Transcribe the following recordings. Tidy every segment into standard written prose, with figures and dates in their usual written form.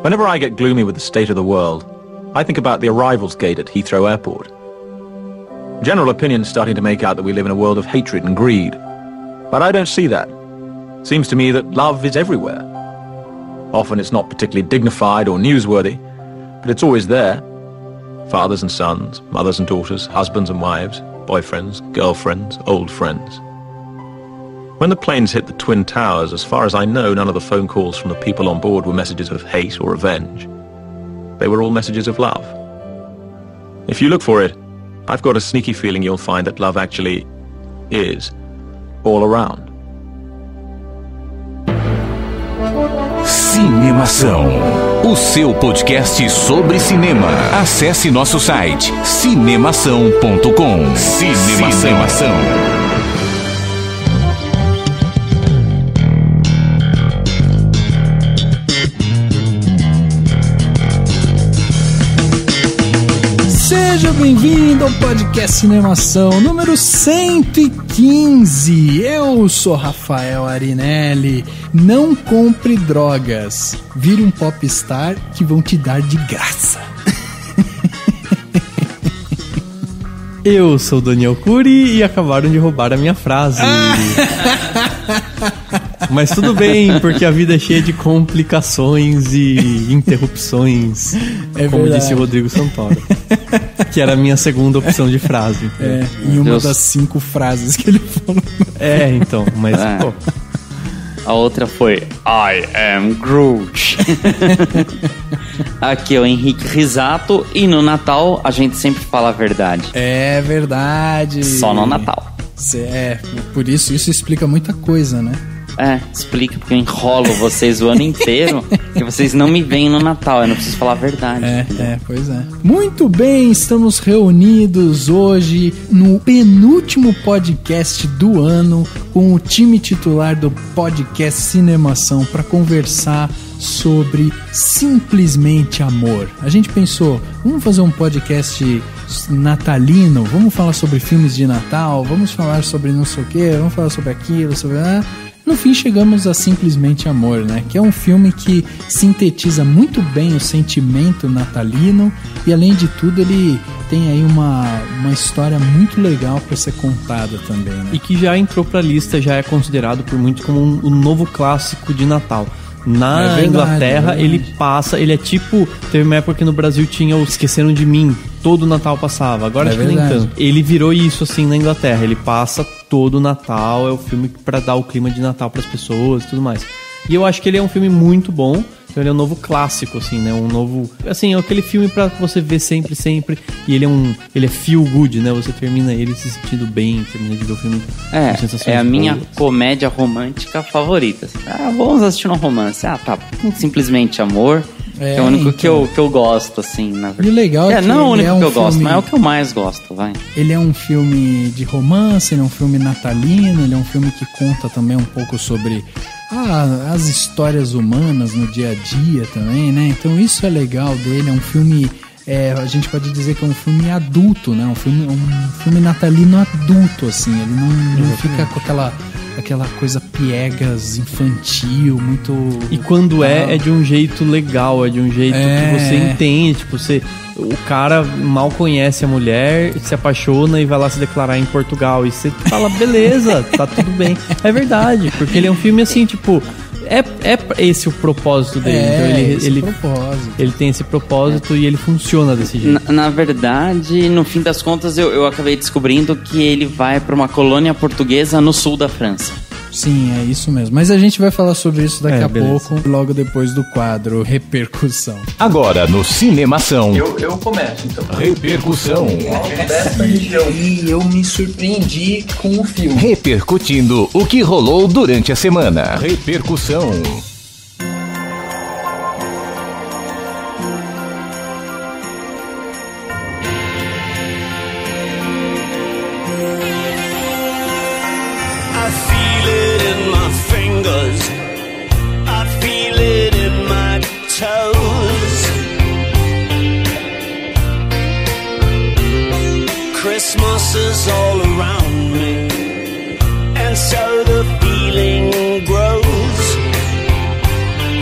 Whenever I get gloomy with the state of the world, I think about the arrivals gate at Heathrow Airport. General opinion's starting to make out that we live in a world of hatred and greed. But I don't see that. Seems to me that love is everywhere. Often it's not particularly dignified or newsworthy, but it's always there. Fathers and sons, mothers and daughters, husbands and wives, boyfriends, girlfriends, old friends. When the planes hit the Twin Towers, as far as I know, none of the phone calls from the people on board were messages of hate or revenge. They were all messages of love. If you look for it, I've got a sneaky feeling you'll find that love actually is all around. Cinemação, o seu podcast sobre cinema. Acesse nosso site cinemação.com. Cinemação. Seja bem-vindo ao podcast Cinemação número 115. Eu sou Rafael Arinelli. Não compre drogas. Vire um popstar que vão te dar de graça. Eu sou o Daniel Cury e acabaram de roubar a minha frase. Mas tudo bem, porque a vida é cheia de complicações e interrupções, como verdade. Disse o Rodrigo Santoro. Que era a minha segunda opção de frase. Em uma das 5 frases que ele falou. Então, mas pô. A outra foi I am Groot. Aqui é o Henrique Risato e no Natal a gente sempre fala a verdade. É verdade. Só no Natal. Por isso explica muita coisa, né? Explica, porque eu enrolo vocês o ano inteiro e vocês não me veem no Natal, eu não preciso falar a verdade. Pois é. Muito bem, estamos reunidos hoje no penúltimo podcast do ano com o time titular do podcast Cinemação para conversar sobre simplesmente amor. A gente pensou, vamos fazer um podcast natalino, vamos falar sobre filmes de Natal, vamos falar sobre não sei o que, vamos falar sobre aquilo, sobre... No fim chegamos a Simplesmente Amor, né? Que é um filme que sintetiza muito bem o sentimento natalino e além de tudo ele tem aí uma história muito legal para ser contada também, né? E que já entrou pra lista, já é considerado por muitos como um novo clássico de Natal. Na Inglaterra, ele é tipo... Teve uma época que no Brasil tinha o Esqueceram de Mim, todo Natal passava. Agora acho que nem tanto. Ele virou isso assim na Inglaterra. Ele passa todo Natal, é o filme pra dar o clima de Natal pras pessoas e tudo mais. E eu acho que ele é um filme muito bom. Então ele é um novo clássico, assim, né? Um novo... Assim, é aquele filme pra você ver sempre. E ele é feel good, né? Você termina ele se sentindo bem, termina de ver o filme com sensações a minha boas. comédia romântica favorita. Vamos assistir um romance. Tá. Simplesmente Amor. É o único que eu gosto, assim, na verdade. E o legal é que não é o único que eu filme... gosto, mas é o que eu mais gosto, vai. Ele é um filme de romance, ele é um filme natalino, ele é um filme que conta também um pouco sobre as histórias humanas no dia a dia também, né? Então isso é legal dele, é um filme... a gente pode dizer que é um filme adulto, né? Um filme natalino adulto, assim. Ele não fica com aquela coisa piegas, infantil, muito... E quando é de um jeito legal, é de um jeito que você entende, tipo, o cara mal conhece a mulher, se apaixona e vai lá se declarar em Portugal, e você fala, beleza, tá tudo bem. É verdade, porque ele é um filme assim, tipo... É esse o propósito dele. Então ele tem esse propósito e ele funciona desse jeito. Na verdade, no fim das contas, eu acabei descobrindo que ele vai para uma colônia portuguesa no sul da França. Sim, é isso mesmo. Mas a gente vai falar sobre isso daqui a pouco, logo depois do quadro Repercussão. Agora no Cinemação. Eu começo, então. Repercussão. E eu me surpreendi com o filme. Repercutindo o que rolou durante a semana. Repercussão. Christmas is all around me, and so the feeling grows.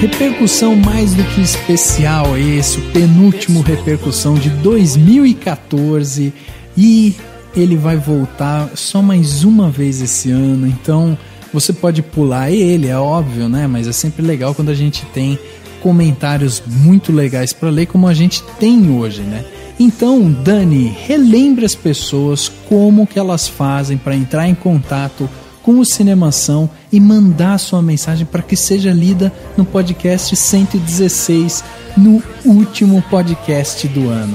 Repercussão mais do que especial esse, o penúltimo Repercussão de 2014, e ele vai voltar só mais uma vez esse ano, então você pode pular ele, é óbvio, né? Mas é sempre legal quando a gente tem comentários muito legais para ler, como a gente tem hoje, né? Então, Dani, relembre as pessoas como que elas fazem para entrar em contato com o Cinemação e mandar sua mensagem para que seja lida no podcast 116, no último podcast do ano.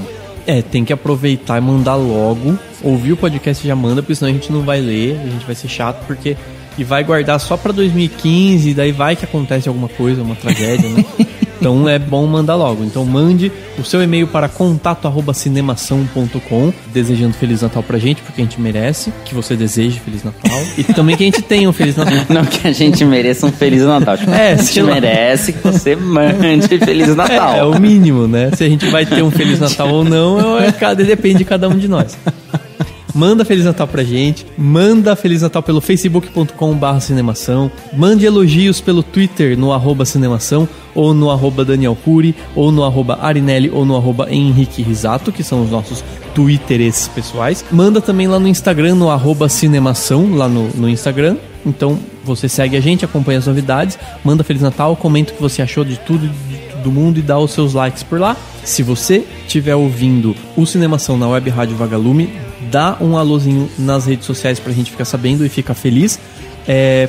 Tem que aproveitar e mandar logo. Ouvir o podcast e já manda, porque senão a gente não vai ler, a gente vai ser chato, porque... E vai guardar só pra 2015, daí vai que acontece alguma coisa, uma tragédia, né? Então é bom mandar logo. Então mande o seu e-mail para contato@cinemação.com, desejando Feliz Natal pra gente, porque a gente merece que você deseje Feliz Natal. E também que a gente tenha um Feliz Natal. Não que a gente mereça um Feliz Natal. A gente merece que você mande Feliz Natal. É o mínimo, né? Se a gente vai ter um Feliz Natal ou não, depende de cada um de nós. Manda Feliz Natal pra gente, manda Feliz Natal pelo facebook.com/cinemação, mande elogios pelo Twitter no @cinemação, ou no @Daniel Cury, ou no @Arinelli, ou no @Henrique Risato, que são os nossos Twitteres pessoais. Manda também lá no Instagram, no @cinemação, lá no Instagram. Então você segue a gente, acompanha as novidades, manda Feliz Natal, comenta o que você achou de tudo do mundo e dá os seus likes por lá. Se você estiver ouvindo o Cinemação na Web Rádio Vagalume, dá um alôzinho nas redes sociais pra gente ficar sabendo e ficar feliz.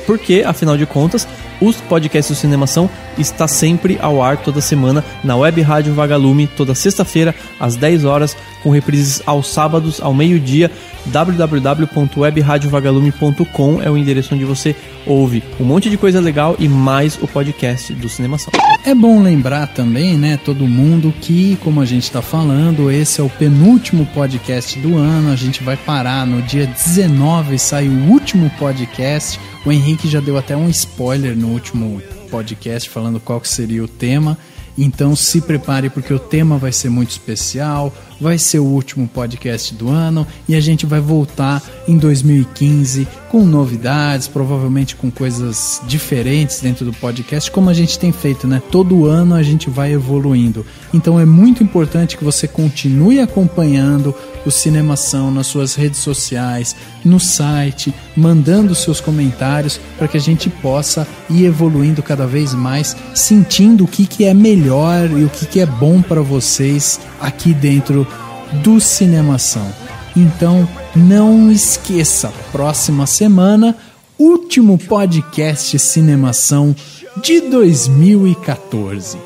Porque, afinal de contas, os podcasts do Cinemação está sempre ao ar toda semana na Web Rádio Vagalume, toda sexta-feira às 10 horas, com reprises aos sábados ao meio-dia. www.webradiovagalume.com é o endereço onde você ouve um monte de coisa legal e mais o podcast do Cinemação. É bom lembrar também, né, todo mundo, que, como a gente está falando, esse é o penúltimo podcast do ano. A gente vai parar no dia 19, sai o último podcast. O Henrique já deu até um spoiler no último podcast falando qual que seria o tema. Então se prepare, porque o tema vai ser muito especial, vai ser o último podcast do ano e a gente vai voltar em 2015 com novidades, provavelmente com coisas diferentes dentro do podcast, como a gente tem feito, né? Todo ano a gente vai evoluindo. Então é muito importante que você continue acompanhando o Cinemação nas suas redes sociais, no site, mandando seus comentários para que a gente possa ir evoluindo cada vez mais, sentindo o que é melhor e o que é bom para vocês aqui dentro do Cinemação. Então não esqueça, próxima semana, último podcast Cinemação de 2014.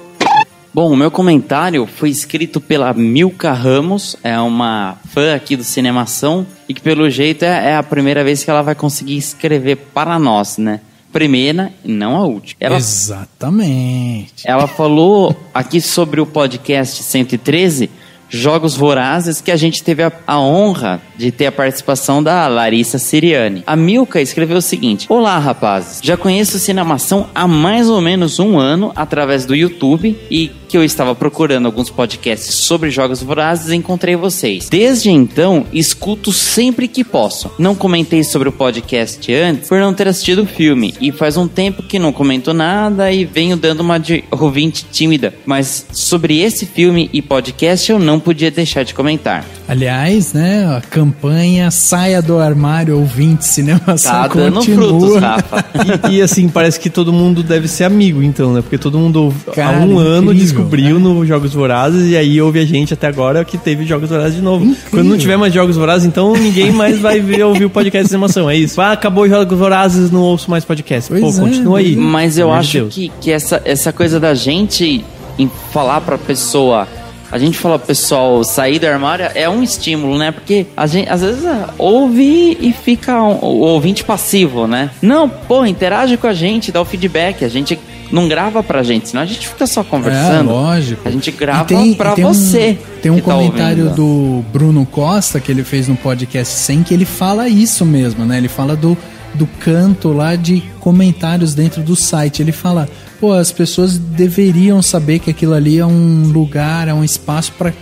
Bom, o meu comentário foi escrito pela Milka Ramos, é uma fã aqui do Cinemação, e que pelo jeito é a primeira vez que ela vai conseguir escrever para nós, né? Primeira e não a última. Exatamente. Ela falou aqui sobre o podcast 113, Jogos Vorazes, que a gente teve a honra de ter a participação da Larissa Siriani. A Milka escreveu o seguinte: olá, rapazes, já conheço o Cinemação há mais ou menos um ano através do YouTube, e que eu estava procurando alguns podcasts sobre Jogos Vorazes e encontrei vocês. Desde então, escuto sempre que posso. Não comentei sobre o podcast antes por não ter assistido o filme, e faz um tempo que não comento nada e venho dando uma de ouvinte tímida, mas sobre esse filme e podcast eu não podia deixar de comentar. Aliás, né, a campanha Saia do Armário Ouvinte Cinemação tá dando continua. Frutos, Rafa. E assim, parece que todo mundo deve ser amigo, então, né? Porque todo mundo Cara, há um ano incrível, descobriu, né, no Jogos Vorazes, e aí ouve a gente até agora que teve Jogos Vorazes de novo. Incrível. Quando não tiver mais Jogos Vorazes, então ninguém mais vai ouvir o podcast de Cinemação. É isso. Acabou Jogos Vorazes, não ouço mais podcast. Pois Pô, continua aí. Mas eu Pelo amor de acho Deus. que essa coisa da gente em falar pra pessoa, a gente fala pro pessoal sair do armário, é um estímulo, né? Porque a gente, às vezes, ouve e fica o ouvinte passivo, né? Não, pô, interage com a gente, dá o feedback. A gente não grava pra gente, senão a gente fica só conversando. É, lógico. A gente grava pra tem você. Tem um que tá comentário ouvindo. do Bruno Costa que ele fez no podcast 100, que ele fala isso mesmo, né? Ele fala do canto lá de comentários dentro do site. Ele fala: pô, as pessoas deveriam saber que aquilo ali é um lugar, é um espaço para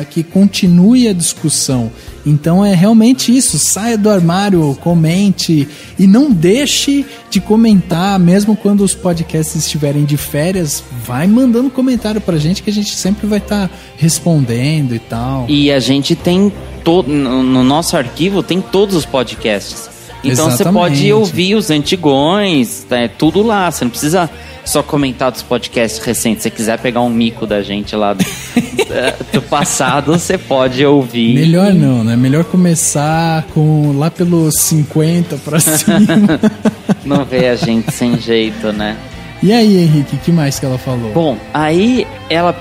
que continue a discussão. Então é realmente isso, saia do armário, comente e não deixe de comentar, mesmo quando os podcasts estiverem de férias, vai mandando comentário pra gente que a gente sempre vai estar respondendo e tal. E a gente tem no nosso arquivo tem todos os podcasts. Então você pode ouvir os antigões, tá, tudo lá, você não precisa só comentar dos podcasts recentes. Se você quiser pegar um mico da gente lá do passado, você pode ouvir. Melhor não, né? Melhor começar lá pelos 50 pra cima. Não vê a gente sem jeito, né? E aí, Henrique, o que mais que ela falou? Bom, aí ela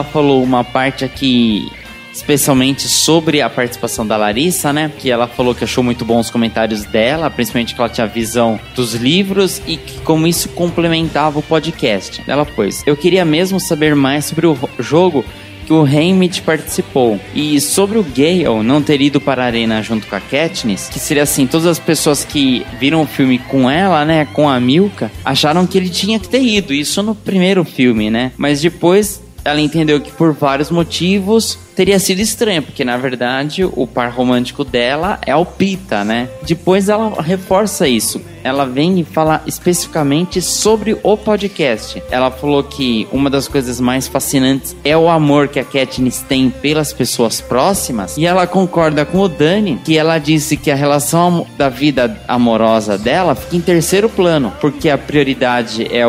falou uma parte aqui, especialmente sobre a participação da Larissa, né? Que ela falou que achou muito bons os comentários dela, principalmente que ela tinha a visão dos livros e que como isso complementava o podcast. Ela pôs: eu queria mesmo saber mais sobre o jogo que o Haymitch participou. E sobre o Gale não ter ido para a arena junto com a Katniss, que seria assim, todas as pessoas que viram o filme com ela, né, com a Milka, acharam que ele tinha que ter ido, isso no primeiro filme, né? Mas depois ela entendeu que por vários motivos teria sido estranho, porque na verdade o par romântico dela é o Pita, né? Depois ela reforça isso. Ela vem e fala especificamente sobre o podcast. Ela falou que uma das coisas mais fascinantes é o amor que a Katniss tem pelas pessoas próximas. E ela concorda com o Dani, que ela disse que a relação da vida amorosa dela fica em terceiro plano, porque a prioridade é a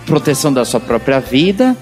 proteção da sua própria vida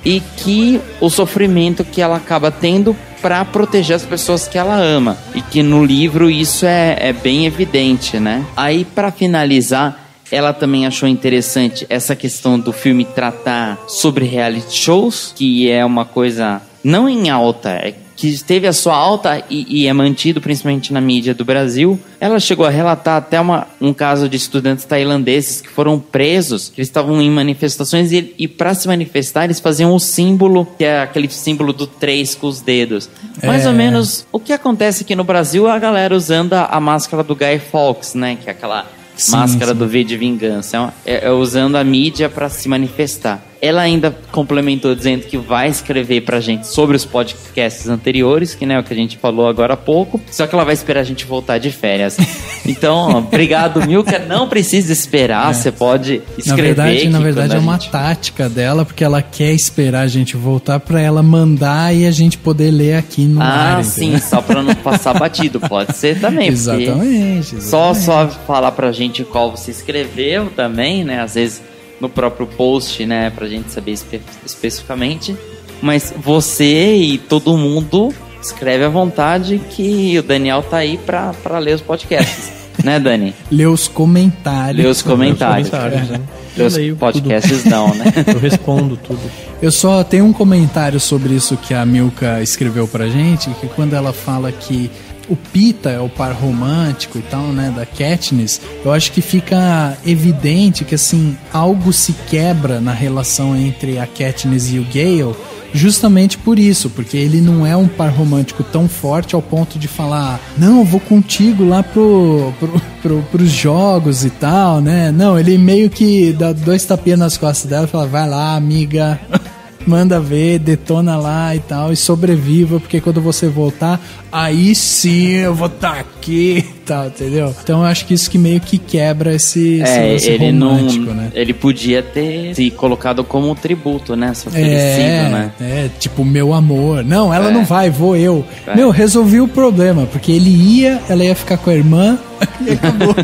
e que o sofrimento que ela acaba tendo para proteger as pessoas que ela ama. E que no livro isso é bem evidente, né? Aí, para finalizar, ela também achou interessante essa questão do filme tratar sobre reality shows, que é uma coisa não em alta, que teve a sua alta e é mantido principalmente na mídia do Brasil. Ela chegou a relatar até um caso de estudantes tailandeses que foram presos, que eles estavam em manifestações e para se manifestar eles faziam o símbolo, que é aquele símbolo do 3 com os dedos. Mais ou menos o que acontece aqui no Brasil, a galera usando a máscara do Guy Fawkes, né, que é aquela máscara do V de Vingança, usando a mídia para se manifestar. Ela ainda complementou dizendo que vai escrever pra gente sobre os podcasts anteriores, que é o que a gente falou agora há pouco, só que ela vai esperar a gente voltar de férias. Então, obrigado, Milka, não precisa esperar, você pode escrever. Na verdade é uma tática dela, porque ela quer esperar a gente voltar pra ela mandar e a gente poder ler aqui no ar. Ah, sim, só pra não passar batido, pode ser também. Exatamente. Só falar pra gente qual você escreveu também, né, às vezes no próprio post, né, pra gente saber especificamente. Mas você e todo mundo escreve à vontade, que o Daniel tá aí pra ler os podcasts. Né, Dani? Ler os comentários. Ler os comentários. Né? Ler os podcasts tudo. Não, né? Eu respondo tudo. Eu só tenho um comentário sobre isso que a Milka escreveu pra gente, que quando ela fala que o Pita é o par romântico e tal, né, da Katniss, eu acho que fica evidente que, assim, algo se quebra na relação entre a Katniss e o Gale, justamente por isso, porque ele não é um par romântico tão forte ao ponto de falar, não, eu vou contigo lá pros jogos e tal, né? Não, ele meio que dá 2 tapinhas nas costas dela e fala, vai lá, amiga, manda ver, detona lá e tal, e sobreviva, porque quando você voltar, aí sim eu vou estar aqui e tal, entendeu? Então eu acho que isso que meio que quebra esse ele romântico, né? Ele podia ter se colocado como um tributo, né? Se oferecido, né? Tipo, meu amor. Não, ela não vai, vou eu. Meu, resolvi o problema, porque ela ia ficar com a irmã e acabou.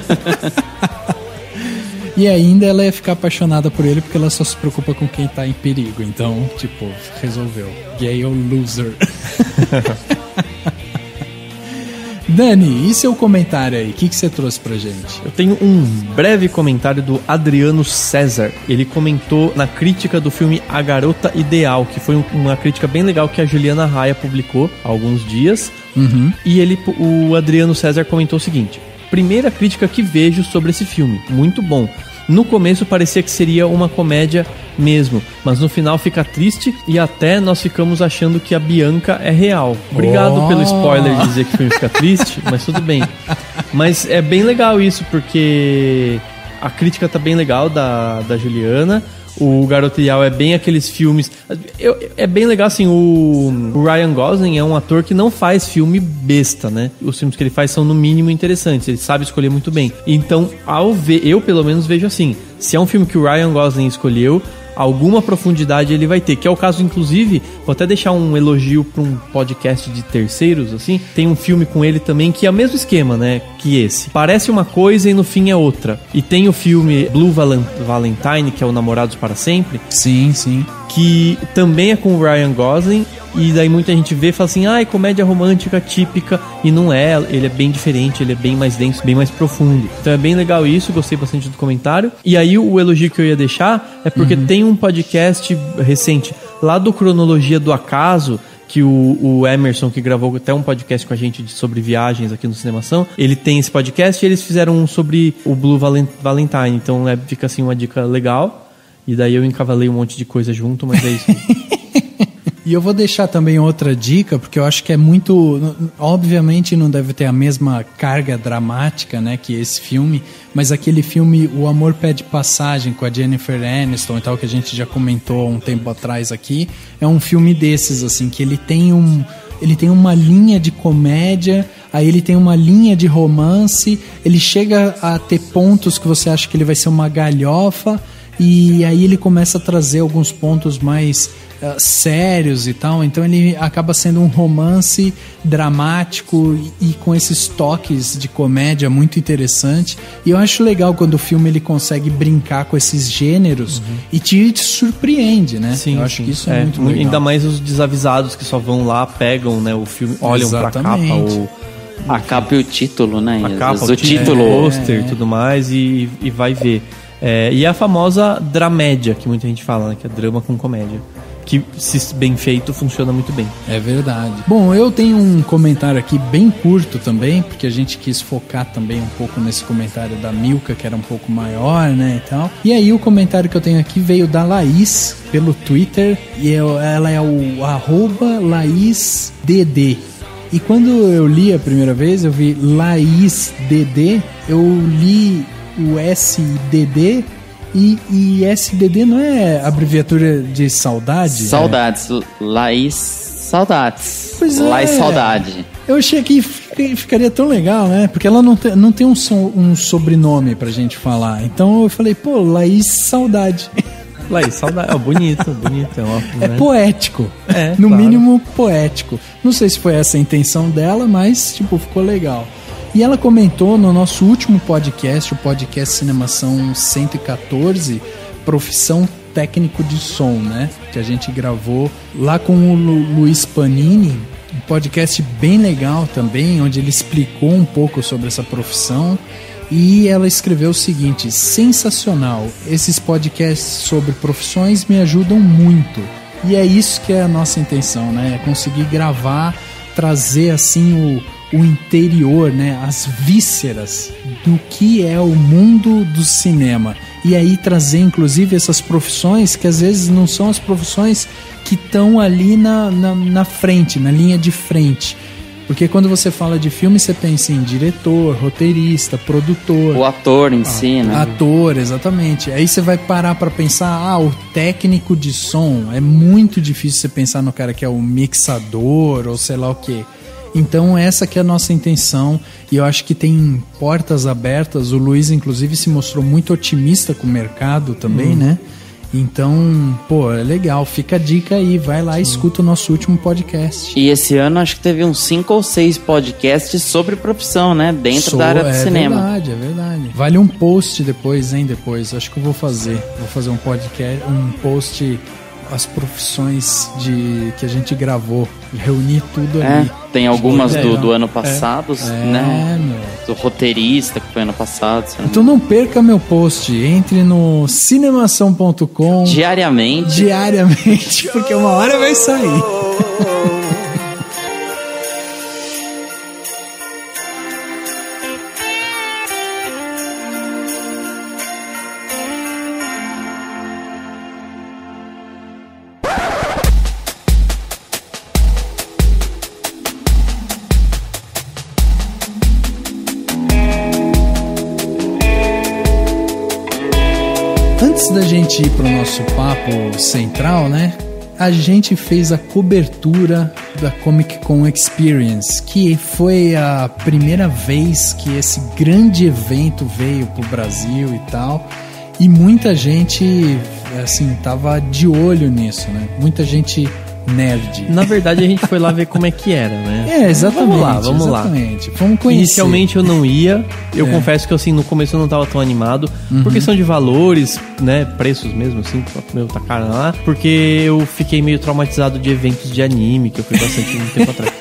E ainda ela ia ficar apaixonada por ele porque ela só se preocupa com quem tá em perigo. Então, tipo, resolveu. Gale loser. Dani, e seu comentário aí? O que você trouxe pra gente? Eu tenho um breve comentário do Adriano César. Ele comentou na crítica do filme A Garota Ideal, que foi uma crítica bem legal que a Juliana Raia publicou há alguns dias. E o Adriano César comentou o seguinte: primeira crítica que vejo sobre esse filme, muito bom. No começo parecia que seria uma comédia mesmo, mas no final fica triste e até nós ficamos achando que a Bianca é real. Obrigado pelo spoiler de dizer que o filme fica triste, mas tudo bem. Mas é bem legal isso, porque A crítica tá bem legal da Juliana. O Garoto Ideal é bem aqueles filmes... É bem legal, assim, o Ryan Gosling é um ator que não faz filme besta, né? Os filmes que ele faz são, no mínimo, interessantes. Ele sabe escolher muito bem. Então, ao ver... Eu, pelo menos, vejo assim. Se é um filme que o Ryan Gosling escolheu, alguma profundidade ele vai ter. Que é o caso, inclusive... Vou até deixar um elogio para um podcast de terceiros, assim. Tem um filme com ele também que é o mesmo esquema, né? Que esse. Parece uma coisa e no fim é outra. E tem o filme Blue Valentine, que é o Namorados para Sempre. Sim, sim. Que também é com o Ryan Gosling. E daí muita gente vê e fala assim, é comédia romântica típica. E não é, ele é bem diferente, ele é bem mais denso, bem mais profundo. Então é bem legal isso, gostei bastante do comentário. E aí o elogio que eu ia deixar é porque tem um podcast recente lá do Cronologia do Acaso, que o Emerson, que gravou até um podcast com a gente sobre viagens aqui no Cinemação, ele tem esse podcast e eles fizeram um sobre o Blue Valentine. Então fica assim uma dica legal. E daí eu encavalei um monte de coisa junto, mas é isso. E eu vou deixar também outra dica, porque eu acho que é muito... Obviamente não deve ter a mesma carga dramática, né, que esse filme, mas aquele filme O Amor Pede Passagem, com a Jennifer Aniston e tal, que a gente já comentou há um tempo atrás aqui, é um filme desses, assim, que ele tem uma linha de comédia, aí ele tem uma linha de romance, ele chega a ter pontos que você acha que ele vai ser uma galhofa, e aí ele começa a trazer alguns pontos mais sérios e tal, então ele acaba sendo um romance dramático e com esses toques de comédia muito interessante. E eu acho legal quando o filme ele consegue brincar com esses gêneros e te surpreende, né? Sim, eu acho que isso é muito legal. Ainda mais os desavisados que só vão lá, pegam, né, o filme, olham pra capa ou... A capa e o título, né? A capa, o título, o pôster e tudo mais, e vai ver. E a famosa dramédia, que muita gente fala, né? Que é drama com comédia. Que, se bem feito, funciona muito bem. É verdade. Bom, eu tenho um comentário aqui bem curto também, porque a gente quis focar também um pouco nesse comentário da Milka, que era um pouco maior, né, e tal. E aí o comentário que eu tenho aqui veio da Laís, pelo Twitter, e ela é o @LaísDD. E quando eu li a primeira vez, eu vi LaísDD, eu li o SDD, e SDD não é abreviatura de saudade? Saudades, né? Laís Saudades. Pois é. Laís Saudade. Eu achei que ficaria tão legal, né? Porque ela não tem um sobrenome pra gente falar. Então eu falei, Laís Saudade. Laís Saudade, bonito. É né? Poético. No claro. Mínimo poético. Não sei se foi essa a intenção dela, mas ficou legal. E ela comentou no nosso último podcast, o podcast Cinemação 114, Profissão Técnico de Som, né? Que a gente gravou lá com o Luiz Panini, um podcast bem legal também, onde ele explicou um pouco sobre essa profissão. E ela escreveu o seguinte: sensacional, esses podcasts sobre profissões me ajudam muito. E é isso que é a nossa intenção, né? É conseguir gravar, trazer assim o interior, né, as vísceras do que é o mundo do cinema. E aí trazer, inclusive, essas profissões que às vezes não são as profissões que estão ali na frente, na linha de frente. Porque quando você fala de filme, você pensa em diretor, roteirista, produtor. O ator em si, né? Ator, exatamente. Aí você vai parar pra pensar, o técnico de som. É muito difícil você pensar no cara que é o mixador ou sei lá o quê. Então essa que é a nossa intenção, e eu acho que tem portas abertas. O Luiz inclusive se mostrou muito otimista com o mercado também, né? Então, é legal, fica a dica aí, vai lá e escuta o nosso último podcast. E esse ano acho que teve uns 5 ou 6 podcasts sobre profissão, né? Dentro da área do cinema. É verdade. Vale um post depois, acho que eu vou fazer um podcast, um post, as profissões que a gente gravou, reunir tudo ali. Tem algumas do ano passado, né? Do roteirista que foi ano passado. Então não perca meu post, entre no cinemação.com diariamente, porque uma hora vai sair. da gente ir pro nosso papo central, né? A gente fez a cobertura da Comic Con Experience, que foi a primeira vez que esse grande evento veio pro Brasil e tal. E muita gente, assim, tava de olho nisso, né? Muita gente nerd. Na verdade, a gente foi lá ver como é que era, né? É, exatamente. Vamos lá. Vamos conhecer. Inicialmente eu não ia. Eu confesso que, assim, no começo eu não tava tão animado. Por questão de valores, né? Preços mesmo, assim. Meu, tá caro lá. Porque eu fiquei meio traumatizado de eventos de anime, que eu fui bastante um tempo atrás.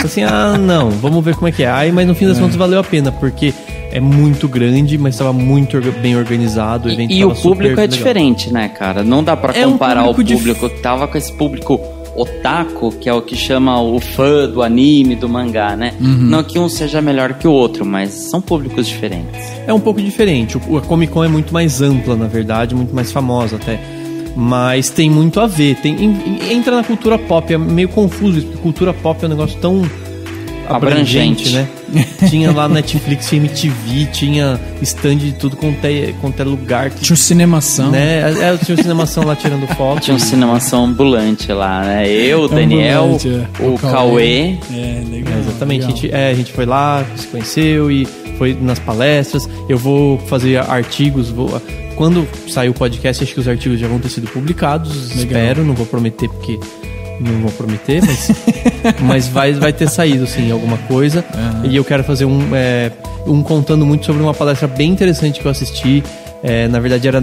Assim, não, vamos ver como é que é. Aí, mas no fim das contas valeu a pena, porque é muito grande, mas estava muito bem organizado. O evento e o público é diferente, né, cara? Não dá pra comparar o público que tava com esse público otaku, que é o que chama o fã do anime, do mangá, né? Não que um seja melhor que o outro, mas são públicos diferentes. É um pouco diferente. A Comic Con é muito mais ampla, na verdade, muito mais famosa até. Mas tem muito a ver. Entra na cultura pop, é meio confuso isso, porque cultura pop é um negócio tão abrangente, né? Tinha lá Netflix, tinha MTV, tinha stand de tudo quanto é lugar. Tinha o Cinemação. Né? Tinha o Cinemação lá tirando foto. Tinha um Cinemação ambulante lá, né? Eu, o Daniel, o Cauê. Legal. Exatamente. Legal. A gente foi lá, se conheceu e foi nas palestras. Eu vou fazer artigos, quando sair o podcast, acho que os artigos já vão ter sido publicados. Legal. Espero, não vou prometer porque... Não vou prometer, mas vai ter saído, sim, alguma coisa. E eu quero fazer um contando muito sobre uma palestra bem interessante que eu assisti. Na verdade, era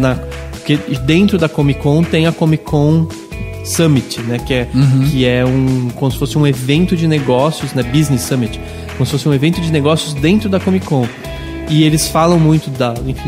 porque dentro da Comic Con tem a Comic Con Summit, né? Que é como se fosse um evento de negócios, né? Business Summit. Como se fosse um evento de negócios dentro da Comic Con. E eles falam muito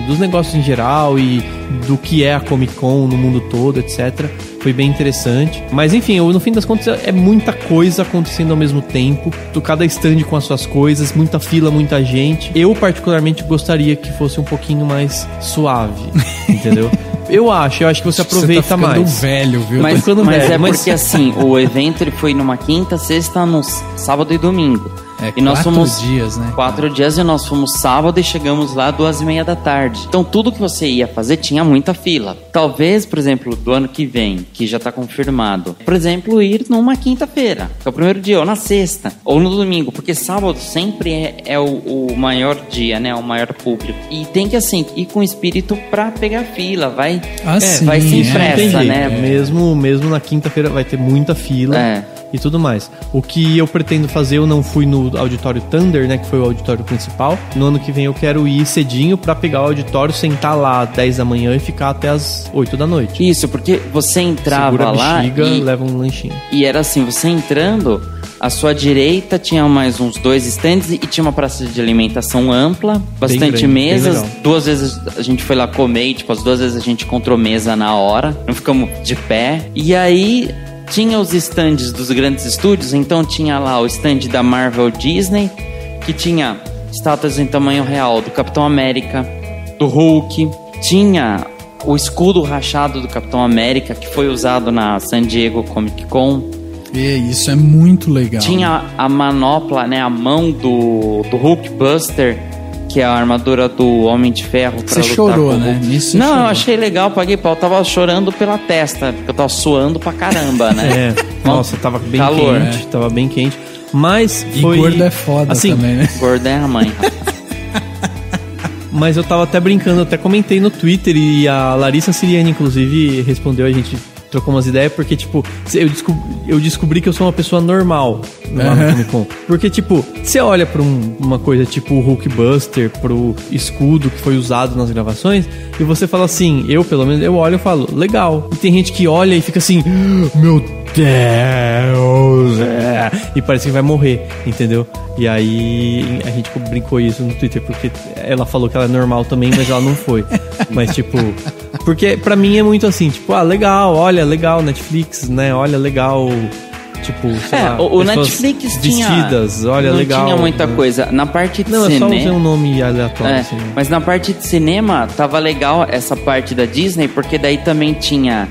dos negócios em geral e do que é a Comic Con no mundo todo, etc. Foi bem interessante. Mas enfim, no fim das contas é muita coisa acontecendo ao mesmo tempo. Cada stand com as suas coisas, muita fila, muita gente. Eu particularmente gostaria que fosse um pouquinho mais suave, entendeu? Eu acho que você aproveita você tá mais. Velho, viu? Mas porque assim, o evento ele foi numa quinta, sexta, no sábado e domingo. E nós 4 fomos dias, né? 4 dias e nós fomos sábado e chegamos lá 2:30 da tarde. Então tudo que você ia fazer tinha muita fila. Talvez, por exemplo, do ano que vem, que já tá confirmado, por exemplo, ir numa quinta-feira, que é o primeiro dia, ou na sexta, ou no domingo, porque sábado sempre é o maior dia, né? O maior público. E tem que, assim, ir com espírito pra pegar fila, vai sem pressa, né? Mesmo na quinta-feira vai ter muita fila. E tudo mais. O que eu pretendo fazer, eu não fui no auditório Thunder, né, que foi o auditório principal. No ano que vem eu quero ir cedinho pra pegar o auditório, sentar lá às 10 da manhã e ficar até às 8 da noite. Isso, porque você entrava segura lá a bexiga, leva um lanchinho. E era assim, você entrando, à sua direita tinha mais uns 2 stands e tinha uma praça de alimentação ampla, bastante mesas. 2 vezes a gente foi lá comer e, tipo, as 2 vezes a gente encontrou mesa na hora, não ficamos de pé. E aí... tinha os stands dos grandes estúdios, então tinha lá o stand da Marvel Disney, que tinha estátuas em tamanho real do Capitão América, do Hulk, tinha o escudo rachado do Capitão América, que foi usado na San Diego Comic Con. Isso é muito legal. Tinha a manopla, né, a mão do Hulk Buster, que é a armadura do Homem de Ferro. Você chorou, né? Não, eu achei legal, paguei pau. Eu tava chorando pela testa, porque eu tava suando pra caramba, né? Nossa, tava bem calor, quente, tava bem quente. Mas foi... E gordo é foda assim, também, né? Gordo é a mãe. Mas eu tava até brincando, até comentei no Twitter e a Larissa Siriani, inclusive, respondeu, a gente trocou umas ideias, porque, tipo, eu descobri que eu sou uma pessoa normal lá no Comic Con. Porque, tipo, você olha pra uma coisa tipo o Hulk Buster, pro escudo que foi usado nas gravações, e você fala assim, pelo menos, eu olho e falo, legal. E tem gente que olha e fica assim, meu Deus, e parece que vai morrer, entendeu? E aí a gente brincou isso no Twitter, porque ela falou que ela é normal também, mas ela não foi. Mas, tipo... Porque pra mim é muito assim, tipo, legal, olha, legal, Netflix, né? Olha, legal, tipo, sei lá, o Netflix vestidas, olha, não legal. Não tinha muita coisa. Na parte de cinema... Não, eu só usei um nome aleatório. Assim, né? Mas na parte de cinema, tava legal essa parte da Disney, porque daí também tinha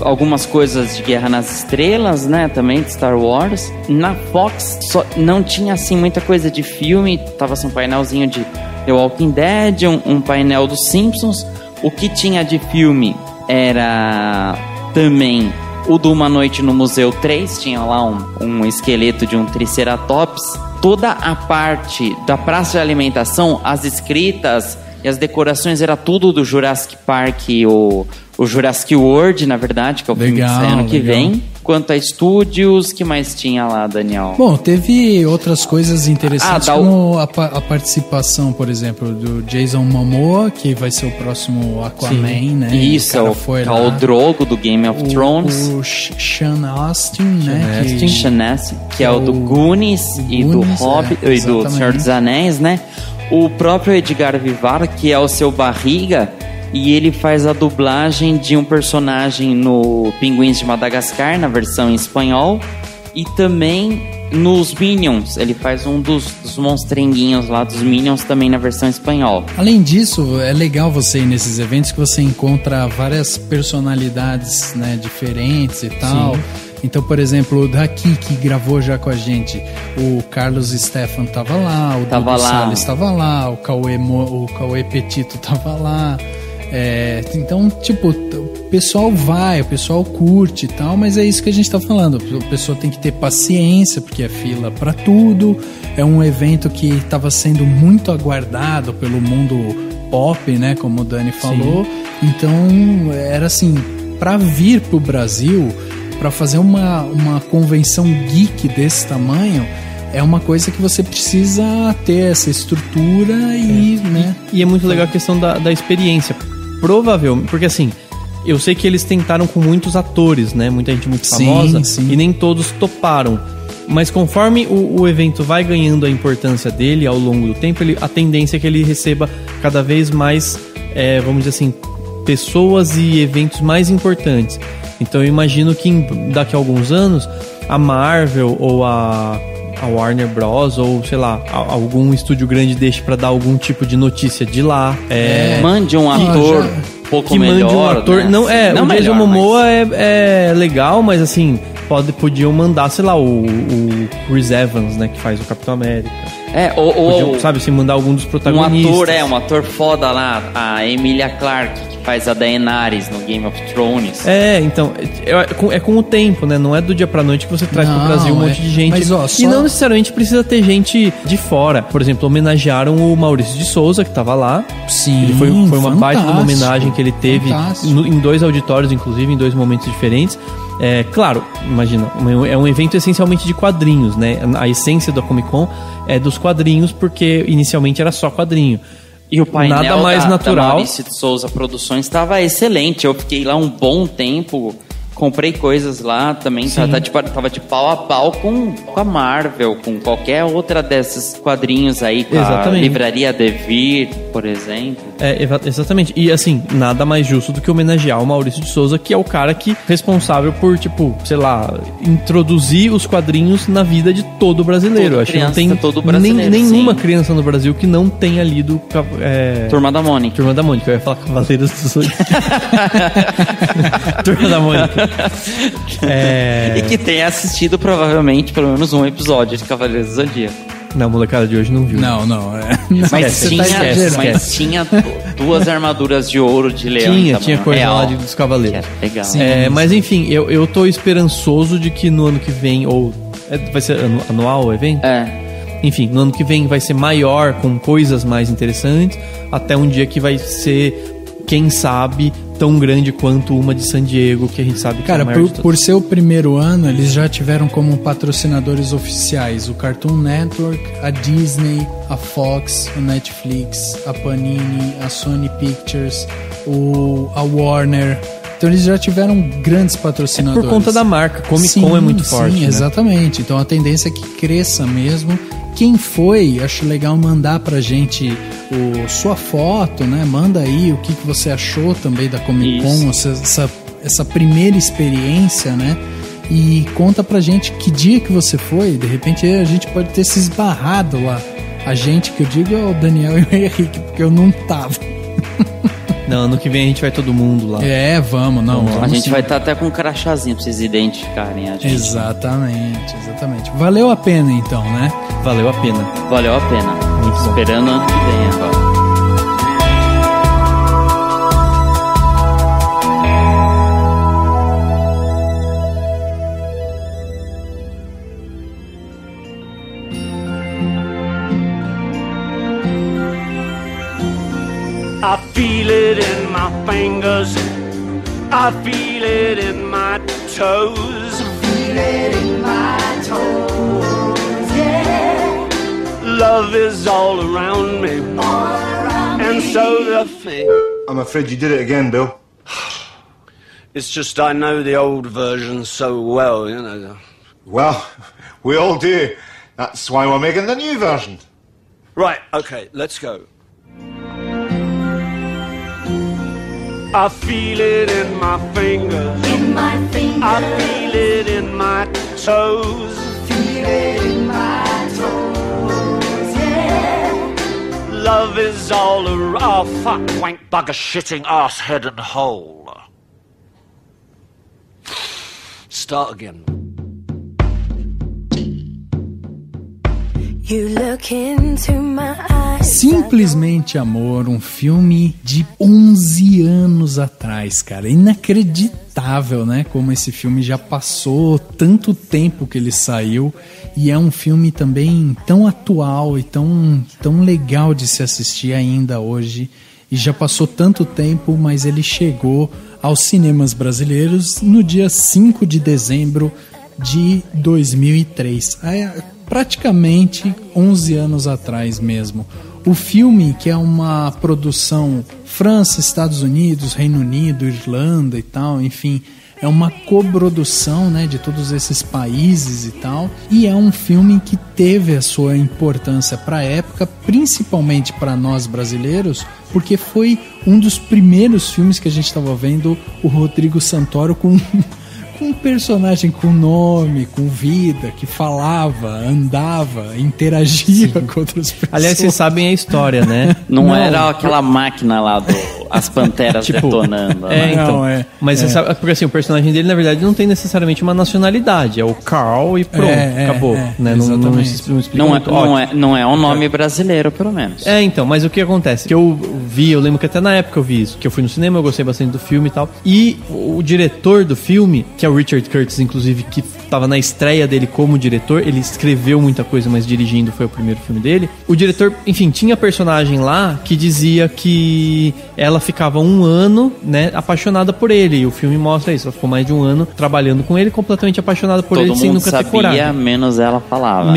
algumas coisas de Guerra nas Estrelas, né? Também de Star Wars. Na Fox, não tinha, assim, muita coisa de filme. Tava assim, um painelzinho de The Walking Dead, um painel dos Simpsons. O que tinha de filme era também o do Uma Noite no Museu 3, tinha lá um esqueleto de um Triceratops. Toda a parte da praça de alimentação, as escritas e as decorações, era tudo do Jurassic Park, o Jurassic World, na verdade, que é o filme que sai ano que vem. Quanto a estúdios, que mais tinha lá, Daniel? Bom, teve outras coisas interessantes, como a participação, por exemplo, do Jason Momoa, que vai ser o próximo Aquaman, né? Isso, o Khal Drogo do Game of Thrones. O Sean Astin, né? Sean Astin, que é o do Goonies e do Hobbit, e do Senhor dos Anéis, né? O próprio Edgar Vivar, que é o seu Barriga, e ele faz a dublagem de um personagem no Pinguins de Madagascar, na versão em espanhol, e também nos Minions. Ele faz um dos monstrenguinhos lá dos Minions também na versão em espanhol. Além disso, é legal você ir nesses eventos que você encontra várias personalidades, né, diferentes e tal. Sim. Então, por exemplo, daqui que gravou já com a gente, o Carlos Stefan tava lá, o Dudu Salles estava lá, o Cauê Petito tava lá. Então, tipo, o pessoal vai, o pessoal curte e tal, mas é isso que a gente tá falando. A pessoa tem que ter paciência, porque é fila pra tudo. É um evento que estava sendo muito aguardado pelo mundo pop, né, como o Dani falou. Sim. Então, era assim, pra vir pro Brasil, pra fazer uma convenção geek desse tamanho, é uma coisa que você precisa ter essa estrutura né? E é muito legal a questão da experiência. Provavelmente, porque assim, eu sei que eles tentaram com muitos atores, né? Muita gente muito famosa, sim. E nem todos toparam. Mas conforme o evento vai ganhando a importância dele ao longo do tempo, a tendência é que ele receba cada vez mais, vamos dizer assim, pessoas e eventos mais importantes. Então eu imagino que daqui a alguns anos, a Marvel ou a Warner Bros, ou sei lá, algum estúdio grande deixe pra dar algum tipo de notícia de lá. Mande um ator um pouco melhor. Mande um ator. Né? Não, o Jason Momoa é legal, mas assim, podiam mandar, sei lá, o Chris Evans, né, que faz o Capitão América. Podiam, sabe, se mandar algum dos protagonistas. Um ator foda lá, a Emilia Clarke, que faz a Daenerys no Game of Thrones. Então, é com o tempo, né? Não é do dia pra noite que você traz pro Brasil um monte de gente. Mas, e não necessariamente precisa ter gente de fora. Por exemplo, homenagearam o Maurício de Souza, que tava lá. Sim, ele foi uma baita de uma homenagem que ele teve em 2 auditórios, inclusive, em 2 momentos diferentes. Claro, imagina, é um evento essencialmente de quadrinhos, né? A essência da Comic Con é dos quadrinhos, porque inicialmente era só quadrinho. E o painel nada mais natural. Da Maurício de Souza Produções estava excelente. Eu fiquei lá um bom tempo, comprei coisas lá também. Tava de pau a pau com a Marvel, com qualquer outra desses quadrinhos aí, com a Livraria Devir, por exemplo. Exatamente. E assim, nada mais justo do que homenagear o Maurício de Souza, que é o cara responsável por, tipo, sei lá, introduzir os quadrinhos na vida de todo brasileiro. Acho que não tem nenhuma criança no Brasil que não tenha lido Turma da Mônica. Turma da Mônica, eu ia falar Cavaleiros do Zodíaco. Turma da Mônica. E que tenha assistido provavelmente pelo menos um episódio de Cavaleiros do Zodíaco. Não, a molecada de hoje não viu. Não. Mas tinha 2 armaduras de ouro de leão. Tinha coisa lá dos cavaleiros. Legal. Mas enfim, eu tô esperançoso de que no ano que vem, vai ser anual o evento? Enfim, no ano que vem vai ser maior, com coisas mais interessantes, até um dia que vai ser, quem sabe, tão grande quanto uma de San Diego, que a gente sabe que é a maior. Por ser o primeiro ano, eles já tiveram como patrocinadores oficiais o Cartoon Network, a Disney, a Fox, o Netflix, a Panini, a Sony Pictures, a Warner. Então eles já tiveram grandes patrocinadores. Por conta da marca, Comic Con é muito forte. Sim, exatamente. Então a tendência é que cresça mesmo. Quem foi, acho legal mandar pra gente sua foto, né? Manda aí o que você achou também da Comic Con, essa primeira experiência, né? E conta pra gente que dia que você foi. De repente a gente pode ter se esbarrado lá. A gente, que eu digo, é o Daniel e o Henrique, porque eu não tava. Não, ano que vem a gente vai todo mundo lá. Vamos. A gente vai estar até com um crachazinho pra vocês identificarem a gente. Exatamente. Valeu a pena então, né? Valeu a pena. Muito esperando ano que vem agora. fingers. I feel it in my toes. Feel it in my toes, yeah. Love is all around me, and so the thing. I'm afraid you did it again, Bill. It's just I know the old version so well, you know. Well, we all do. That's why we're making the new version. Right, okay, let's go. I feel it in my fingers. In my fingers. I feel it in my toes. Feel it in my toes, yeah. Love is all around. Oh, fuck, wank, bugger, shitting, ass, head and hole. Start again. You look into my eyes. Simplesmente Amor, um filme de 11 anos atrás, cara. Inacreditável, né? Como esse filme já passou tanto tempo que ele saiu. E é um filme também tão atual e tão legal de se assistir ainda hoje. E já passou tanto tempo, mas ele chegou aos cinemas brasileiros no dia 5 de dezembro de 2003. Praticamente 11 anos atrás mesmo. O filme, que é uma produção França, Estados Unidos, Reino Unido, Irlanda e tal, enfim, é uma coprodução, né, de todos esses países e tal, e é um filme que teve a sua importância para a época, principalmente para nós brasileiros, porque foi um dos primeiros filmes que a gente estava vendo o Rodrigo Santoro com um personagem com nome, com vida, que falava, andava, interagia com outras pessoas. Aliás, vocês sabem a história, né? Não era aquela máquina lá do As Panteras tipo, detonando. Então. Mas você sabe, porque assim, o personagem dele, na verdade, não tem necessariamente uma nacionalidade. É o Carl e pronto, acabou. Né? Não é um nome brasileiro, pelo menos. Então, mas o que acontece? Que eu lembro que até na época eu vi isso, que eu fui no cinema, eu gostei bastante do filme e tal. E o diretor do filme, que é o Richard Curtis, inclusive, que estava na estreia dele como diretor, ele escreveu muita coisa, mas dirigindo foi o primeiro filme dele. O diretor, enfim, tinha personagem lá que dizia que ela ficava um ano, né, apaixonada por ele, e o filme mostra isso, ela ficou mais de um ano trabalhando com ele, completamente apaixonada por ele, sem nunca ter coragem. Todo mundo sabia, menos ela falava.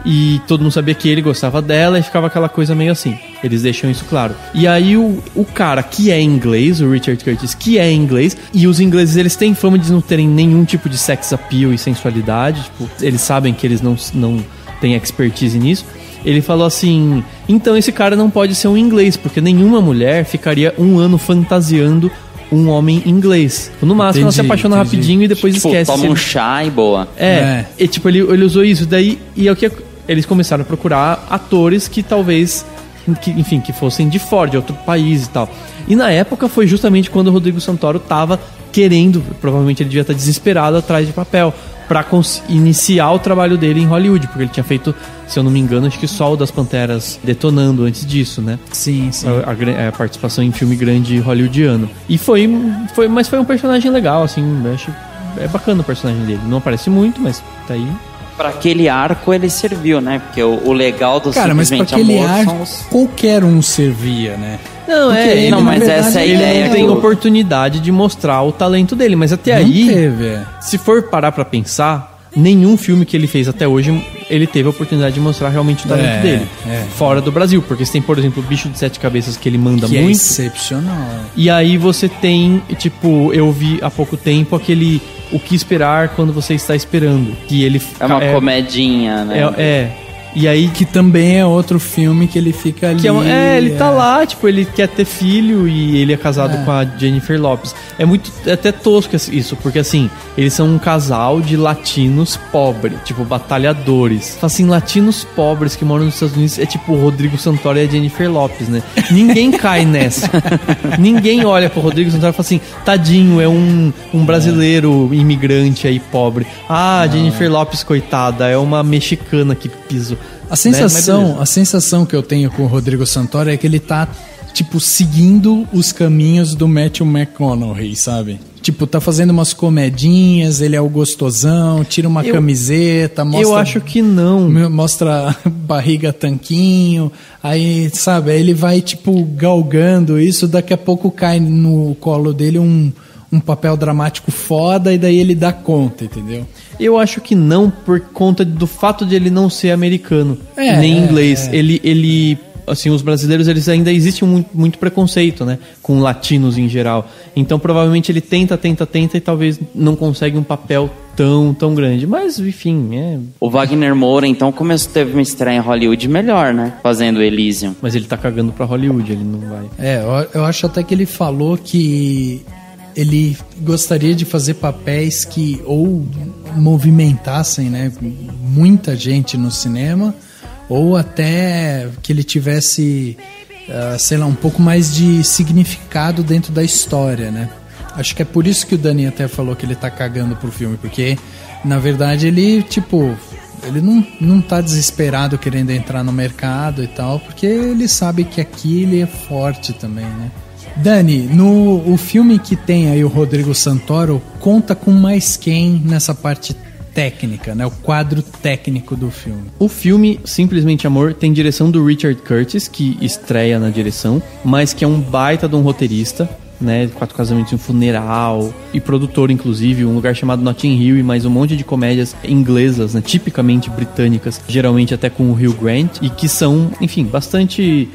E todo mundo sabia que ele gostava dela e ficava aquela coisa meio assim. Eles deixam isso claro. E aí o cara que é inglês, o Richard Curtis, que é inglês, e os ingleses, eles têm fama de não terem nenhum tipo de sex appeal e sensualidade, tipo, eles sabem que eles não têm expertise nisso. Ele falou assim, então esse cara não pode ser um inglês, porque nenhuma mulher ficaria um ano fantasiando um homem inglês. No máximo, ela se apaixona rapidinho e depois esquece. Toma um chá e boa. E tipo, ele usou isso. Daí, e é o que eles começaram a procurar atores que talvez, que fossem de fora, de outro país e tal. E na época foi justamente quando o Rodrigo Santoro tava querendo, provavelmente ele devia estar desesperado atrás de papel, pra iniciar o trabalho dele em Hollywood, porque ele tinha feito, se eu não me engano, acho que só o das Panteras detonando antes disso, né? Sim. A participação em filme grande hollywoodiano. E mas foi um personagem legal, assim, eu acho, é bacana o personagem dele. Não aparece muito, mas tá aí. Pra aquele arco ele serviu, né? Porque o legal do Cara, mas pra aquele arco qualquer um servia, né? Mas essa é a ideia. Ele não tem oportunidade de mostrar o talento dele, mas até aí, se for parar pra pensar, nenhum filme que ele fez até hoje, ele teve a oportunidade de mostrar realmente o talento dele. Fora do Brasil, porque você tem, por exemplo, o Bicho de Sete Cabeças, que ele manda muito. É excepcional. E aí você tem, tipo, eu vi há pouco tempo aquele O Que Esperar Quando Você Está Esperando, que ele é uma comedinha, né? E aí que também é outro filme que ele fica ali. Ele tá lá, tipo, ele quer ter filho e ele é casado com a Jennifer Lopez. É até tosco isso, porque assim, eles são um casal de latinos pobres, tipo, batalhadores. Assim, latinos pobres que moram nos Estados Unidos é tipo o Rodrigo Santoro e a Jennifer Lopez, né? Ninguém cai nessa. Ninguém olha pro Rodrigo Santoro e fala assim, tadinho, é um brasileiro imigrante aí pobre. A Jennifer Lopez, coitada, é uma mexicana que pisou. A sensação que eu tenho com o Rodrigo Santoro é que ele tá, tipo, seguindo os caminhos do Matthew McConaughey, sabe? Tipo, tá fazendo umas comedinhas, ele é o gostosão, tira uma camiseta, mostra... Eu acho que não. Mostra barriga tanquinho, aí, sabe, aí ele vai, tipo, galgando isso, daqui a pouco cai no colo dele um papel dramático foda e daí ele dá conta, entendeu? Eu acho que não, por conta do fato de ele não ser americano, nem inglês. Ele assim, os brasileiros, eles ainda existe muito preconceito, né, com latinos em geral. Então, provavelmente ele tenta e talvez não consegue um papel tão grande. Mas, enfim, O Wagner Moura, então, teve uma estreia em Hollywood melhor, né, fazendo Elysium. Mas ele tá cagando pra Hollywood, ele não vai... Eu acho até que ele falou que ele gostaria de fazer papéis que ou movimentassem, né, muita gente no cinema, ou até que ele tivesse, sei lá, um pouco mais de significado dentro da história, né? Acho que é por isso que o Dani até falou que ele tá cagando pro filme, porque, na verdade, ele, tipo, ele não tá desesperado querendo entrar no mercado e tal, porque ele sabe que aqui ele é forte também, né? Dani, o filme que tem aí o Rodrigo Santoro, conta com mais quem nessa parte técnica, né? O quadro técnico do filme. O filme Simplesmente Amor tem direção do Richard Curtis, que estreia na direção, mas que é um baita de um roteirista, né? 4 Casamentos e um Funeral, e produtor, inclusive, um lugar chamado Notting Hill, e mais um monte de comédias inglesas, né? Tipicamente britânicas, geralmente até com o Hugh Grant, e que são, enfim,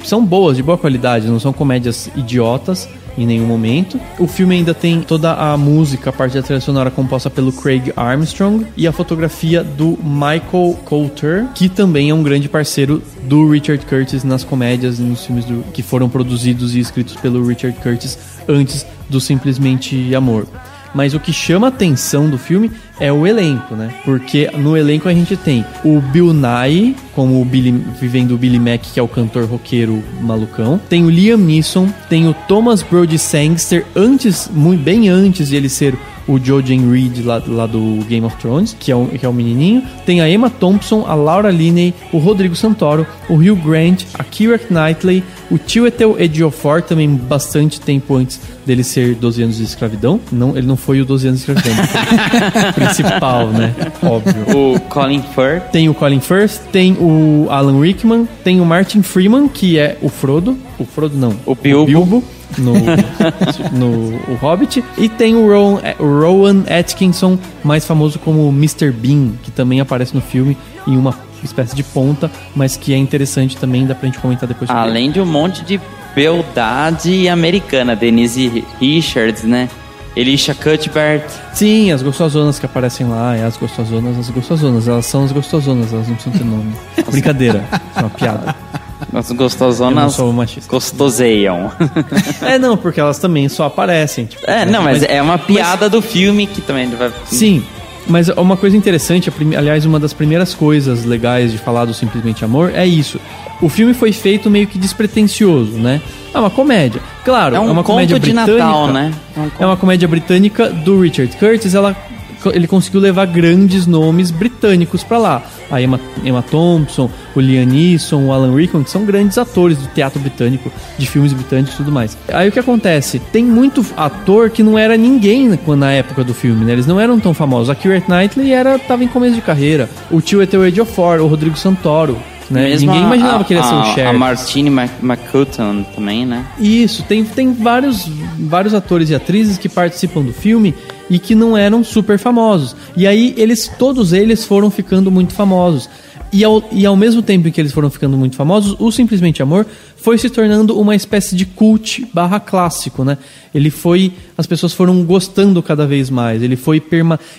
são boas, de boa qualidade, não são comédias idiotas em nenhum momento. O filme ainda tem toda a música, a parte da trilha sonora composta pelo Craig Armstrong e a fotografia do Michael Coulter, que também é um grande parceiro do Richard Curtis nas comédias e nos filmes que foram produzidos e escritos pelo Richard Curtis antes do Simplesmente Amor. Mas o que chama a atenção do filme é o elenco, né? Porque no elenco a gente tem o Bill Nighy, como vivendo o Billy Mack, que é o cantor roqueiro malucão. Tem o Liam Neeson, tem o Thomas Brody Sangster, bem antes de ele ser o Jojen Reed lá do Game of Thrones, que é o menininho. Tem a Emma Thompson, a Laura Linney, o Rodrigo Santoro, o Hugh Grant, a Keira Knightley, o Chiwetel Ejiofor, também bastante tempo antes dele ser 12 anos de escravidão. Não, ele não foi o 12 anos de escravidão, principal, né? Óbvio. O Colin Firth. Tem o Colin Firth, tem o Alan Rickman, tem o Martin Freeman, que é o Frodo. O Frodo não. O Bilbo. No O Hobbit. E tem o Rowan Atkinson, mais famoso como Mr. Bean, que também aparece no filme em uma espécie de ponta, mas que é interessante também, dá pra gente comentar depois. Além de um monte de beldade americana, Denise Richards, né? Elisha Cuthbert. Sim, as gostosonas que aparecem lá, as gostosonas, elas são as gostosonas, elas não precisam ter nome. Brincadeira, é uma piada. As gostosonas gostoseiam. Não, porque elas também só aparecem. Tipo, mas é uma piada do filme que também vai... Sim, mas uma coisa interessante, aliás, uma das primeiras coisas legais de falar do Simplesmente Amor é isso. O filme foi feito meio que despretensioso, né? É uma comédia. Claro, é uma comédia britânica. De Natal, né? É uma comédia britânica do Richard Curtis. Ele conseguiu levar grandes nomes britânicos pra lá. A Emma Thompson, o Liam Neeson, o Alan Rickman, que são grandes atores do teatro britânico, de filmes britânicos e tudo mais. Aí o que acontece? Tem muito ator que não era ninguém na época do filme, né? Eles não eram tão famosos. A Keira Knightley tava em começo de carreira. O Chiwetel Ejiofor, o Rodrigo Santoro, né? Ninguém imaginava que ele ia ser o Cher. A Martine McCutcheon também, né? Isso, tem vários atores e atrizes que participam do filme e que não eram super famosos. E aí todos eles foram ficando muito famosos. E ao mesmo tempo em que eles foram ficando muito famosos, o Simplesmente Amor foi se tornando uma espécie de cult / clássico, né? As pessoas foram gostando cada vez mais. Ele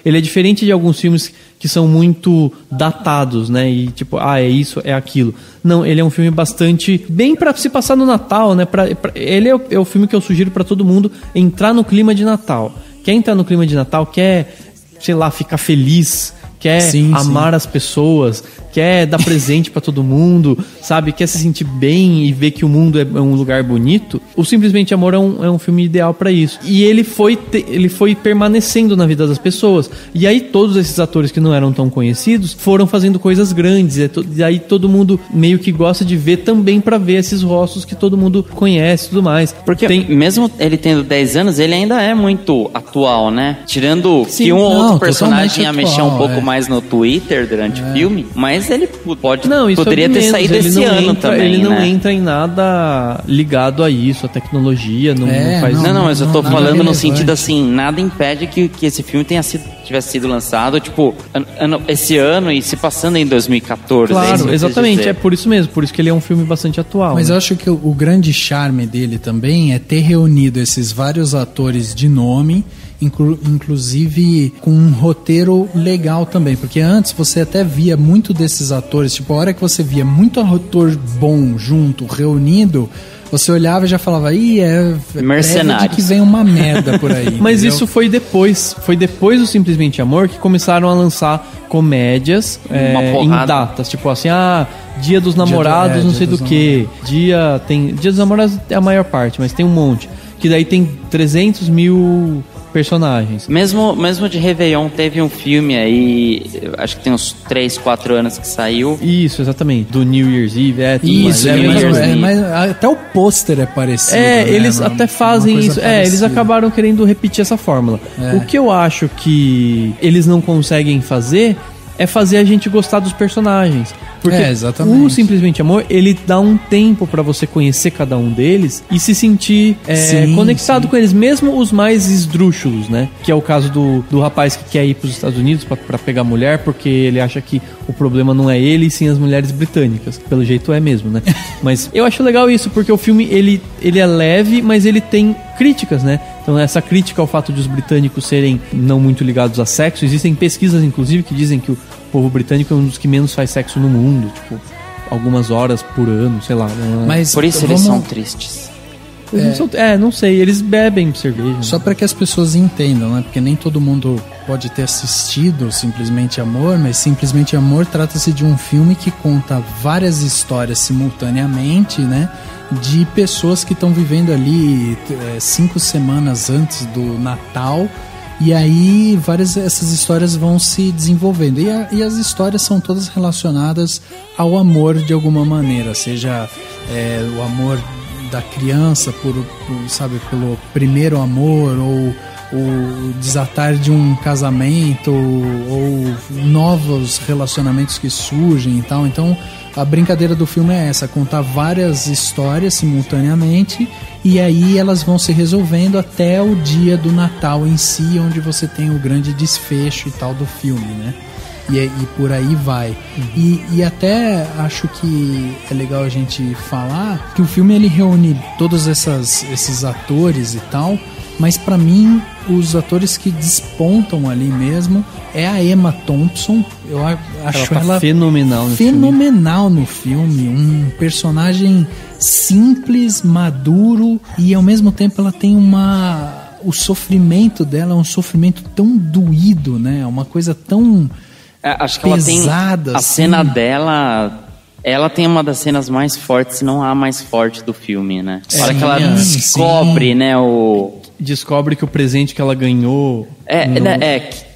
é diferente de alguns filmes que são muito datados, né? E tipo, é isso, é aquilo. Não, ele é um filme bastante bem pra se passar no Natal, né? Ele é o filme que eu sugiro pra todo mundo entrar no clima de Natal. Quer entrar no clima de Natal, quer, sei lá, ficar feliz, quer amar as pessoas, quer dar presente pra todo mundo, sabe? Quer se sentir bem e ver que o mundo é um lugar bonito. O Simplesmente Amor é um filme ideal pra isso. E ele foi permanecendo na vida das pessoas. E aí todos esses atores que não eram tão conhecidos foram fazendo coisas grandes. E aí todo mundo meio que gosta de ver também pra ver esses rostos que todo mundo conhece e tudo mais. Porque mesmo ele tendo 10 anos, ele ainda é muito atual, né? Tirando que um ou outro personagem ia mexer um pouco mais no Twitter durante o filme, mas ele poderia ter saído esse ano também, ele não entra em nada ligado a isso, a tecnologia, não faz... Não, mas eu tô falando no sentido assim, nada impede que esse filme tivesse sido lançado, tipo, esse ano e se passando em 2014. Claro, exatamente, é por isso mesmo, por isso que ele é um filme bastante atual. Mas né? eu acho que o grande charme dele também é ter reunido esses vários atores de nome, inclusive com um roteiro legal também, porque antes você até via muito desses atores, tipo, a hora que você via muito ator bom junto, reunido, você olhava e já falava, é Mercenários, de que vem uma merda por aí. Mas entendeu? Isso foi depois do Simplesmente Amor que começaram a lançar comédias em datas, tipo assim, Dia dos Namorados, não sei do que. Dia dos Namorados é a maior parte, mas tem um monte. Que daí tem 300 mil personagens. Mesmo de Réveillon teve um filme aí, acho que tem uns 3, 4 anos que saiu. Isso, exatamente. Do New Year's Eve. Isso, mas até o pôster é parecido. Eles até fazem isso. Eles acabaram querendo repetir essa fórmula. O que eu acho que eles não conseguem fazer é fazer a gente gostar dos personagens. Porque o Simplesmente Amor, ele dá um tempo pra você conhecer cada um deles e se sentir conectado com eles, mesmo os mais esdrúxulos, né? Que é o caso do rapaz que quer ir pros Estados Unidos pra pegar mulher, porque ele acha que o problema não é ele, e sim as mulheres britânicas. Pelo jeito é mesmo, né? Mas eu acho legal isso, porque o filme, ele é leve, mas ele tem críticas, né? Então essa crítica ao fato de os britânicos serem não muito ligados a sexo, existem pesquisas, inclusive, que dizem que o povo britânico é um dos que menos faz sexo no mundo, tipo, algumas horas por ano, sei lá. Mas por isso eles são tristes. Não sei, eles bebem cerveja. Só para que as pessoas entendam, né? Porque nem todo mundo pode ter assistido Simplesmente Amor, mas Simplesmente Amor trata-se de um filme que conta várias histórias simultaneamente, né? De pessoas que estão vivendo ali 5 semanas antes do Natal. E aí essas histórias vão se desenvolvendo. E as histórias são todas relacionadas ao amor de alguma maneira, seja o amor da criança pelo primeiro amor, ou o desatar de um casamento, ou novos relacionamentos que surgem e tal. Então a brincadeira do filme é essa, contar várias histórias simultaneamente, e aí elas vão se resolvendo até o dia do Natal em si, onde você tem o grande desfecho e tal do filme, né? E por aí vai. E até acho que é legal a gente falar que o filme ele reúne todos esses atores e tal, mas pra mim os atores que despontam ali mesmo é a Emma Thompson. Eu acho ela fenomenal no filme, um personagem simples, maduro, e ao mesmo tempo ela tem o sofrimento dela é um sofrimento tão doído, né? Uma coisa tão acho que pesada, ela tem a cena dela. Ela tem uma das cenas mais fortes, se não a mais forte do filme, né? A hora que ela descobre, né, descobre que o presente que ela ganhou...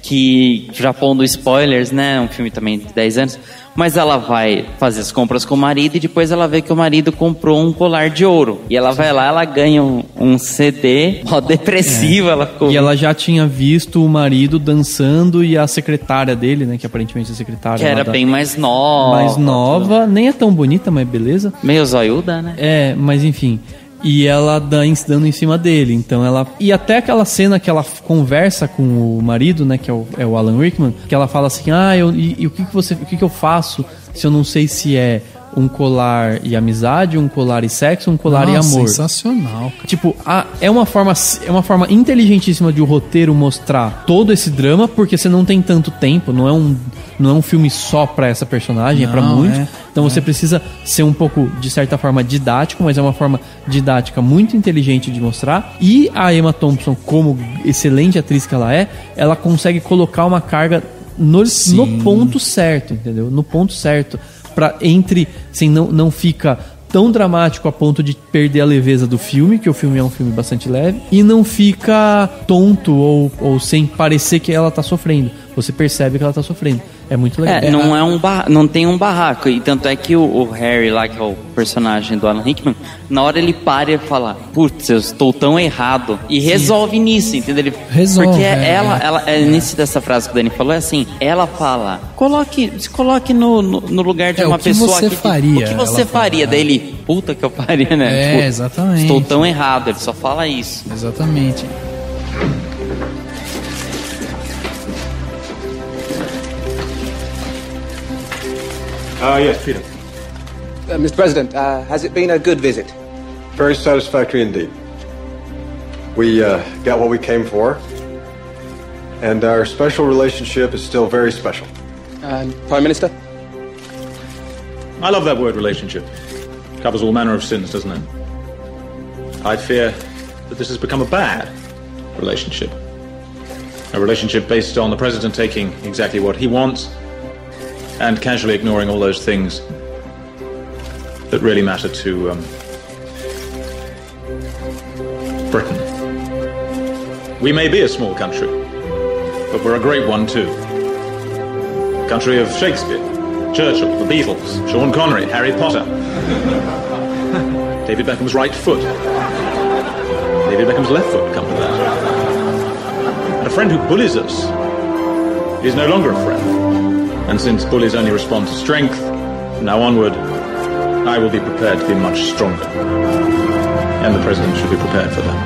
que já pondo spoilers, né? Um filme também de 10 anos. Mas ela vai fazer as compras com o marido e depois ela vê que o marido comprou um colar de ouro. E ela vai lá, ela ganha um CD, ó, depressiva. E ela já tinha visto o marido dançando e a secretária dele, né? Que aparentemente é a secretária. Que era bem mais nova. Nem é tão bonita, mas beleza. Meio zoiuda, né? Mas enfim... E ela dando em cima dele. Então ela... E até aquela cena que ela conversa com o marido, né? Que é o Alan Rickman. Que ela fala assim, o que eu faço se eu não sei se é um colar e amizade, um colar e sexo, um colar e amor. Sensacional, cara. Tipo, é uma forma inteligentíssima de o roteiro mostrar todo esse drama, porque você não tem tanto tempo, não é um filme só pra essa personagem, é pra muitos. Então você precisa ser um pouco, de certa forma, didático, mas é uma forma didática muito inteligente de mostrar. E a Emma Thompson, como excelente atriz que ela consegue colocar uma carga no ponto certo, entendeu? No ponto certo. Assim, não fica tão dramático a ponto de perder a leveza do filme, que o filme é um filme bastante leve, e não fica tonto ou sem parecer que ela tá sofrendo. Você percebe que ela tá sofrendo. É muito legal. Não tem um barraco. E tanto é que o Harry lá, que é o personagem do Alan Rickman, na hora ele para e fala, putz, eu estou tão errado. E resolve nisso, entendeu? Resolve. Porque ela início dessa frase que o Dani falou é assim, ela fala, se coloque no lugar de uma pessoa que... O que você faria? Daí ele, puta que eu faria, né? Exatamente. Estou tão errado, ele só fala isso. Exatamente. Yes, Peter. Mr. President, has it been a good visit? Very satisfactory indeed. We got what we came for, and our special relationship is still very special. Prime Minister? I love that word, relationship. It covers all manner of sins, doesn't it? I fear that this has become a bad relationship. A relationship based on the president taking exactly what he wants and casually ignoring all those things that really matter to Britain. We may be a small country, but we're a great one too. Country of Shakespeare, Churchill, the Beatles, Sean Connery, Harry Potter, David Beckham's right foot, David Beckham's left foot, come to that. And a friend who bullies us is no longer a friend. And since bullies only respond to strength, from now onward, I will be prepared to be much stronger. And the president should be prepared for that.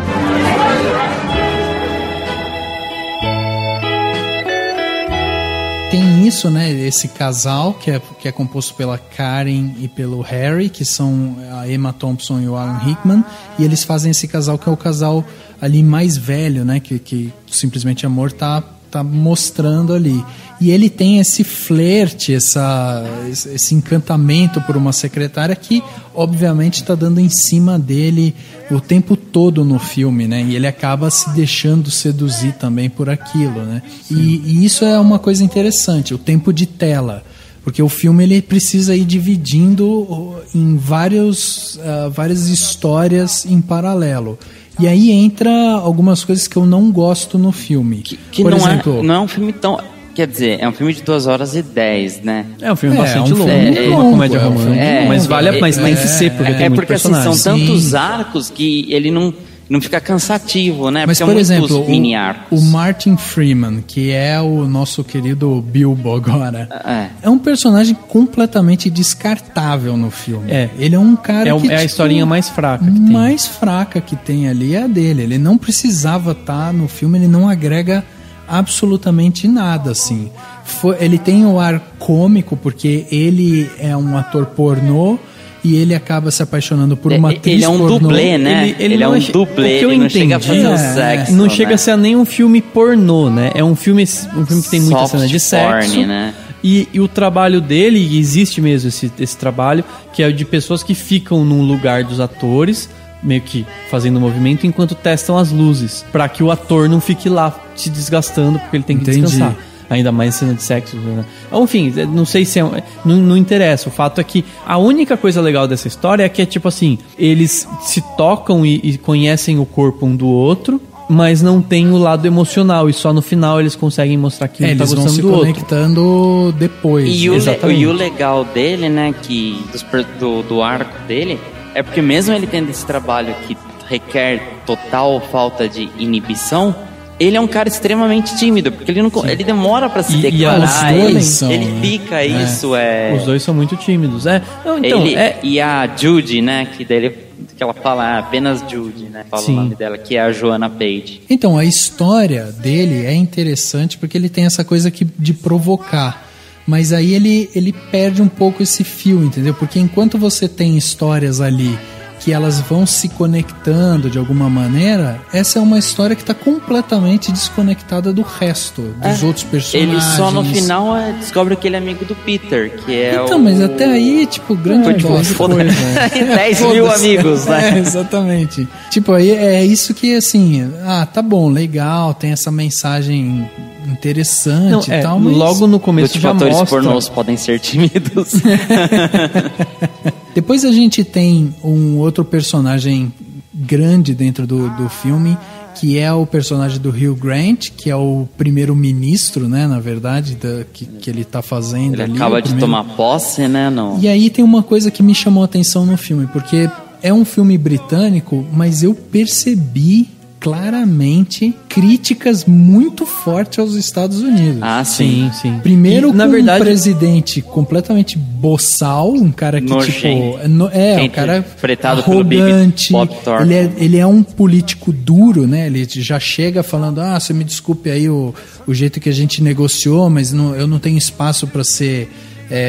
Tem isso, né? Esse casal que é composto pela Karen e pelo Harry, que são a Emma Thompson e o Alan Rickman, e eles fazem esse casal que é o casal ali mais velho, né? Que Simplesmente Amor tá mostrando ali. E ele tem esse flerte, esse encantamento por uma secretária que, obviamente, está dando em cima dele o tempo todo no filme, né? E ele acaba se deixando seduzir também por aquilo, né? E isso é uma coisa interessante, o tempo de tela. Porque o filme ele precisa ir dividindo em várias histórias em paralelo. E aí entra algumas coisas que eu não gosto no filme. Que por exemplo, não é um filme tão... Quer dizer, é um filme de 2h10, né? É um filme bastante longo. É uma comédia romântica. Mas tem que ser, porque tem muito personagem. Assim, são tantos arcos que ele não fica cansativo, né? Mas, porque por exemplo, mini arcos. O Martin Freeman, que é o nosso querido Bilbo agora, é um personagem completamente descartável no filme. Ele é um cara que... É a historinha mais fraca que tem. Mais fraca que tem ali é a dele. Ele não precisava estar no filme, ele não agrega absolutamente nada, assim. Ele tem o ar cômico, porque ele é um ator pornô, e ele acaba se apaixonando por uma atriz. Ele é um pornô. dublê, né? Ele é um dublê, ele não chega a fazer o sexo. Não chega a ser nem um filme pornô, né? É um filme que tem muita cena de sexo. Porn, né? E o trabalho dele, existe mesmo esse trabalho, que é o de pessoas que ficam num lugar dos atores, meio que fazendo movimento, enquanto testam as luzes, para que o ator não fique lá se desgastando, porque ele tem que descansar. Ainda mais cena de sexo, né? Enfim, não sei se não interessa. O fato é que a única coisa legal dessa história é que é tipo assim, eles se tocam e conhecem o corpo um do outro, mas não tem o lado emocional, e só no final eles conseguem mostrar que um tá gostando do outro. Eles vão se conectando depois. E o legal dele, né, que do arco dele, é porque mesmo ele tendo esse trabalho que requer total falta de inibição, ele é um cara extremamente tímido, porque ele demora pra se declarar, ele fica Os dois são muito tímidos. E a Judy, né, que ela fala apenas Judy, né, fala o nome dela, que é a Joanna Page. Então, a história dele é interessante porque ele tem essa coisa de provocar. Mas aí ele perde um pouco esse fio, entendeu? Porque enquanto você tem histórias ali que elas vão se conectando de alguma maneira, essa é uma história que está completamente desconectada do resto, dos outros personagens. Ele só no final descobre que ele é amigo do Peter, que é então, mas até aí, tipo, grande bosta. 10 mil amigos, né? Exatamente. Tipo, aí é isso que, assim, tá bom, legal, tem essa mensagem interessante e tal, mas... Logo no começo já atores mostra... pornôs podem ser tímidos. Depois a gente tem um outro personagem grande dentro do filme, que é o personagem do Hugh Grant, que é o primeiro-ministro, né, na verdade, que ele tá fazendo ele ali. Ele acaba de tomar posse, né? Não. E aí tem uma coisa que me chamou a atenção no filme, porque é um filme britânico, mas eu percebi claramente críticas muito fortes aos Estados Unidos. Ah, sim. Primeiro, na verdade, um presidente completamente boçal, um cara que nojento. um cara fretado arrogante. pelo Bob Thornton. Ele é um político duro, né? Ele já chega falando: você me desculpe aí o jeito que a gente negociou, mas eu não tenho espaço para ser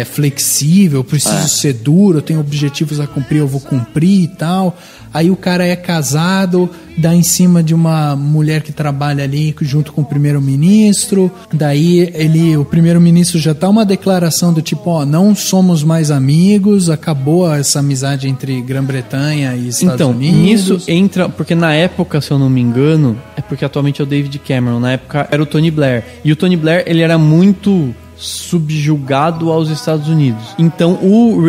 flexível, eu preciso ser duro, eu tenho objetivos a cumprir, eu vou cumprir e tal. Aí o cara é casado, dá em cima de uma mulher que trabalha ali junto com o primeiro-ministro. Daí o primeiro-ministro já dá uma declaração do tipo: não somos mais amigos, acabou essa amizade entre Grã-Bretanha e Estados Unidos. Então, nisso entra, porque na época, se eu não me engano, é porque atualmente é o David Cameron, na época era o Tony Blair. E o Tony Blair, ele era muito subjugado aos Estados Unidos. Então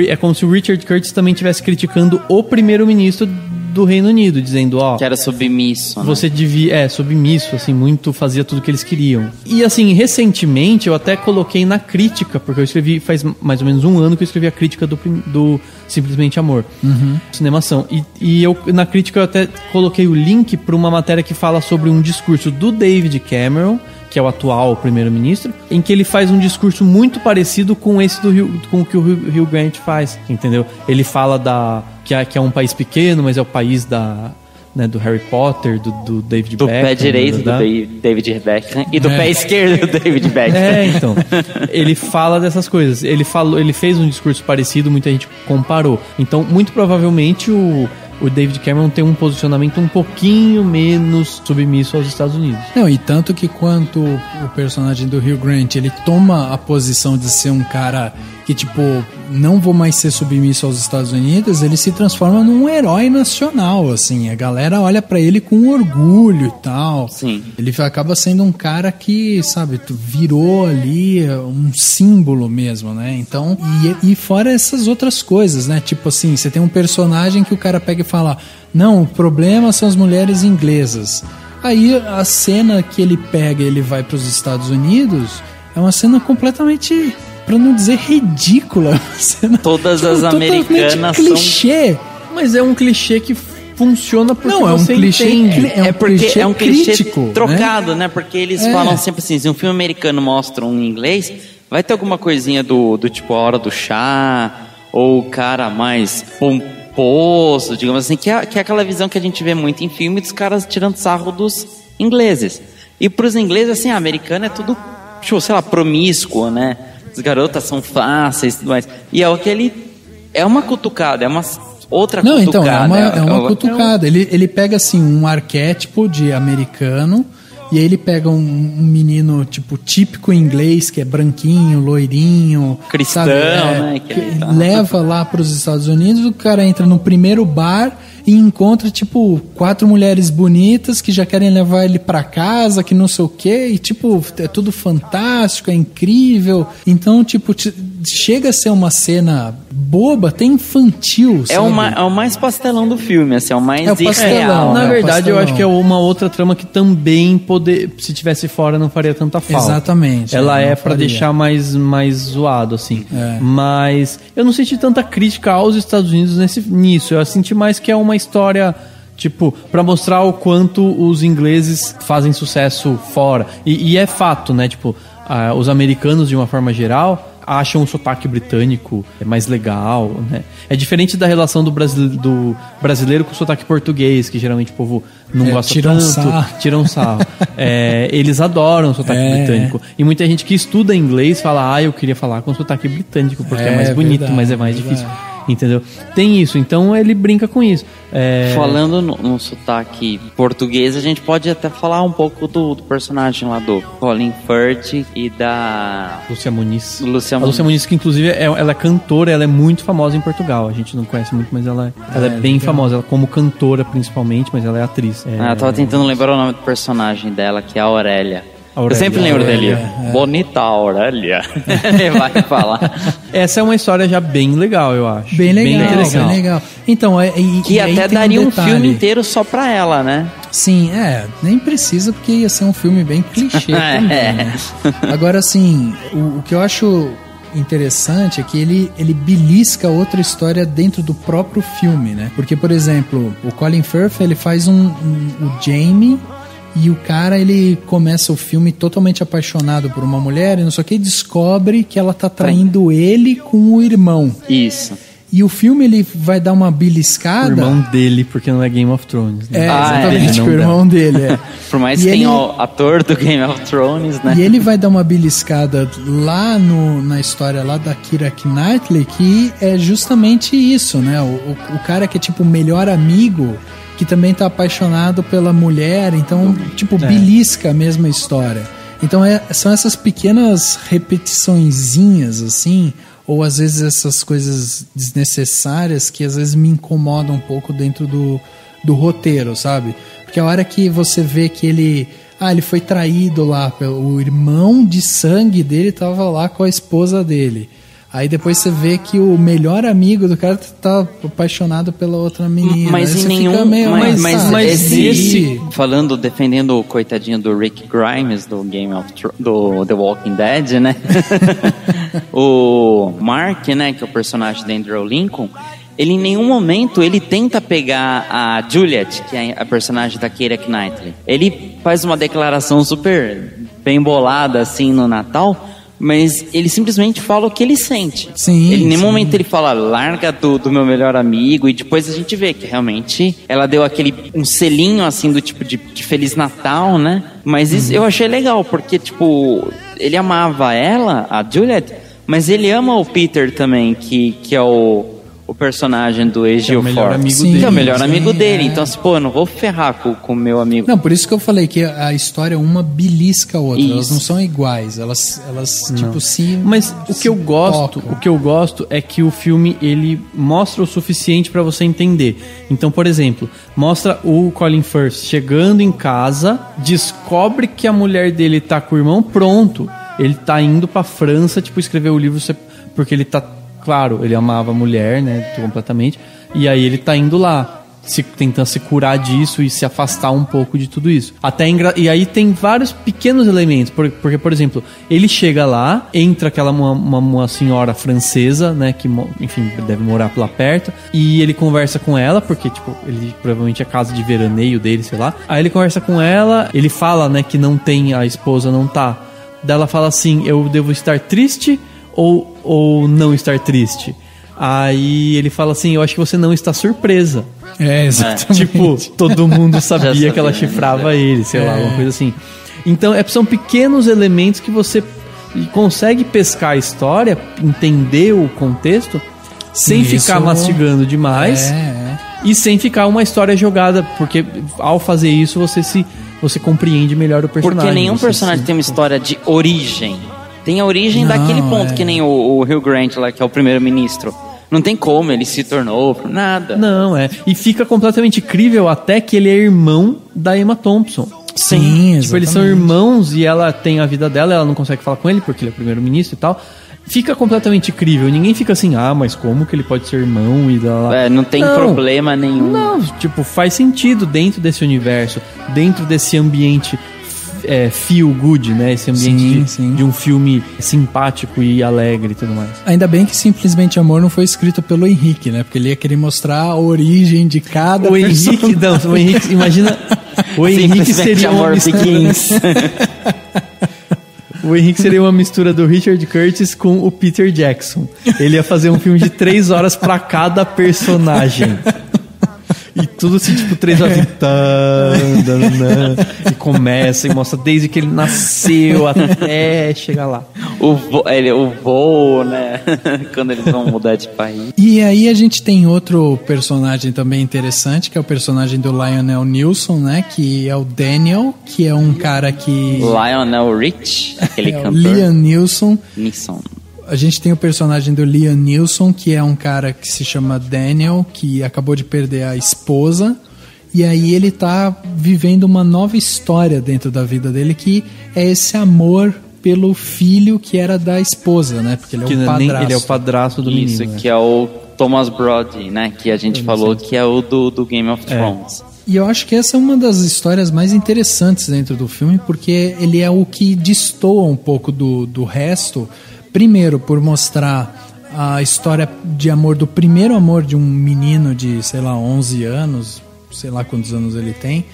é como se o Richard Curtis também estivesse criticando o primeiro-ministro do Reino Unido, dizendo, que era submisso, você devia, submisso, assim, muito, fazia tudo que eles queriam. E assim, recentemente eu até coloquei na crítica, porque eu escrevi, faz mais ou menos um ano que eu escrevi a crítica do Simplesmente Amor, Cinemação, e eu, na crítica, eu até coloquei o link para uma matéria que fala sobre um discurso do David Cameron, que é o atual primeiro-ministro, em que ele faz um discurso muito parecido com esse com o que o Hugh Grant faz, entendeu? Ele fala que é um país pequeno, mas é o país do Harry Potter, do David Beckham. Do pé direito do David Beckham e do pé esquerdo do David Beckham. Então. Ele fala dessas coisas. Ele fez um discurso parecido, muita gente comparou. Então, muito provavelmente o David Cameron tem um posicionamento um pouquinho menos submisso aos Estados Unidos. Não, e tanto que quanto o personagem do Hugh Grant, ele toma a posição de ser um cara que, tipo, não vou mais ser submisso aos Estados Unidos, ele se transforma num herói nacional, assim. A galera olha pra ele com orgulho e tal. Sim. Ele acaba sendo um cara que, sabe, virou ali um símbolo mesmo, né? Então, e fora essas outras coisas, né? Tipo assim, você tem um personagem que o cara pega e fala: não, o problema são as mulheres inglesas. Aí a cena que ele pega e ele vai pros Estados Unidos é uma cena completamente, pra não dizer ridícula. Todas as americanas clichê. Mas é um clichê que funciona porque não, é um clichê, é um clichê crítico, trocado, né? Porque eles falam sempre assim, se um filme americano mostra um inglês, vai ter alguma coisinha do tipo a hora do chá, ou o cara mais pomposo, digamos assim, que é aquela visão que a gente vê muito em filme dos caras tirando sarro dos ingleses. E pros ingleses, assim, a americana é tudo, tipo, sei lá, promíscuo, né? As garotas são fáceis e tudo mais. E é o que ele... É uma cutucada, é uma outra cutucada. Não, então, é uma cutucada. Ele pega, assim, um arquétipo de americano, e aí ele pega um menino, tipo, típico inglês, que é branquinho, loirinho... Cristão, sabe? né? Que leva lá pros Estados Unidos, o cara entra no primeiro bar e encontra, tipo, 4 mulheres bonitas que já querem levar ele pra casa, que não sei o quê, e, tipo, é tudo fantástico, é incrível. Então, tipo, chega a ser uma cena boba, até infantil, sabe? É o mais pastelão do filme, assim, é o mais irreal. Na verdade, eu acho que é uma outra trama que também, se tivesse fora, não faria tanta falta. Exatamente. Ela é pra deixar mais zoado, assim. Mas eu não senti tanta crítica aos Estados Unidos nisso. Eu senti mais que é uma história, tipo, pra mostrar o quanto os ingleses fazem sucesso fora. E é fato, né? Tipo, os americanos, de uma forma geral, acham o sotaque britânico mais legal, né? É diferente da relação do brasileiro com o sotaque português, que geralmente o povo não gosta tanto. Tiram sarro. Eles adoram o sotaque britânico. E muita gente que estuda inglês fala: eu queria falar com o sotaque britânico, porque é mais bonito, verdade, mas é mais difícil. Entendeu? Tem isso, então ele brinca com isso. Falando no sotaque português, a gente pode até falar um pouco do personagem lá do Colin Firth e da Lúcia Muniz. A Lúcia Muniz, que inclusive ela é cantora, ela é muito famosa em Portugal. A gente não conhece muito, mas ela é bem famosa. Ela como cantora principalmente, mas ela é atriz. Eu tava tentando lembrar o nome do personagem dela, que é a Aurélia. Eu sempre lembro dele. Bonita Aurélia. Ele vai falar. Essa é uma história já bem legal, eu acho. Bem legal. Então, que até daria um filme inteiro só pra ela, né? Sim, nem precisa, porque ia ser um filme bem clichê também, né? Agora, assim, o que eu acho interessante é que ele belisca outra história dentro do próprio filme, né? Porque, por exemplo, o Colin Firth, ele faz o Jamie, e o cara, ele começa o filme totalmente apaixonado por uma mulher, e não sei o que, descobre que ela tá traindo ele com o irmão. Isso. E o filme, ele vai dar uma beliscada... O irmão dele, porque não é Game of Thrones. Né? Exatamente, o irmão dele, Por mais que tenha o ator do Game of Thrones, né? E ele vai dar uma beliscada lá na história lá da Keira Knightley, que é justamente isso, né? O cara que é tipo o melhor amigo, que também tá apaixonado pela mulher, então, belisca a mesma história. Então, são essas pequenas repetiçõezinhas, assim... ou às vezes essas coisas desnecessárias que às vezes me incomodam um pouco dentro do roteiro, sabe? Porque a hora que você vê que ele foi traído lá, o irmão de sangue dele tava lá com a esposa dele. Aí depois você vê que o melhor amigo do cara tá apaixonado pela outra menina. Mas em nenhum... Mas esse... defendendo o coitadinho do Rick Grimes do do The Walking Dead, né? O Mark, né, que é o personagem da Andrew Lincoln, ele em nenhum momento ele tenta pegar a Juliet, que é a personagem da Keira Knightley. Ele faz uma declaração super bem bolada assim no Natal, mas ele simplesmente fala o que ele sente. Sim, em nenhum momento ele fala, larga do meu melhor amigo, e depois a gente vê que realmente ela deu um selinho assim do tipo de Feliz Natal, né? Mas isso eu achei legal, porque ele amava ela, a Juliet, mas ele ama o Peter também, que é o personagem do Ejiofor, que é o melhor amigo dele. Então, assim, eu não vou ferrar com o meu amigo. Não, por isso que eu falei que a história uma belisca a outra. Isso. Elas não são iguais. Elas sim. Mas o que eu gosto é que o filme ele mostra o suficiente pra você entender. Então, por exemplo, mostra o Colin Firth chegando em casa, descobre que a mulher dele tá com o irmão, pronto. Ele tá indo pra França, escrever o livro porque ele tá... Claro, ele amava a mulher, né, completamente. E aí ele tá indo lá, tentando se curar disso e se afastar um pouco de tudo isso. E aí tem vários pequenos elementos. Porque, por exemplo, ele chega lá, entra uma senhora francesa, né, que, enfim, deve morar lá perto. E ele conversa com ela, porque, ele provavelmente é casa de veraneio dele, sei lá. Aí ele conversa com ela, ele fala, né, que a esposa não tá. Daí ela fala assim, eu devo estar triste ou não estar triste? Aí ele fala assim, eu acho que você não está surpresa. Exatamente. Todo mundo sabia que ela chifrava ele, sei lá, uma coisa assim. Então, são pequenos elementos que você consegue pescar a história, entender o contexto, sem ficar mastigando demais e sem ficar uma história jogada, porque ao fazer isso você compreende melhor o personagem. Porque nenhum personagem tem uma história de origem. Tem a origem daquele ponto, que nem o Hugh Grant lá, que é o primeiro-ministro. Não tem como, ele se tornou nada. Não, E fica completamente crível até que ele é irmão da Emma Thompson. Sim, exatamente. Eles são irmãos e ela tem a vida dela, ela não consegue falar com ele porque ele é primeiro-ministro e tal. Fica completamente crível. Ninguém fica assim, mas como que ele pode ser irmão e não tem problema nenhum. Não, faz sentido dentro desse universo, dentro desse ambiente feel good, né? Esse ambiente de um filme simpático e alegre e tudo mais. Ainda bem que Simplesmente Amor não foi escrito pelo Henrique, né? Porque ele ia querer mostrar a origem de cada personagem. O Henrique, imagina... O Henrique seria uma mistura... O Henrique seria uma mistura do Richard Curtis com o Peter Jackson. Ele ia fazer um filme de 3 horas pra cada personagem. E tudo assim, 3 horas e começa e mostra desde que ele nasceu até chegar lá. O voo, né? Quando eles vão mudar de país. E aí a gente tem outro personagem também interessante, que é o personagem do Lionel Nilsson, né? Que é o Daniel, que é um cara que... Lionel Rich, aquele cantor. Liam Neeson. Neeson. A gente tem o personagem do Liam Neeson, que é um cara que se chama Daniel, que acabou de perder a esposa. E aí ele tá vivendo uma nova história dentro da vida dele, que é esse amor pelo filho que era da esposa, né? Porque ele é o padrasto. Ele é o padrasto do menino. Isso, que é o Thomas Brody, né? Que a gente falou que é o do Game of Thrones. E eu acho que essa é uma das histórias mais interessantes dentro do filme, porque ele é o que destoa um pouco do resto. Primeiro, por mostrar a história de amor, do primeiro amor de um menino de, sei lá, 11 anos, sei lá quantos anos ele tem,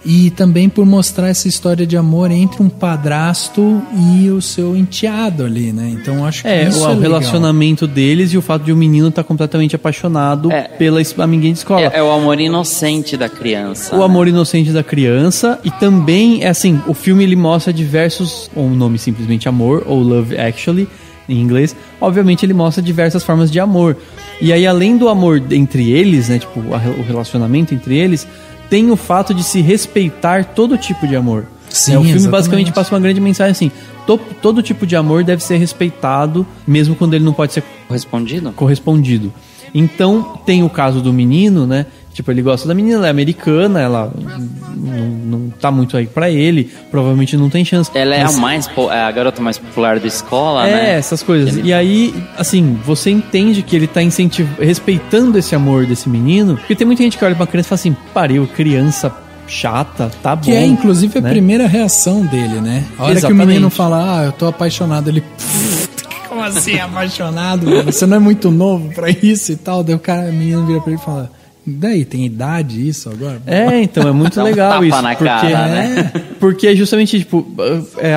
e também por mostrar essa história de amor entre um padrasto e o seu enteado ali, né? Então eu acho que isso é o relacionamento deles e o fato de o menino estar completamente apaixonado pela amiguinha de escola. É o amor inocente da criança. O amor inocente da criança. E também, assim, o filme ele mostra diversos, ou o nome simplesmente Amor, ou Love Actually, em inglês. Obviamente ele mostra diversas formas de amor. E aí, além do amor entre eles, né, tipo, o relacionamento entre eles, tem o fato de se respeitar todo tipo de amor. Sim, o filme exatamente. basicamente passa uma grande mensagem assim: todo tipo de amor deve ser respeitado, mesmo quando ele não pode ser correspondido. Então tem o caso do menino, né? Tipo, ele gosta da menina, ela é americana, ela não tá muito aí pra ele, provavelmente não tem chance. Ela é a garota mais popular da escola, né? É, essas coisas. E aí, assim, você entende que ele tá respeitando esse amor desse menino, porque tem muita gente que olha pra criança e fala assim: pariu, criança chata, tá bom. Que é, inclusive, a primeira reação dele, né? A hora que o menino fala, eu tô apaixonado, ele... Como assim, apaixonado? Você não é muito novo pra isso e tal? Daí o menino vira pra ele e fala... Daí, tem idade isso agora? Então, é muito legal isso. Na cara, né? Porque justamente, tipo,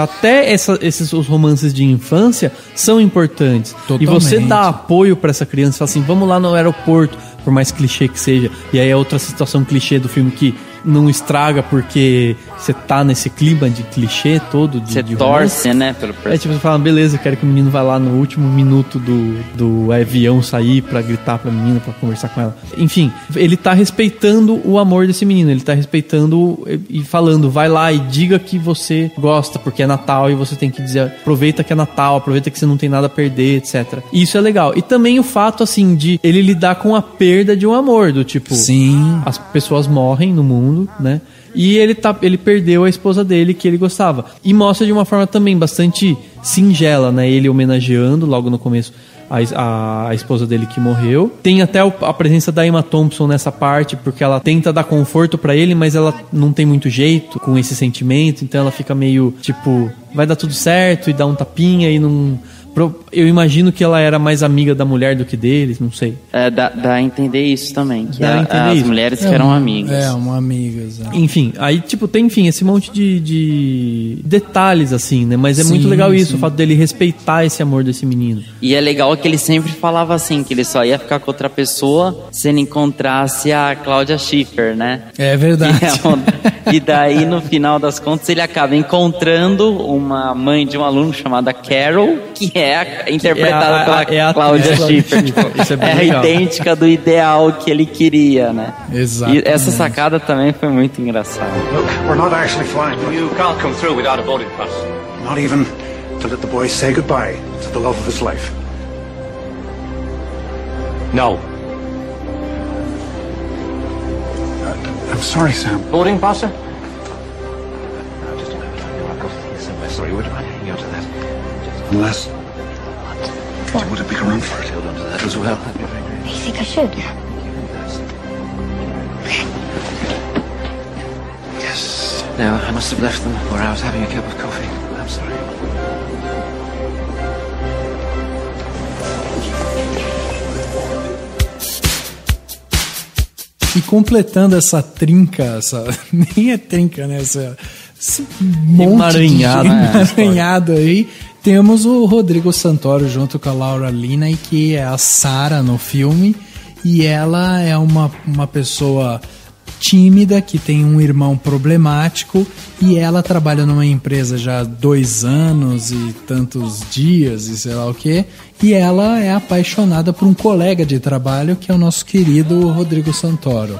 até esses os romances de infância são importantes. Totalmente. E você dá apoio pra essa criança, fala assim, vamos lá no aeroporto, por mais clichê que seja. E aí é outra situação clichê do filme que não estraga porque você tá nesse clima de clichê todo. Você torce, né? Tipo, você fala, beleza, eu quero que o menino vá lá no último minuto do avião sair pra gritar pra menina, pra conversar com ela. Enfim, ele tá respeitando o amor desse menino, ele tá respeitando e falando, vai lá e diga que você gosta, porque é Natal e você tem que dizer, aproveita que é Natal, aproveita que você não tem nada a perder, etc. E isso é legal. E também o fato, assim, de ele lidar com a perda de um amor, do tipo... Sim. As pessoas morrem no mundo, né? E ele perdeu a esposa dele, que ele gostava. E mostra de uma forma também bastante singela, né? Ele homenageando logo no começo a esposa dele que morreu. Tem até a presença da Emma Thompson nessa parte, porque ela tenta dar conforto pra ele, mas ela não tem muito jeito com esse sentimento, então ela fica meio tipo, vai dar tudo certo, e dá um tapinha e não... Eu imagino que ela era mais amiga da mulher do que deles, não sei. Dá a entender isso também, que as mulheres que eram amigas. Uma amigas. Enfim, aí tipo, tem esse monte de detalhes assim, né? Mas é muito legal isso, o fato dele respeitar esse amor desse menino. E é legal que ele sempre falava assim, que ele só ia ficar com outra pessoa se ele encontrasse a Claudia Schiffer, né? É verdade. E daí, no final das contas, ele acaba encontrando uma mãe de um aluno chamada Carol, que é interpretada pela Claudia Schiffer. Isso é a idêntica do ideal que ele queria, né? Exato. E essa sacada também foi muito engraçada. Look, we're not actually flying. You can't come through without a boarding pass. Not even to let the boy say goodbye to the love of his life. No. I'm sorry, Sam. Boarding pass, sir? Sorry, would you mind hanging on to that? Unless... Do you want to pick a run for it? Hold on to that as well. You think I should? Yes. No, I must have left them where I was having a cup of coffee. I'm sorry. E completando essa trinca, nem é trinca, né? Esse monte de emaranhado aí, temos o Rodrigo Santoro junto com a Laura Linney, que é a Sarah no filme, e ela é uma pessoa tímida, que tem um irmão problemático, e ela trabalha numa empresa já há 2 anos e tantos dias e sei lá o que, e ela é apaixonada por um colega de trabalho que é o nosso querido Rodrigo Santoro.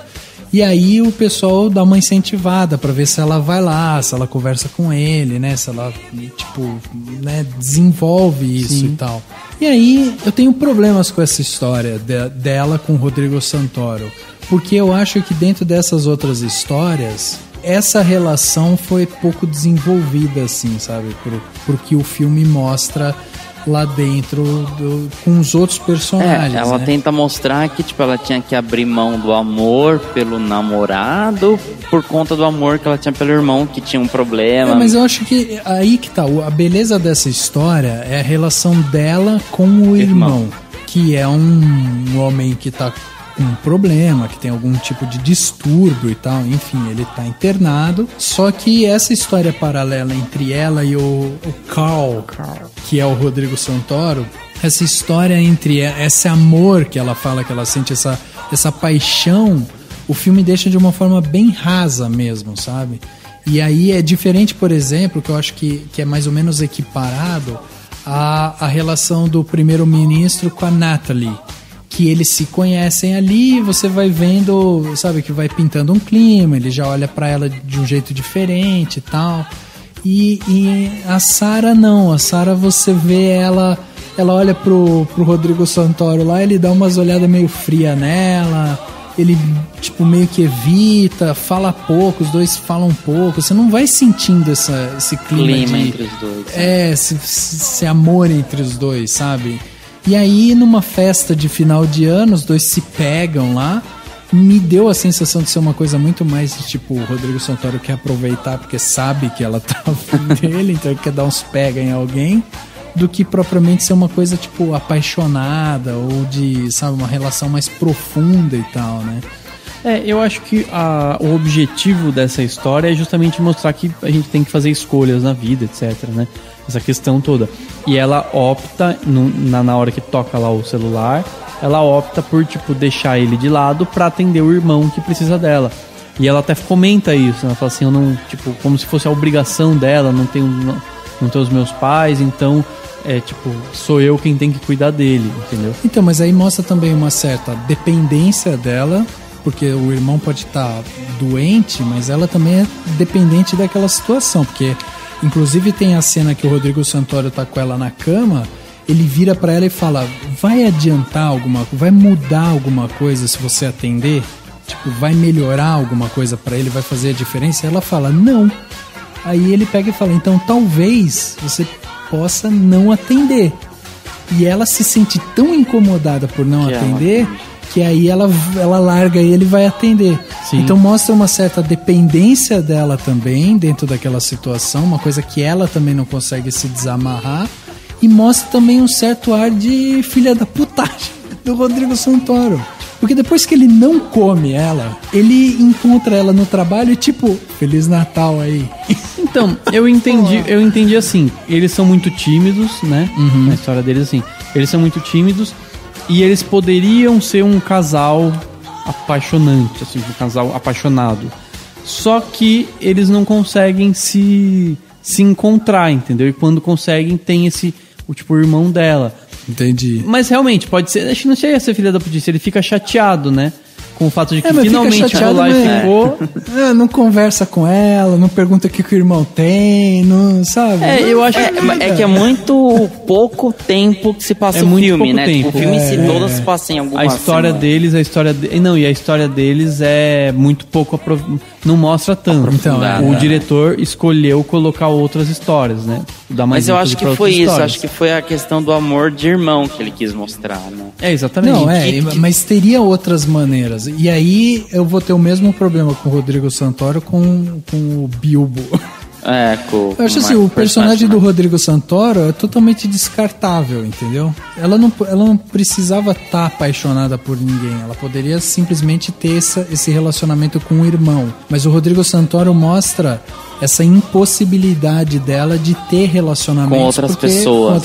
E aí o pessoal dá uma incentivada pra ver se ela vai lá, se ela conversa com ele, né? Se ela, tipo, né, desenvolve isso. Sim. E tal. E aí eu tenho problemas com essa história dela com o Rodrigo Santoro. porque eu acho que dentro dessas outras histórias, essa relação foi pouco desenvolvida, assim, sabe? Pro que o filme mostra lá dentro com os outros personagens. Ela tenta mostrar que, tipo, ela tinha que abrir mão do amor pelo namorado por conta do amor que ela tinha pelo irmão, que tinha um problema. Mas eu acho que aí que tá, a beleza dessa história é a relação dela com o irmão, que é um homem que tá com um problema, que tem algum tipo de distúrbio e tal, enfim, ele tá internado. Só que essa história paralela entre ela e o Carl, que é o Rodrigo Santoro, essa história entre esse amor que ela fala que ela sente, essa paixão, o filme deixa de uma forma bem rasa mesmo, sabe? E aí é diferente, por exemplo, que eu acho que é mais ou menos equiparado a relação do primeiro-ministro com a Natalie, que eles se conhecem ali, você vai vendo, sabe, que vai pintando um clima, ele já olha pra ela de um jeito diferente e tal. E a Sarah não, a Sarah você vê ela olha pro Rodrigo Santoro lá, ele dá umas olhadas meio fria nela, ele tipo meio que evita, fala pouco, os dois falam pouco, você não vai sentindo esse clima entre os dois. Esse amor entre os dois, sabe? E aí, numa festa de final de ano, os dois se pegam lá. Me deu a sensação de ser uma coisa muito mais de, tipo, o Rodrigo Santoro quer aproveitar porque sabe que ela tá afim dele, então ele quer dar uns pega em alguém, do que propriamente ser uma coisa, tipo, apaixonada ou de, sabe, uma relação mais profunda e tal, né? Eu acho que o objetivo dessa história é justamente mostrar que a gente tem que fazer escolhas na vida, etc, né? Essa questão toda. E ela opta, na hora que toca lá o celular, ela opta por, tipo, deixar ele de lado pra atender o irmão que precisa dela. E ela até comenta isso, ela fala assim, eu não, tipo, como se fosse a obrigação dela, não tenho os meus pais, então, tipo, sou eu quem tem que cuidar dele, entendeu? Então, mas aí mostra também uma certa dependência dela, porque o irmão pode estar doente, mas ela também é dependente daquela situação, porque inclusive tem a cena que o Rodrigo Santoro tá com ela na cama, ele vira pra ela e fala, vai adiantar alguma coisa, vai mudar alguma coisa se você atender? Tipo, vai melhorar alguma coisa pra ele, vai fazer a diferença? E ela fala, não. Aí ele pega e fala, então talvez você possa não atender. E ela se sente tão incomodada por não atender, que aí ela larga ele e vai atender. Sim. Então mostra uma certa dependência dela também dentro daquela situação, uma coisa que ela também não consegue se desamarrar, e mostra também um certo ar de filha da putagem do Rodrigo Santoro. Porque depois que ele não come ela, ele encontra ela no trabalho e tipo, Feliz Natal aí. Então, eu entendi assim, eles são muito tímidos, né? Uhum. Na história deles, assim, eles são muito tímidos e eles poderiam ser um casal apaixonante, assim, um casal apaixonado. Só que eles não conseguem se encontrar, entendeu? E quando conseguem, tem o irmão dela. Entendi. Mas realmente, pode ser, acho que não chega a ser filha da putice, ele fica chateado, né? Com o fato de que finalmente o lá ficou. Não conversa com ela, não pergunta o que o irmão tem, não sabe? Eu acho que é muito pouco tempo que se passa o filme, né? Tempo. O filme se todo se passa em alguma a história deles é muito pouco não mostra tanto. Então, o diretor escolheu colocar outras histórias, né? Mas eu acho que foi isso, acho que foi a questão do amor de irmão que ele quis mostrar, né? Exatamente. Não, mas teria outras maneiras. E aí eu vou ter o mesmo problema com o Rodrigo Santoro com o Bilbo. Eu acho assim, o personagem do Rodrigo Santoro é totalmente descartável, entendeu? Ela não precisava estar apaixonada por ninguém, ela poderia simplesmente ter esse relacionamento com o irmão. Mas o Rodrigo Santoro mostra essa impossibilidade dela de ter relacionamentos com outras pessoas,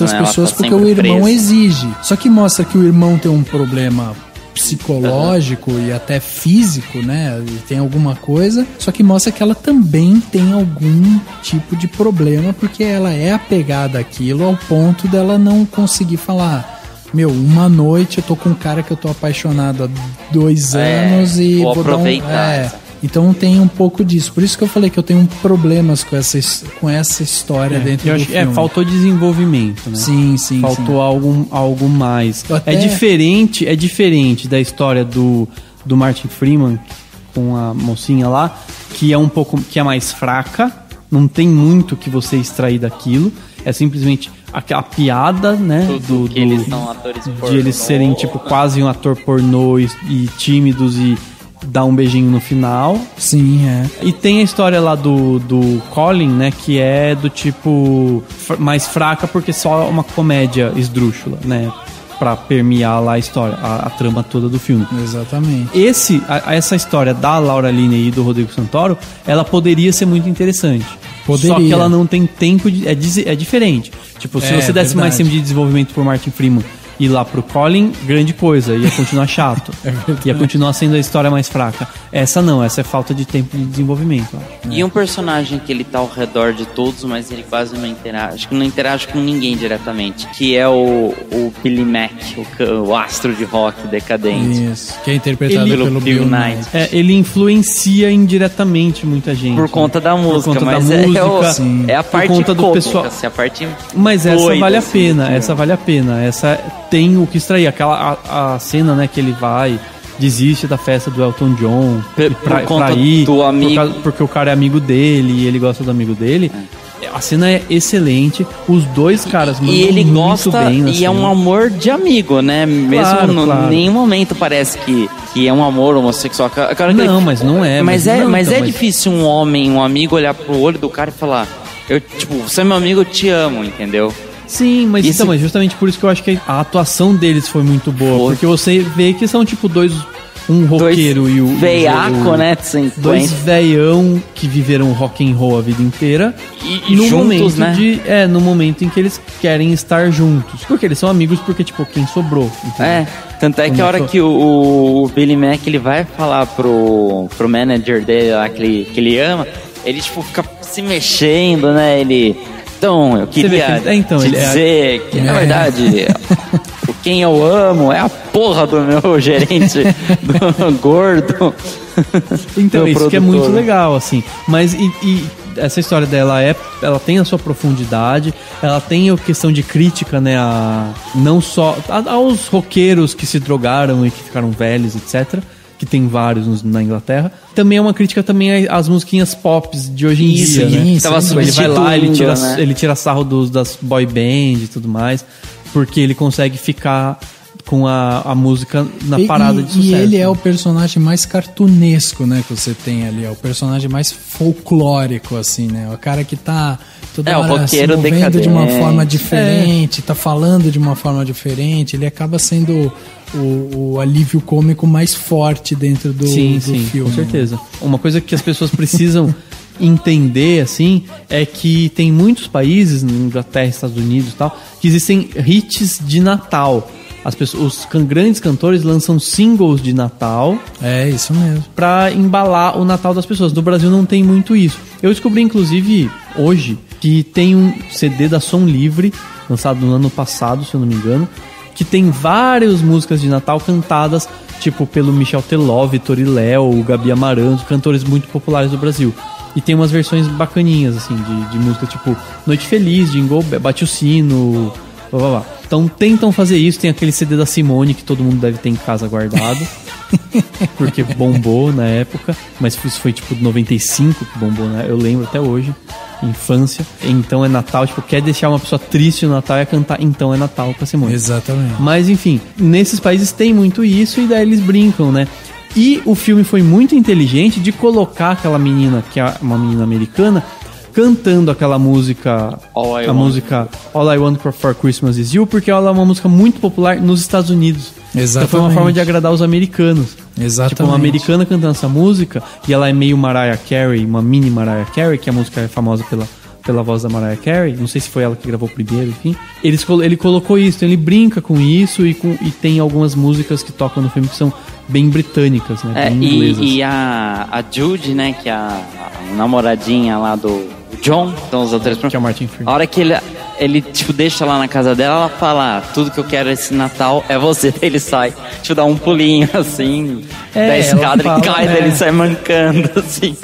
porque o irmão exige. Só que mostra que o irmão tem um problema psicológico e até físico, né? E tem alguma coisa, só que mostra que ela também tem algum tipo de problema, porque ela é apegada àquilo ao ponto dela não conseguir falar, uma noite eu tô com um cara que eu tô apaixonado há 2 anos e vou aproveitar. Então tem um pouco disso. Por isso que eu falei que eu tenho problemas com essa história dentro do filme. Faltou desenvolvimento, né? Sim. Faltou algo mais. É diferente da história do Martin Freeman com a mocinha lá, que é mais fraca, não tem muito que você extrair daquilo, é simplesmente a piada, né, que eles são atores pornô, de eles serem tipo quase um ator pornô e tímidos e dar um beijinho no final. Sim, é. E tem a história lá do Colin, né, que é do tipo mais fraca porque só uma comédia esdrúxula, né, pra permear lá a história, a trama toda do filme. Exatamente. Essa história da Laura Linney e do Rodrigo Santoro, ela poderia ser muito interessante. Poderia. Só que ela não tem tempo de... É diferente. Tipo, se você desse mais tempo de desenvolvimento pro Martin Freeman e lá pro Colin, grande coisa, ia continuar chato. Ia continuar sendo a história mais fraca. Essa não, essa é falta de tempo de desenvolvimento, eu acho. E um personagem que ele tá ao redor de todos, mas ele quase não interage com ninguém diretamente, que é o Billy Mack, o astro de rock decadente. Isso, que é interpretado pelo Bill Knight. Ele influencia indiretamente muita gente. Por conta da música, mas é a parte cômica, do pessoal. Assim, a parte mas essa vale a pena, essa vale a pena. Essa tem o que extrair. A cena, né, que ele vai, desiste da festa do Elton John pra ir do amigo. Porque o cara é amigo dele e ele gosta do amigo dele. A cena é excelente, os dois caras mandam e ele muito gosta bem na e cena. É um amor de amigo, né? Mesmo em nenhum momento parece que é um amor homossexual. Não, mas não é. Mas é difícil um homem, um amigo olhar pro olho do cara e falar, você é meu amigo, eu te amo, entendeu? Sim, mas justamente por isso que eu acho que a atuação deles foi muito boa. Porque você vê que são tipo um roqueiro e o veiaco, né? Dois veião que viveram rock and roll a vida inteira e no juntos, momento né? No momento em que eles querem estar juntos. Porque eles são amigos porque, tipo, quem sobrou. Entendeu? Tanto é que a hora que o Billy Mack ele vai falar pro manager dele lá que ele ama, ele tipo fica se mexendo, né? Então, eu queria dizer que, na verdade, quem eu amo é a porra do meu gerente do gordo. Então, isso que é muito legal, assim. Mas, essa história dela ela tem a sua profundidade, ela tem a questão de crítica, né, não só aos roqueiros que se drogaram e que ficaram velhos, etc., que tem vários na Inglaterra. Também é uma crítica também às musiquinhas pop de hoje em dia, né? Ele vai lá, ele tira sarro das boy band e tudo mais, porque ele consegue ficar com a música na parada de sucesso. E ele é o personagem mais cartunesco, né, que você tem ali. É o personagem mais folclórico, assim, né? O cara que tá toda hora se movendo de uma forma diferente, tá falando de uma forma diferente. Ele acaba sendo o alívio cômico mais forte dentro do filme. Com certeza. Uma coisa que as pessoas precisam entender, assim, é que tem muitos países, na Inglaterra, Estados Unidos e tal, que existem hits de Natal. Os grandes cantores lançam singles de Natal. É, isso mesmo. Pra embalar o Natal das pessoas. No Brasil não tem muito isso. Eu descobri, inclusive, hoje, que tem um CD da Som Livre, lançado no ano passado, se eu não me engano, que tem várias músicas de Natal cantadas, tipo, pelo Michel Teló, Vitor e Léo, Gabi Amaranto, cantores muito populares do Brasil. E tem umas versões bacaninhas, assim, de música, tipo Noite Feliz, Jingle Bell, Bate o Sino, blá blá blá. Então tentam fazer isso. Tem aquele CD da Simone que todo mundo deve ter em casa guardado, porque bombou na época, mas isso foi tipo 95 que bombou, né? Eu lembro até hoje, infância. Então é Natal, tipo, quer deixar uma pessoa triste no Natal, é cantar Então é Natal pra Simone. Exatamente. Mas enfim, nesses países tem muito isso e daí eles brincam, né? E o filme foi muito inteligente de colocar aquela menina, que é uma menina americana, cantando aquela música, música All I Want for Christmas Is You, porque ela é uma música muito popular nos Estados Unidos. Exatamente. Então foi uma forma de agradar os americanos. Exatamente. Tipo, uma americana cantando essa música, e ela é meio Mariah Carey, uma mini Mariah Carey, que a música é famosa pela voz da Mariah Carey. Não sei se foi ela que gravou primeiro, enfim. Ele colocou isso, então ele brinca com isso e tem algumas músicas que tocam no filme que são bem britânicas, né? Bem inglesas. E a Judy, né, que é a namoradinha lá do John, então os outros, que é o Martin Freeman. A hora que ele, tipo, deixa lá na casa dela, ela fala, tudo que eu quero esse Natal é você. Daí ele sai, tipo, dá um pulinho, assim, da escada, ele cai, daí ele sai mancando, assim.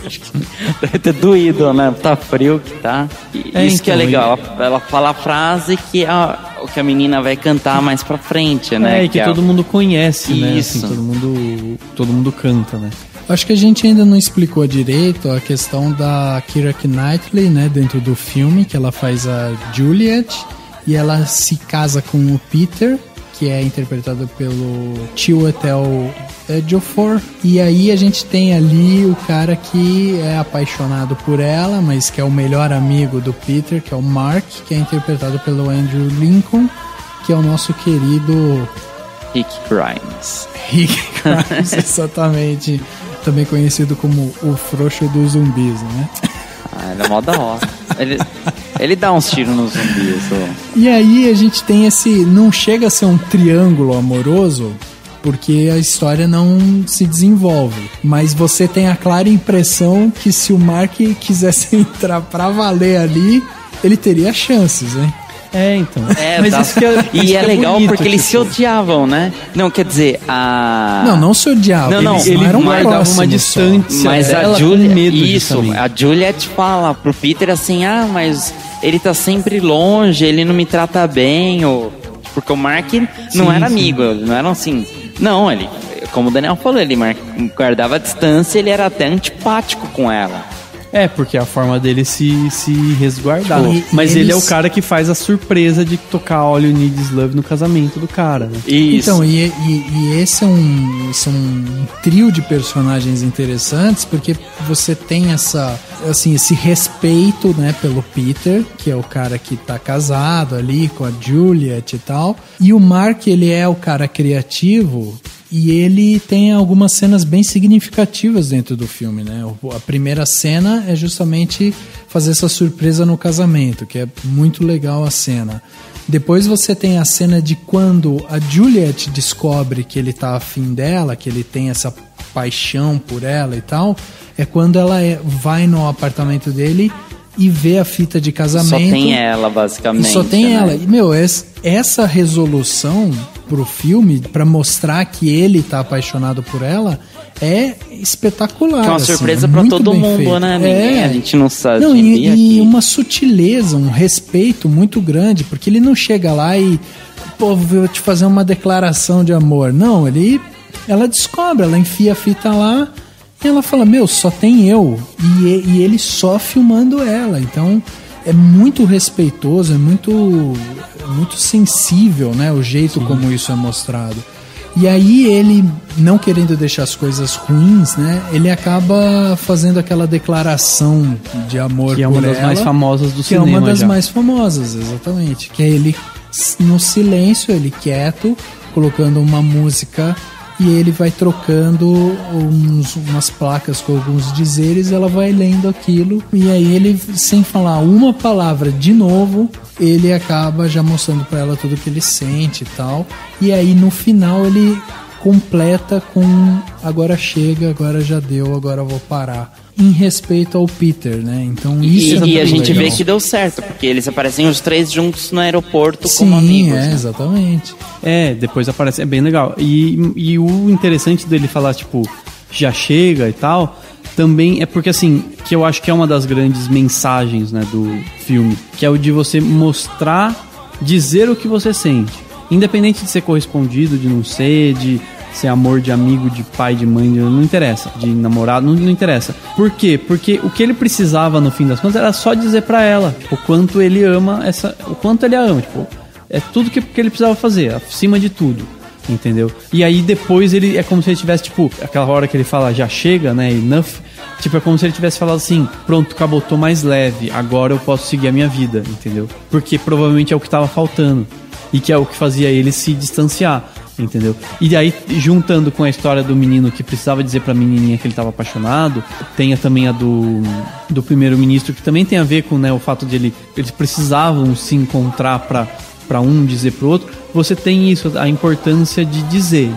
Deve ter doído, né? Tá frio que tá. Isso então, que é legal, ela fala a frase que o que a menina vai cantar mais pra frente, né? E que todo mundo conhece, né? Isso. Assim, todo mundo canta, né? Acho que a gente ainda não explicou direito a questão da Keira Knightley, né, dentro do filme, que ela faz a Juliet e ela se casa com o Peter, que é interpretado pelo Chiwetel Ejiofor. E aí a gente tem ali o cara que é apaixonado por ela, mas que é o melhor amigo do Peter, que é o Mark, que é interpretado pelo Andrew Lincoln, que é o nosso querido Rick Grimes. Rick Grimes, exatamente. Também conhecido como o frouxo dos zumbis, né? Ele é mó da hora. Ele dá uns tiros nos zumbis. E aí a gente tem esse... Não chega a ser um triângulo amoroso, porque a história não se desenvolve. Mas você tem a clara impressão que se o Mark quisesse entrar pra valer ali, ele teria chances, hein? Então. Mas isso que é legal bonito, porque eles se odiavam, né? Não, quer dizer, Não se odiavam. Ele eram guardava uma distância. Mas a Juliet fala pro Peter assim, mas ele tá sempre longe, ele não me trata bem, porque o Mark não era amigo, não era assim. Não, ele, como o Daniel falou, ele guardava a distância, ele era até antipático com ela. Porque a forma dele se resguardar. Mas ele é o cara que faz a surpresa de tocar All You Need Is Love no casamento do cara, né? Isso. Então, e esse é um trio de personagens interessantes, porque você tem esse respeito, né, pelo Peter, que é o cara que tá casado ali com a Juliet e tal. E o Mark, ele é o cara criativo. E ele tem algumas cenas bem significativas dentro do filme, né? A primeira cena é justamente fazer essa surpresa no casamento, que é muito legal a cena. Depois você tem a cena de quando a Juliet descobre que ele tá afim dela, que ele tem essa paixão por ela e tal. É quando ela vai no apartamento dele e vê a fita de casamento. Só tem ela, basicamente. Só tem ela. E, essa resolução pro filme, pra mostrar que ele tá apaixonado por ela, é espetacular. Que é uma surpresa pra todo mundo, feito, né? A gente não sabe. E uma sutileza, um respeito muito grande, porque ele não chega lá e, vou te fazer uma declaração de amor. Não, ela descobre, ela enfia a fita lá e ela fala, só tem eu. E ele só filmando ela. Então, é muito respeitoso, é muito sensível, né? O jeito como isso é mostrado. E aí ele, não querendo deixar as coisas ruins, né? Ele acaba fazendo aquela declaração de amor por ela. Que é uma das mais famosas do cinema. Que é uma das mais famosas, exatamente. Que é ele no silêncio, ele quieto, colocando uma música... E ele vai trocando umas placas com alguns dizeres, ela vai lendo aquilo. E aí ele, sem falar uma palavra de novo, ele acaba já mostrando pra ela tudo que ele sente e tal. E aí no final ele completa com agora chega, agora já deu, agora eu vou parar. Em respeito ao Peter, né? Então isso e a gente vê que deu certo, porque eles aparecem os três juntos no aeroporto como amigos. Sim, né? Exatamente. Depois aparece, é bem legal. E o interessante dele falar, tipo, já chega e tal, também é porque, assim, que eu acho que é uma das grandes mensagens, né, do filme, que é o de você mostrar, dizer o que você sente. Independente de ser correspondido, de não ser, de ser amor de amigo, de pai, de mãe, não interessa, de namorado, não interessa. Por quê? Porque o que ele precisava no fim das contas era só dizer pra ela, tipo, o quanto ele ama o quanto ele a ama, tipo, é tudo que ele precisava fazer, acima de tudo, entendeu? E aí depois ele, é como se ele tivesse, tipo, aquela hora que ele fala já chega, né, enough, tipo, é como se ele tivesse falado assim, pronto, acabou, tô mais leve, agora eu posso seguir a minha vida, entendeu? Porque provavelmente é o que tava faltando, e que é o que fazia ele se distanciar. Entendeu? E aí, juntando com a história do menino que precisava dizer pra menininha que ele estava apaixonado, tem também a do primeiro-ministro, que também tem a ver com, né, o fato de eles precisavam se encontrar pra um dizer pro outro. Você tem isso, a importância de dizer,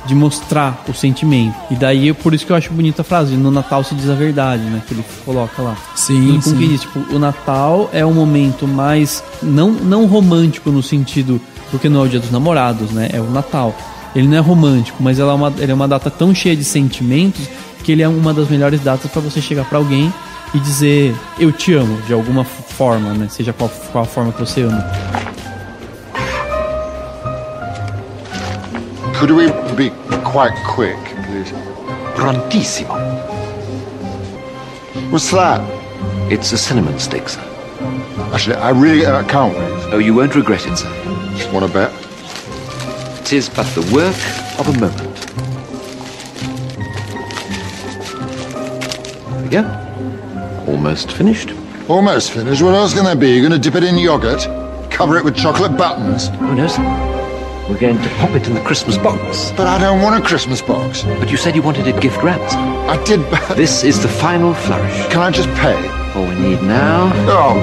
de mostrar o sentimento. E daí, por isso que eu acho bonita a frase, no Natal se diz a verdade, né? Que ele coloca lá. Sim, sim. Que diz, tipo, o Natal é um momento mais, não romântico no sentido, porque não é o Dia dos Namorados, né? É o Natal. Ele não é romântico, mas ele é uma data tão cheia de sentimentos que ele é uma das melhores datas para você chegar para alguém e dizer, eu te amo, de alguma forma, né? Seja qual a forma que você ama. Could we be quite quick, please? Prontissimo. What's that? It's a cinnamon stick, sir. Actually, I really can't wait. Oh, you won't regret it, sir. Want to bet? It is but the work of a moment. There we go. Almost finished. Almost finished? What else can there be? You're going to dip it in yogurt? Cover it with chocolate buttons? Oh, no, sir. We're going to pop it in the Christmas box. But I don't want a Christmas box. But you said you wanted it gift wrapped. I did, but... This is the final flourish. Can I just pay? All we need now... Oh,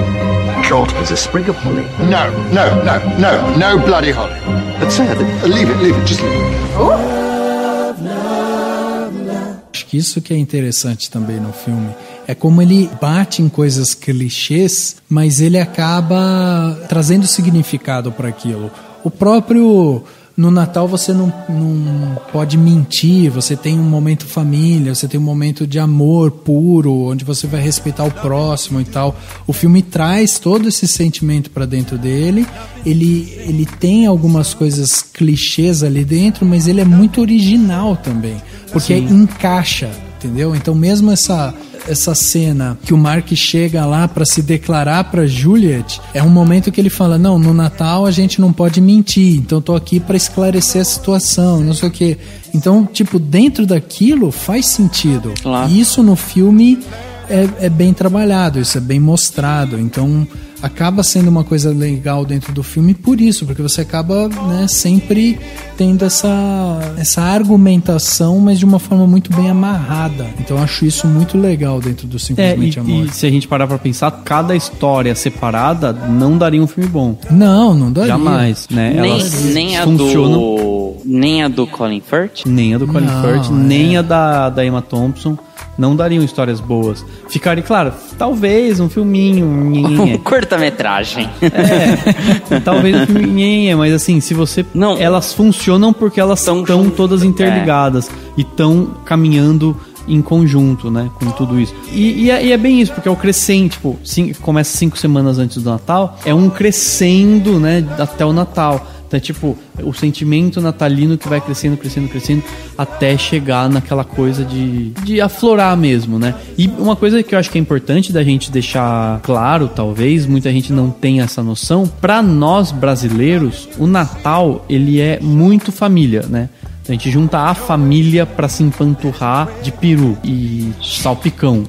God. There's a sprig of holly. No bloody holly. But sir... Leave it, just leave it. Acho que isso que é interessante também no filme é como ele bate em coisas clichês, mas ele acaba trazendo significado para aquilo. O próprio... No Natal você não pode mentir, você tem um momento família, você tem um momento de amor puro, onde você vai respeitar o próximo e tal. O filme traz todo esse sentimento para dentro dele, ele tem algumas coisas clichês ali dentro, mas ele é muito original também, porque encaixa, entendeu? Então mesmo essa cena que o Mark chega lá para se declarar para Juliet, é um momento que ele fala, não, no Natal a gente não pode mentir, então eu tô aqui para esclarecer a situação, não sei o que. Então, tipo, dentro daquilo faz sentido. Claro. E isso no filme é bem trabalhado, isso é bem mostrado, então acaba sendo uma coisa legal dentro do filme por isso, porque você acaba, né, sempre tendo essa argumentação, mas de uma forma muito bem amarrada. Então eu acho isso muito legal dentro do Simplesmente Amor. E se a gente parar pra pensar, cada história separada não daria um filme bom. Não daria. Jamais, né? Nem a do Colin Firth? Nem a do Colin Firth, nem a da Emma Thompson. Não dariam histórias boas. Ficaria, claro, talvez um filminho. Um curta-metragem. Talvez um filminho, mas assim, se você... Não, elas funcionam porque elas estão todas interligadas e estão caminhando em conjunto, né, com tudo isso. E é bem isso, porque é o crescente, tipo, começa 5 semanas antes do Natal, é um crescendo, né, até o Natal. Então, tipo, o sentimento natalino que vai crescendo, até chegar naquela coisa de aflorar mesmo, né? E uma coisa que eu acho que é importante da gente deixar claro, talvez, muita gente não tenha essa noção, pra nós brasileiros, o Natal, ele é muito família, né? A gente junta a família pra se empanturrar de peru e salpicão,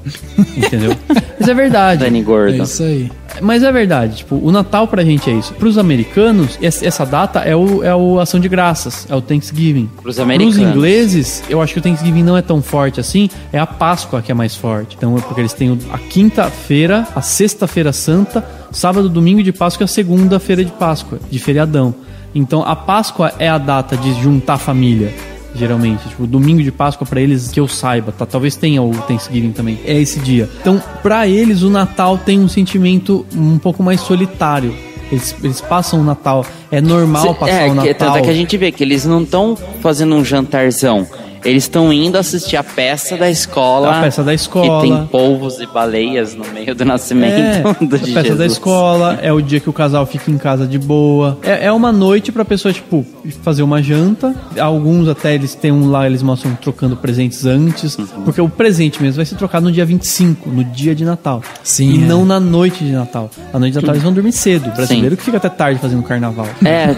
entendeu? Mas é verdade. Dani Gordo. É isso aí. Mas é verdade, tipo, o Natal pra gente é isso. Pros americanos, essa data é o Ação de Graças, é o Thanksgiving. Pros americanos. Pros ingleses, eu acho que o Thanksgiving não é tão forte assim, é a Páscoa que é mais forte. Então é porque eles têm a quinta-feira, a sexta-feira santa, sábado, domingo de Páscoa e a segunda-feira de Páscoa, de feriadão. Então a Páscoa é a data de juntar a família, geralmente. Tipo, o domingo de Páscoa pra eles, que eu saiba, tá? Talvez tenha o Thanksgiving também. É esse dia. Então, pra eles, o Natal tem um sentimento um pouco mais solitário. Eles passam o Natal. É normal passar o Natal. Tanto é que a gente vê que eles não estão fazendo um jantarzão. Eles estão indo assistir a peça da escola. A peça da escola. Que tem polvos e baleias no meio do nascimento do Jesus. A peça da escola. É o dia que o casal fica em casa de boa. É uma noite pra pessoa, tipo, fazer uma janta. Alguns até, eles têm lá, eles mostram trocando presentes antes. Porque o presente mesmo vai ser trocado no dia 25, no dia de Natal. Sim. E não na noite de Natal. Na noite de Natal eles vão dormir cedo. O brasileiro que fica até tarde fazendo carnaval.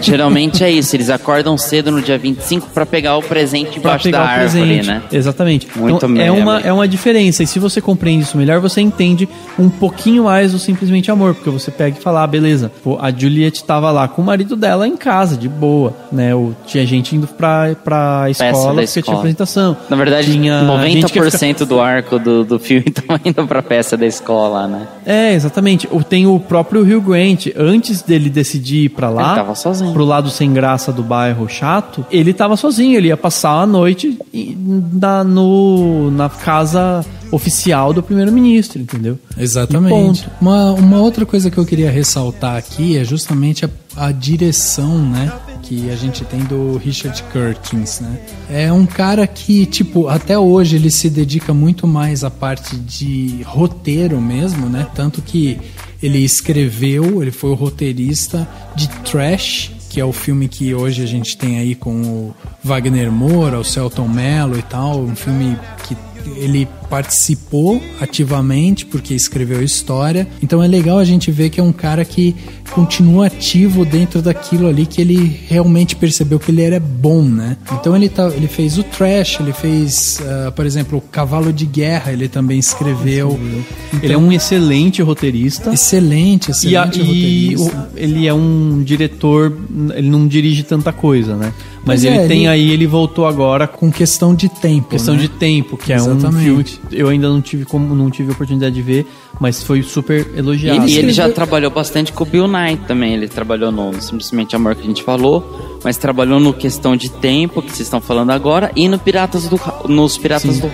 Geralmente é isso. Eles acordam cedo no dia 25 pra pegar o presente embaixo da árvore. presente. Né? Exatamente. Muito então, é uma diferença. E se você compreende isso melhor, você entende um pouquinho mais do Simplesmente Amor. Porque você pega e fala, beleza, pô, a Juliet tava lá com o marido dela em casa, de boa, né? Tinha gente indo pra escola porque tinha apresentação. Na verdade, tinha 90% do arco do filme tava indo pra peça da escola, né? Exatamente. Tem o próprio Hugh Grant, antes dele decidir ir pra lá, ele tava sozinho. Pro lado sem graça do bairro chato, ele tava sozinho, ele ia passar a noite na casa oficial do primeiro-ministro, entendeu? Exatamente. Uma outra coisa que eu queria ressaltar aqui é justamente a direção, né, que a gente tem do Richard Curtis, né? É um cara que, tipo, até hoje ele se dedica muito mais à parte de roteiro mesmo, né? Tanto que ele foi o roteirista de Trash, que é o filme que hoje a gente tem aí com o Wagner Moura, o Selton Mello e tal, um filme que ele participou ativamente porque escreveu a história. Então é legal a gente ver que é um cara que continua ativo dentro daquilo ali que ele realmente percebeu que ele era bom, né? Então ele fez o Trash, ele fez, por exemplo, o Cavalo de Guerra, ele também escreveu. Então, ele é um excelente roteirista. Excelente roteirista. Ele é um diretor, ele não dirige tanta coisa, né? Mas ele voltou agora com Questão de Tempo. Questão de Tempo, que Exatamente. É um filme que eu ainda não tive a oportunidade de ver, mas foi super elogiado. E ele já trabalhou bastante com o Bill Nye também. Ele trabalhou no Simplesmente Amor, que a gente falou, mas trabalhou no Questão de Tempo, que vocês estão falando agora, e nos Piratas do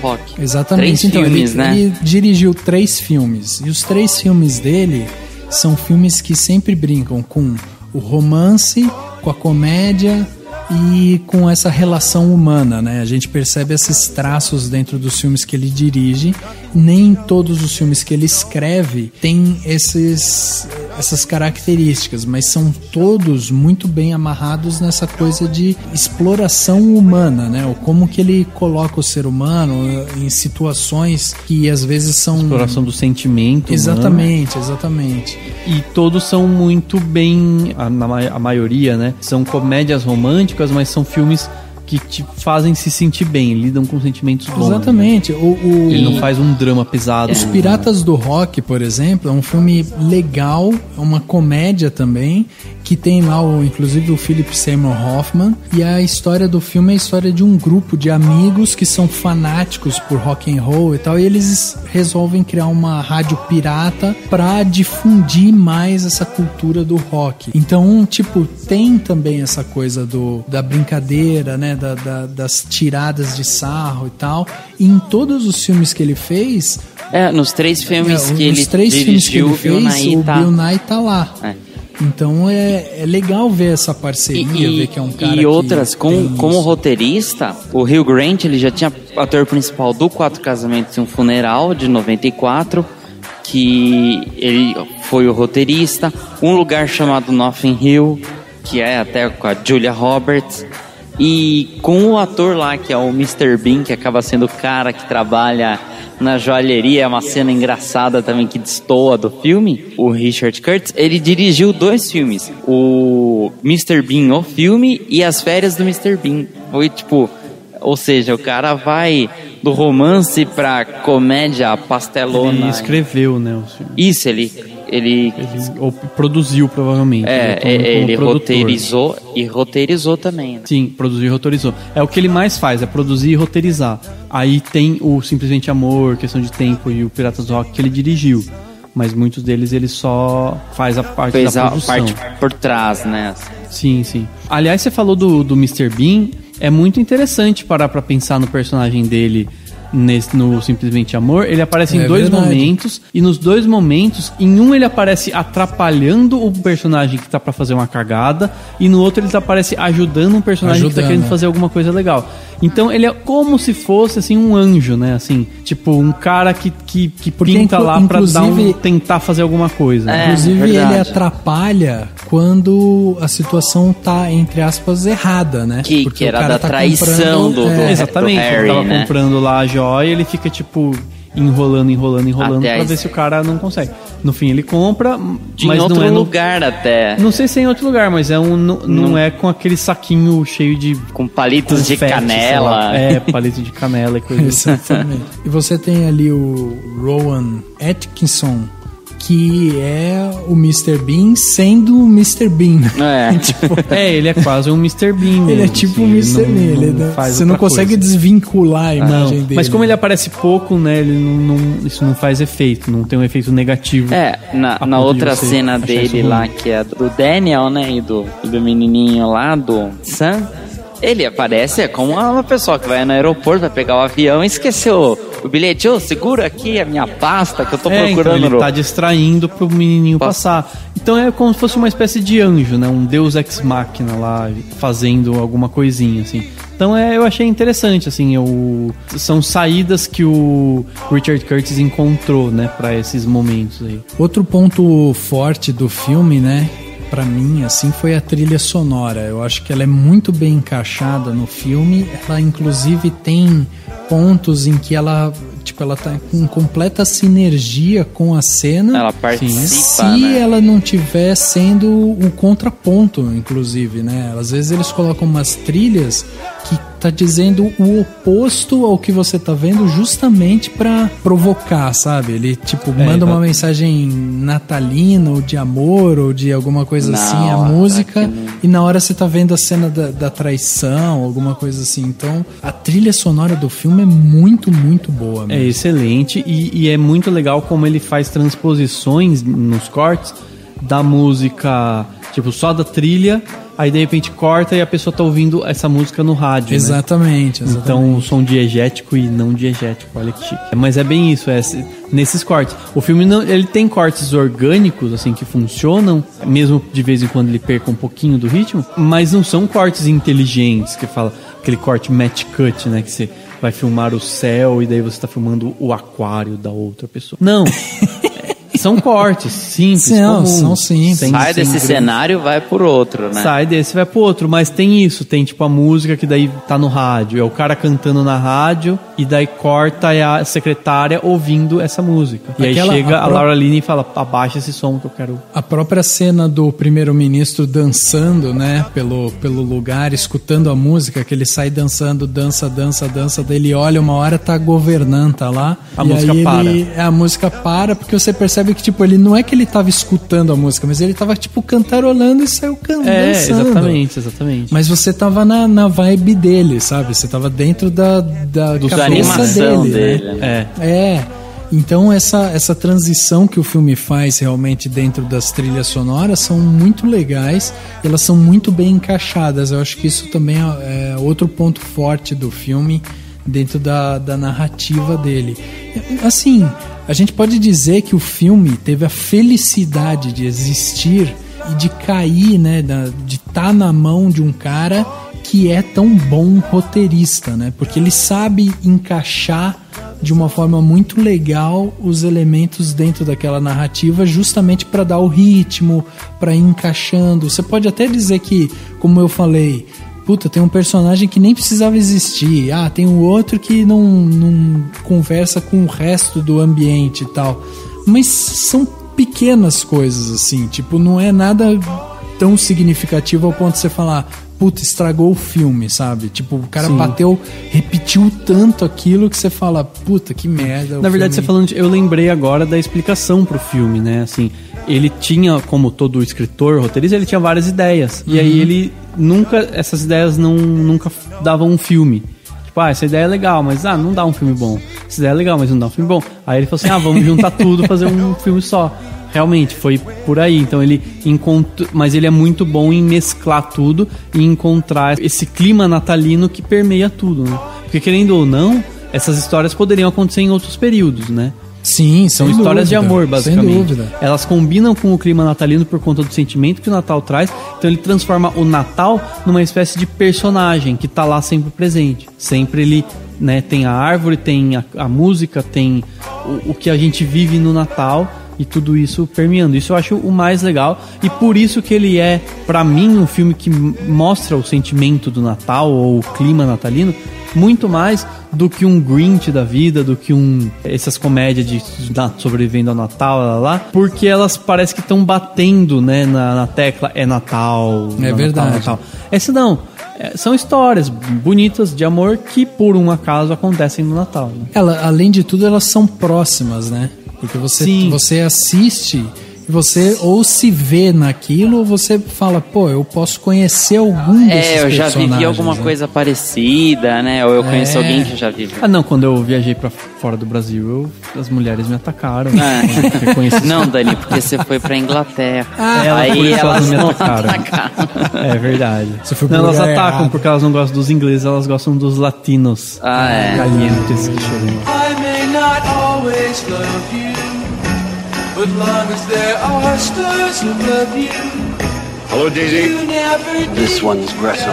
Rock. Exatamente. 3 filmes, né? Ele dirigiu 3 filmes. E os 3 filmes dele são filmes que sempre brincam com o romance, com a comédia e com essa relação humana, né? A gente percebe esses traços dentro dos filmes que ele dirige. Nem todos os filmes que ele escreve têm essas características, mas são todos muito bem amarrados nessa coisa de exploração humana, né? Ou como que ele coloca o ser humano em situações que às vezes são... Exploração do sentimento. Exatamente. E todos são muito bem, a maioria, né? São comédias românticas, mas são filmes que te fazem se sentir bem, lidam com sentimentos bons. Exatamente. Né? Ele não faz um drama pesado. Os Piratas do Rock, por exemplo, é um filme legal, é uma comédia também, que tem lá, inclusive, o Philip Seymour Hoffman. E a história do filme é a história de um grupo de amigos que são fanáticos por rock and roll e tal, e eles resolvem criar uma rádio pirata para difundir mais essa cultura do rock. Então, tipo, tem também essa coisa da brincadeira, né, das tiradas de sarro e tal. E em todos os filmes que ele fez... nos 3 filmes que ele dirigiu, o Bill Nye tá lá. Então é legal ver essa parceria, ver que é um cara e outras, como roteirista, o Hugh Grant, ele já tinha ator principal do 4 Casamentos e um Funeral, de 94, que ele foi o roteirista. Um Lugar Chamado Notting Hill, que é até com a Julia Roberts. E com o ator lá, que é o Mr. Bean, que acaba sendo o cara que trabalha na joalheria, é uma cena engraçada também que destoa do filme, o Richard Curtis, ele dirigiu 2 filmes, o Mr. Bean, o filme, e As Férias do Mr. Bean. Foi tipo, ou seja, o cara vai do romance pra comédia pastelona. Ele escreveu, né, o filme. Isso, ele ou produziu, provavelmente. Ele roteirizou também, né? Sim, produziu e roteirizou. É o que ele mais faz, é produzir e roteirizar. Aí tem o Simplesmente Amor, Questão de Tempo e o Piratas do Rock que ele dirigiu. Mas muitos deles ele só faz a parte da produção. Fez a parte por trás, né? Sim. Aliás, você falou do Mr. Bean. É muito interessante parar pra pensar no personagem dele no Simplesmente Amor. Ele aparece em 2 momentos, e nos 2 momentos, em um ele aparece atrapalhando o personagem que tá pra fazer uma cagada, e no outro ele aparece ajudando um personagem que tá querendo fazer alguma coisa legal. Então ele é como se fosse assim um anjo, né? Assim, tipo um cara que pinta lá pra tentar fazer alguma coisa. Inclusive ele atrapalha quando a situação tá, entre aspas, errada, né? Que era da traição do exatamente, Harry, ele tava né? comprando lá a joia, ele fica tipo enrolando Até pra ver se o cara não consegue. No fim ele compra, de mas em outro não é lugar até. Não sei se é em outro lugar, mas não é com aquele saquinho cheio de... Com palitos de canela. Palito de canela e coisa assim. Exatamente. E você tem ali o Rowan Atkinson, que é o Mr. Bean sendo o Mr. Bean. Ele é quase um Mr. Bean. Ele é tipo um Mr. Bean. Você não consegue desvincular a imagem dele. Mas como ele aparece pouco, né? Isso não faz efeito, não tem um efeito negativo. Na outra cena dele lá, que é do Daniel, né? E do menininho lá, do Sam. Ele aparece como uma pessoa que vai no aeroporto, vai pegar o avião e esqueceu o bilhete. Segura aqui a minha pasta que eu tô procurando. Então ele tá distraindo pro menininho passar. Então é como se fosse uma espécie de anjo, né? Um deus ex machina lá, fazendo alguma coisinha, assim. Então eu achei interessante, assim, são saídas que o Richard Curtis encontrou, né? Pra esses momentos aí. Outro ponto forte do filme, né? Pra mim, assim, foi a trilha sonora. Eu acho que ela é muito bem encaixada no filme. Ela, inclusive, tem pontos em que ela tá com completa sinergia com a cena. Ela participa, se ela não tiver sendo um contraponto, inclusive, né? Às vezes eles colocam umas trilhas que tá dizendo o oposto ao que você tá vendo, justamente pra provocar, sabe? Ele, manda uma mensagem natalina, ou de amor, ou de alguma coisa assim, a música, e na hora você tá vendo a cena da traição, alguma coisa assim. Então, a trilha sonora do filme é muito, muito boa mesmo. É excelente, e é muito legal como ele faz transposições nos cortes da música, só da trilha. Aí de repente corta e a pessoa tá ouvindo essa música no rádio. Exatamente. Então o som diegético e não diegético, olha que chique. Mas é bem isso, nesses cortes. O filme ele tem cortes orgânicos, assim, que funcionam, mesmo de vez em quando ele perca um pouquinho do ritmo, mas não são cortes inteligentes, que fala aquele corte match cut, né, que você vai filmar o céu e daí você tá filmando o aquário da outra pessoa. Não. São cortes simples, comuns. São simples. Sai desse cenário, vai por outro, né? Sai desse, vai pro outro. Mas tem isso, tem a música que daí tá no rádio. É o cara cantando na rádio e daí corta a secretária ouvindo essa música. E aí chega a Laura Linney e fala, abaixa esse som que eu quero. A própria cena do primeiro-ministro dançando, né, pelo lugar, escutando a música, que ele sai dançando, dança, daí ele olha, uma hora tá a governanta lá. A música para. A música para, porque você percebe que, ele não é que ele tava escutando a música, mas ele tava, cantarolando e saiu dançando. Exatamente. Mas você tava na vibe dele, sabe? Você tava dentro da cabeça dele, né? Então essa transição que o filme faz realmente dentro das trilhas sonoras são muito legais, elas são muito bem encaixadas. Eu acho que isso também é outro ponto forte do filme dentro da narrativa dele. Assim, a gente pode dizer que o filme teve a felicidade de existir e de cair, né, de estar na mão de um cara que é tão bom roteirista, né? Porque ele sabe encaixar de uma forma muito legal os elementos dentro daquela narrativa, justamente para dar o ritmo, para ir encaixando. Você pode até dizer que, como eu falei, tem um personagem que nem precisava existir. Tem um outro que não conversa com o resto do ambiente e tal. Mas são pequenas coisas, assim. Não é nada tão significativo ao ponto de você falar, estragou o filme, sabe? O cara repetiu tanto aquilo que você fala, que merda. Na verdade, você falando, eu lembrei agora da explicação pro filme, né? Assim, ele tinha, como todo escritor, roteirista, ele tinha várias ideias. E aí ele essas ideias nunca davam um filme. Essa ideia é legal, mas não dá um filme bom. Essa ideia é legal, mas não dá um filme bom. Aí ele falou assim, vamos juntar tudo, fazer um filme só. Realmente, foi por aí. Então ele mas ele é muito bom em mesclar tudo e encontrar esse clima natalino que permeia tudo, né? Porque querendo ou não, essas histórias poderiam acontecer em outros períodos, né? Sim, são histórias de amor, basicamente. Elas combinam com o clima natalino por conta do sentimento que o Natal traz. Então ele transforma o Natal numa espécie de personagem que tá lá sempre presente. Sempre ele, né, tem a árvore, tem a música, tem o que a gente vive no Natal e tudo isso permeando. Isso eu acho o mais legal e por isso que ele é, pra mim, um filme que mostra o sentimento do Natal ou o clima natalino muito mais do que um Grinch da vida, do que essas comédias de sobrevivendo ao Natal, lá, porque elas parecem que estão batendo, né, na tecla, é Natal. É verdade. Natal. Essa não. São histórias bonitas de amor que, por um acaso, acontecem no Natal. Né? Além de tudo, elas são próximas, né? Porque você assiste e você ou se vê naquilo ou você fala, pô, eu posso conhecer algum desses eu já personagens, vivi alguma coisa parecida, né? Ou eu conheço alguém que já viveu. Ah, não, quando eu viajei pra fora do Brasil, as mulheres me atacaram. Não, Dani, porque você foi pra Inglaterra. Aí elas não me atacaram. É verdade. Não, elas atacam porque elas não gostam dos ingleses, elas gostam dos latinos. Calientes que chamam. I may not always love you, but long as there are stars above you. Hello, Daisy. This one's Greta.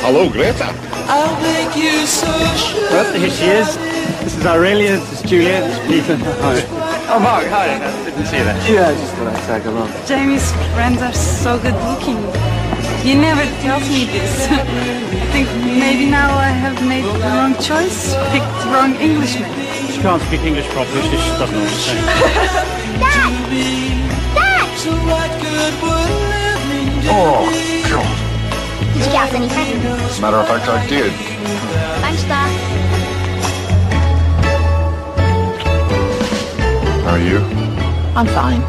Hello, Greta. I'll make you so sure. Well, here she is. This is Aurelia, this is Juliet, this is Peter. Hi. Oh, Mark, hi. I didn't see that. Yeah, I just thought I'd tag along. Jamie's friends are so good looking. He never tells me this. I think maybe now I have made the wrong choice, picked the wrong Englishman. She can't speak English properly, so she doesn't know what I'm saying. Dad! Dad! Oh, God. Did you get us any presents? As a matter of fact, I did. Thanks, Dad. How are you? I'm fine.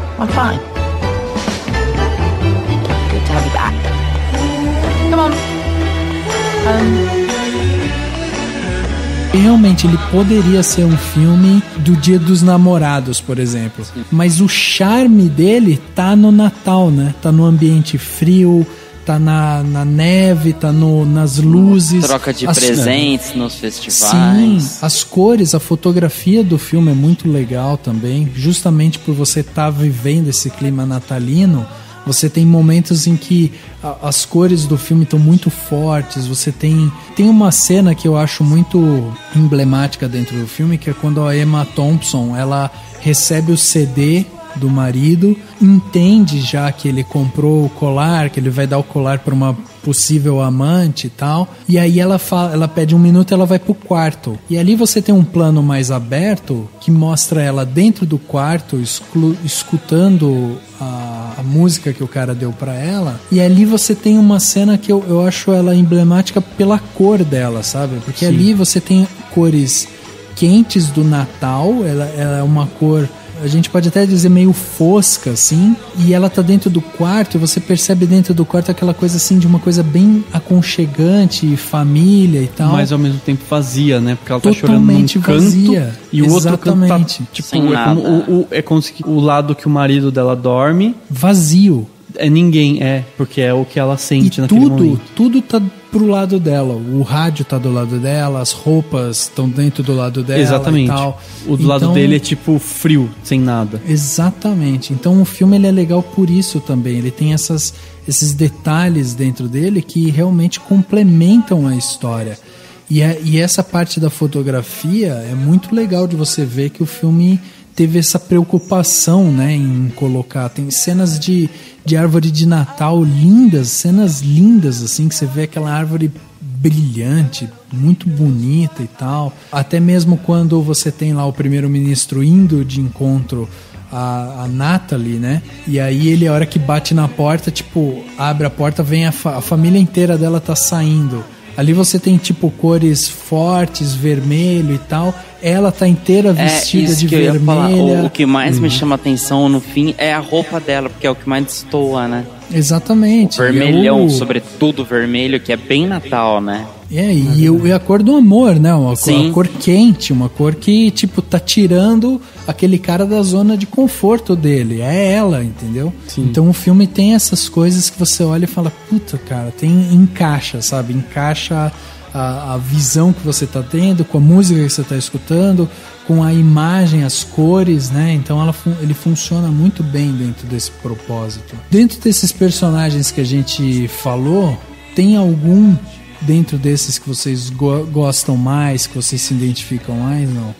Good to have you back. Come on. Realmente, ele poderia ser um filme do Dia dos Namorados, por exemplo. Mas o charme dele tá no Natal, né? Tá no ambiente frio, tá na neve, tá nas luzes. Troca de presentes nos festivais. Sim, as cores, a fotografia do filme é muito legal também. Justamente por você estar vivendo esse clima natalino, você tem momentos em que as cores do filme estão muito fortes. Você tem uma cena que eu acho muito emblemática dentro do filme, que é quando a Emma Thompson, ela recebe o CD do marido, entende já que ele comprou o colar, que ele vai dar o colar para uma possível amante e tal, e aí ela pede 1 minuto e ela vai pro quarto, e ali você tem um plano mais aberto que mostra ela dentro do quarto escutando a música que o cara deu para ela, e ali você tem uma cena que eu acho ela emblemática pela cor dela, sabe? Porque ali você tem cores quentes do Natal, ela é uma cor, a gente pode até dizer meio fosca, assim, e ela tá dentro do quarto, e você percebe dentro do quarto aquela coisa assim, de uma coisa bem aconchegante, família e tal. Mas ao mesmo tempo vazia, né? Porque ela tá totalmente chorando num canto vazia. E o outro canto tá, tipo, sem nada. É como se o lado que o marido dela dorme... Vazio. É ninguém, porque é o que ela sente naquele momento. Tudo tá pro lado dela. O rádio tá do lado dela, as roupas estão dentro do lado dela. Exatamente. E tal. O do lado dele é tipo frio, sem nada. Exatamente. Então o filme ele é legal por isso também. Ele tem esses detalhes dentro dele que realmente complementam a história. E essa parte da fotografia é muito legal de você ver que o filme teve essa preocupação, né, em colocar. Tem cenas de árvore de Natal lindas, cenas lindas, assim, que você vê aquela árvore brilhante, muito bonita e tal. Até mesmo quando você tem lá o primeiro-ministro indo de encontro a Natalie, né? E aí ele, a hora que bate na porta, tipo, abre a porta, vem a família inteira dela tá saindo. Ali você tem tipo cores fortes, vermelho e tal. Ela tá inteira vestida de vermelha. O que mais me chama atenção no fim é a roupa dela, porque é o que mais destoa, né? Exatamente. O vermelhão, sobretudo vermelho, que é bem Natal, né? E a cor do amor, né? Uma cor quente, uma cor que, tipo, tá tirando aquele cara da zona de conforto dele. É ela, entendeu? Sim. Então o filme tem essas coisas que você olha e fala, puta, cara, encaixa, sabe? Encaixa a visão que você tá tendo, com a música que você tá escutando, com a imagem, as cores, né? Então ele funciona muito bem dentro desse propósito. Dentro desses personagens que a gente falou, tem algum dentro desses que vocês gostam mais, que vocês se identificam mais, não?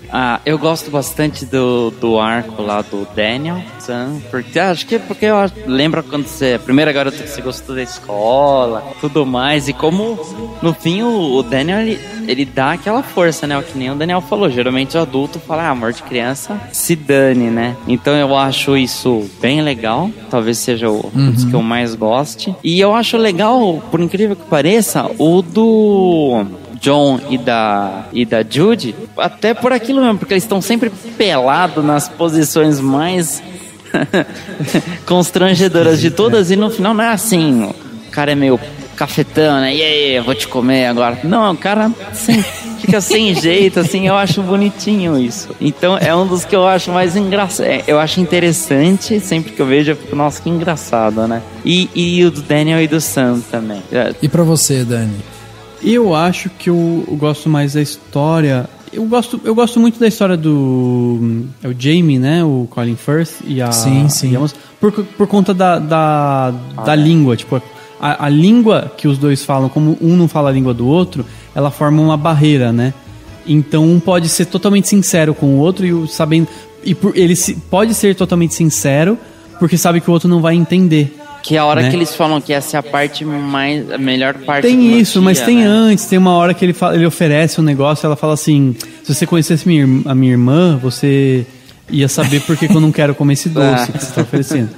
Eu gosto bastante do arco lá do Daniel San, porque eu lembro quando a primeira garota que você gostou da escola, tudo mais, e como no fim o Daniel ele dá aquela força, né? O que nem o Daniel falou. Geralmente o adulto fala, amor de criança, se dane, né? Então eu acho isso bem legal. Talvez seja um dos que eu mais goste. E eu acho legal, por incrível que pareça, o do John e da Judy, até por aquilo mesmo, porque eles estão sempre pelados nas posições mais constrangedoras de todas, e no final não é assim, o cara é meio cafetão, né? E aí, eu vou te comer agora. Não, o cara fica sem jeito, assim, eu acho bonitinho isso. Então é um dos que eu acho mais engraçado. Eu acho interessante, sempre que eu vejo, eu fico, nossa, que engraçado, né? E o do Daniel e do Sam também. E pra você, Dani? Eu acho que eu gosto mais da história. Eu gosto muito da história do... É o Jamie, né? O Colin Firth e a... Sim. E a, por conta da língua. Tipo, a língua que os dois falam, como um não fala a língua do outro, ela forma uma barreira, né? Então um pode ser totalmente sincero com o outro ele pode ser totalmente sincero porque sabe que o outro não vai entender. Que é a hora, né, que eles falam que essa é a melhor parte. Tem isso, mas tem, né, antes, tem uma hora que ele oferece um negócio, ela fala assim, se você conhecesse a minha irmã, você ia saber por que eu não quero comer esse doce que você está oferecendo.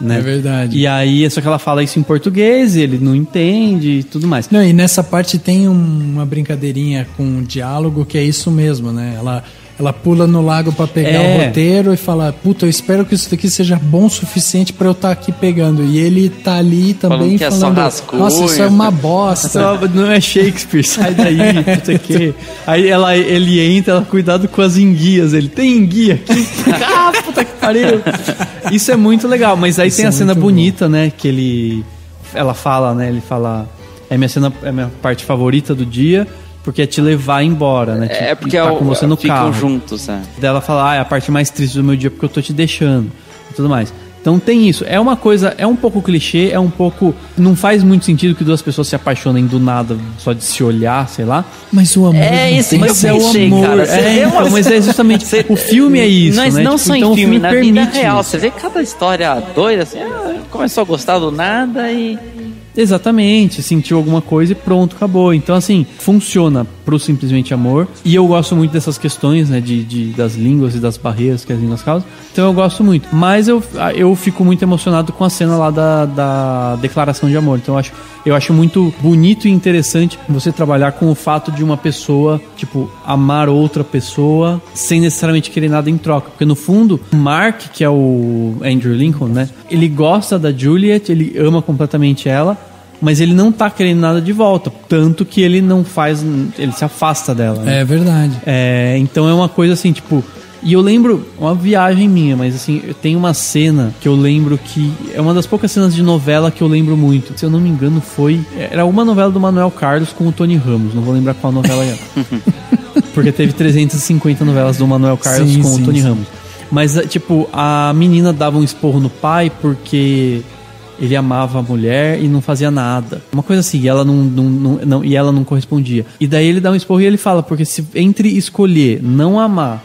Né? É verdade. E aí, só que ela fala isso em português, ele não entende e tudo mais. Não, e nessa parte tem uma brincadeirinha com o diálogo que é isso mesmo, né? Ela pula no lago pra pegar o roteiro e fala, puta, eu espero que isso daqui seja bom o suficiente pra eu estar aqui pegando. E ele tá ali também falando, nossa, isso é uma bosta. Não é Shakespeare, sai daí, puta que. Aí ele entra, ela, cuidado com as enguias. Ele, tem enguia aqui? Puta que pariu. Isso é muito legal, mas aí isso tem a cena bonita, bom, né, que ela fala, né, ele fala, é minha parte favorita do dia, porque é te levar embora, né? É porque tá com você no carro. Ficam juntos, né? Daí ela fala, é a parte mais triste do meu dia porque eu tô te deixando e tudo mais. Então tem isso. É uma coisa, é um pouco clichê, é um pouco... Não faz muito sentido que duas pessoas se apaixonem do nada só de se olhar, sei lá. Mas o amor mas é o amor. Cara, mas é justamente... O filme é isso, mas né? Não tipo, só então em filme, na vida real. Isso. Você vê cada história doida, assim, começou a gostar do nada e... Exatamente, sentiu alguma coisa e pronto, acabou. Então, assim, funciona pro Simplesmente Amor. E eu gosto muito dessas questões, né, das línguas e das barreiras que as línguas causam. Então eu gosto muito. Mas eu fico muito emocionado com a cena lá da declaração de amor. Então eu acho muito bonito e interessante você trabalhar com o fato de uma pessoa, tipo, amar outra pessoa sem necessariamente querer nada em troca. Porque no fundo, o Mark, que é o Andrew Lincoln, né, ele gosta da Juliet, ele ama completamente ela, mas ele não tá querendo nada de volta, tanto que ele não faz, ele se afasta dela, né? É verdade. Então é uma coisa assim, tipo, e eu lembro, uma viagem minha, mas assim, tem uma cena que eu lembro que é uma das poucas cenas de novela que eu lembro muito. Se eu não me engano era uma novela do Manuel Carlos com o Tony Ramos, não vou lembrar qual novela era. Porque teve 350 novelas do Manuel Carlos com o Tony Ramos. Mas, tipo, a menina dava um esporro no pai porque ele amava a mulher e não fazia nada. Uma coisa assim, e ela não correspondia. E daí ele dá um esporro e ele fala, porque se entre escolher não amar